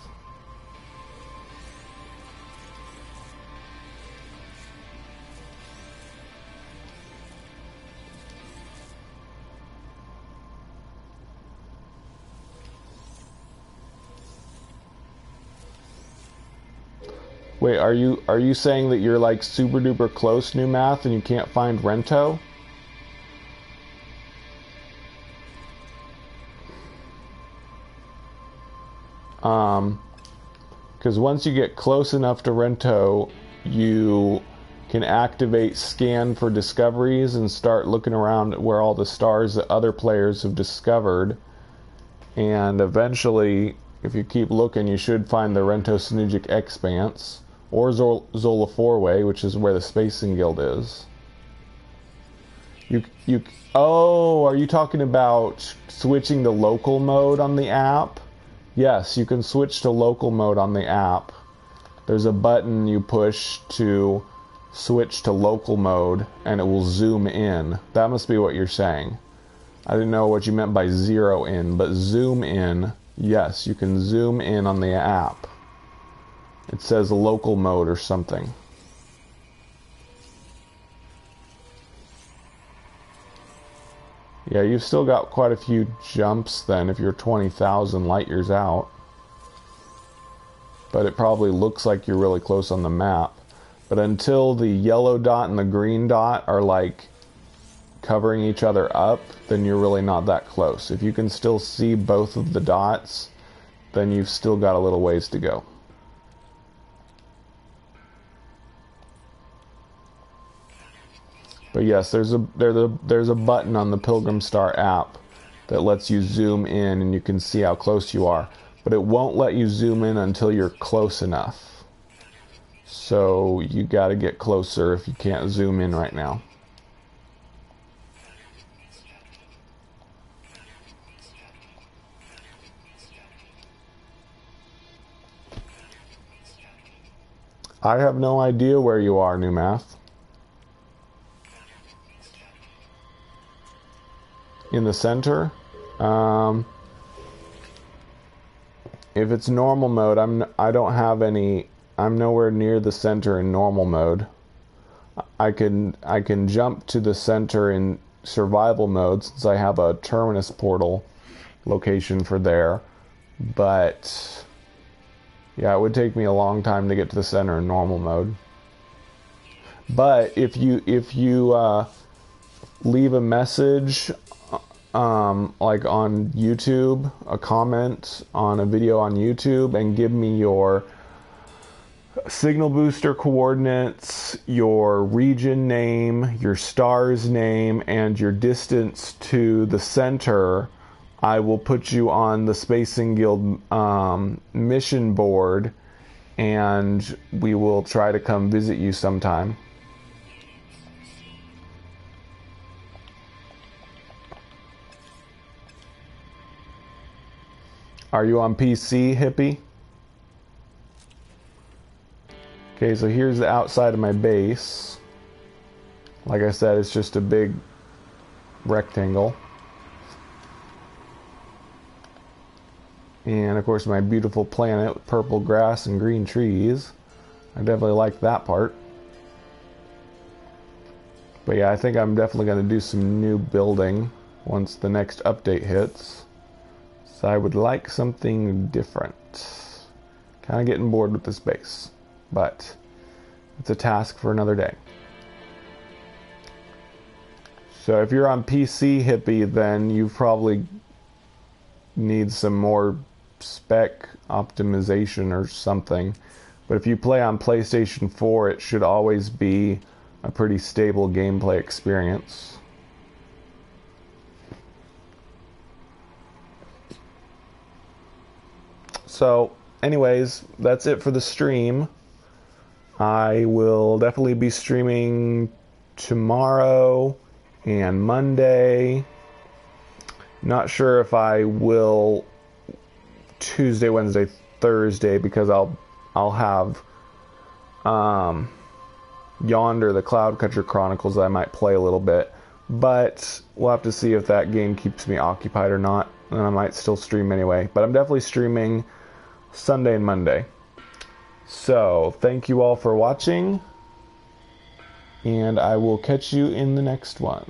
Wait, are you saying that you're like super duper close, new math, and you can't find Rento? Because once you get close enough to Rento, you can activate scan for discoveries and start looking around where all the stars that other players have discovered. And eventually, if you keep looking, you should find the Rento-Synergic Expanse, or Zola 4-Way, which is where the Spacing Guild is. Oh, are you talking about switching to local mode on the app? Yes, you can switch to local mode on the app. There's a button you push to switch to local mode, and it will zoom in. That must be what you're saying. I didn't know what you meant by zero in, but zoom in, yes, you can zoom in on the app. It says local mode or something. Yeah, you've still got quite a few jumps then if you're 20,000 light years out. But it probably looks like you're really close on the map. But until the yellow dot and the green dot are like covering each other up, then you're really not that close. If you can still see both of the dots, then you've still got a little ways to go. But yes, there's a button on the Pilgrim Star app that lets you zoom in and you can see how close you are. But it won't let you zoom in until you're close enough. So you got to get closer if you can't zoom in right now. I have no idea where you are, New Math. In the center? If it's normal mode, I'm nowhere near the center in normal mode. I can jump to the center in survival mode since I have a terminus portal location for there. But yeah, it would take me a long time to get to the center in normal mode. But if you leave a message like on YouTube, a comment on a video on YouTube, and give me your signal booster coordinates, your region name, your star's name, and your distance to the center, I will put you on the Spacing Guild mission board, and we will try to come visit you sometime. Are you on PC, hippie? Okay, so here's the outside of my base. Like I said, it's just a big rectangle. And of course my beautiful planet with purple grass and green trees. I definitely like that part. But yeah, I think I'm definitely going to do some new building once the next update hits. So I would like something different. Kind of getting bored with this base, but it's a task for another day. So if you're on PC, hippie, then you probably need some more spec optimization or something. But if you play on PlayStation 4, it should always be a pretty stable gameplay experience. So, anyways, that's it for the stream. I will definitely be streaming tomorrow and Monday. Not sure if I will Tuesday, Wednesday, Thursday, because I'll have Yonder, the Cloudcatcher Chronicles, that I might play a little bit. But we'll have to see if that game keeps me occupied or not. And I might still stream anyway. But I'm definitely streaming Sunday and Monday. So, thank you all for watching, and I will catch you in the next one.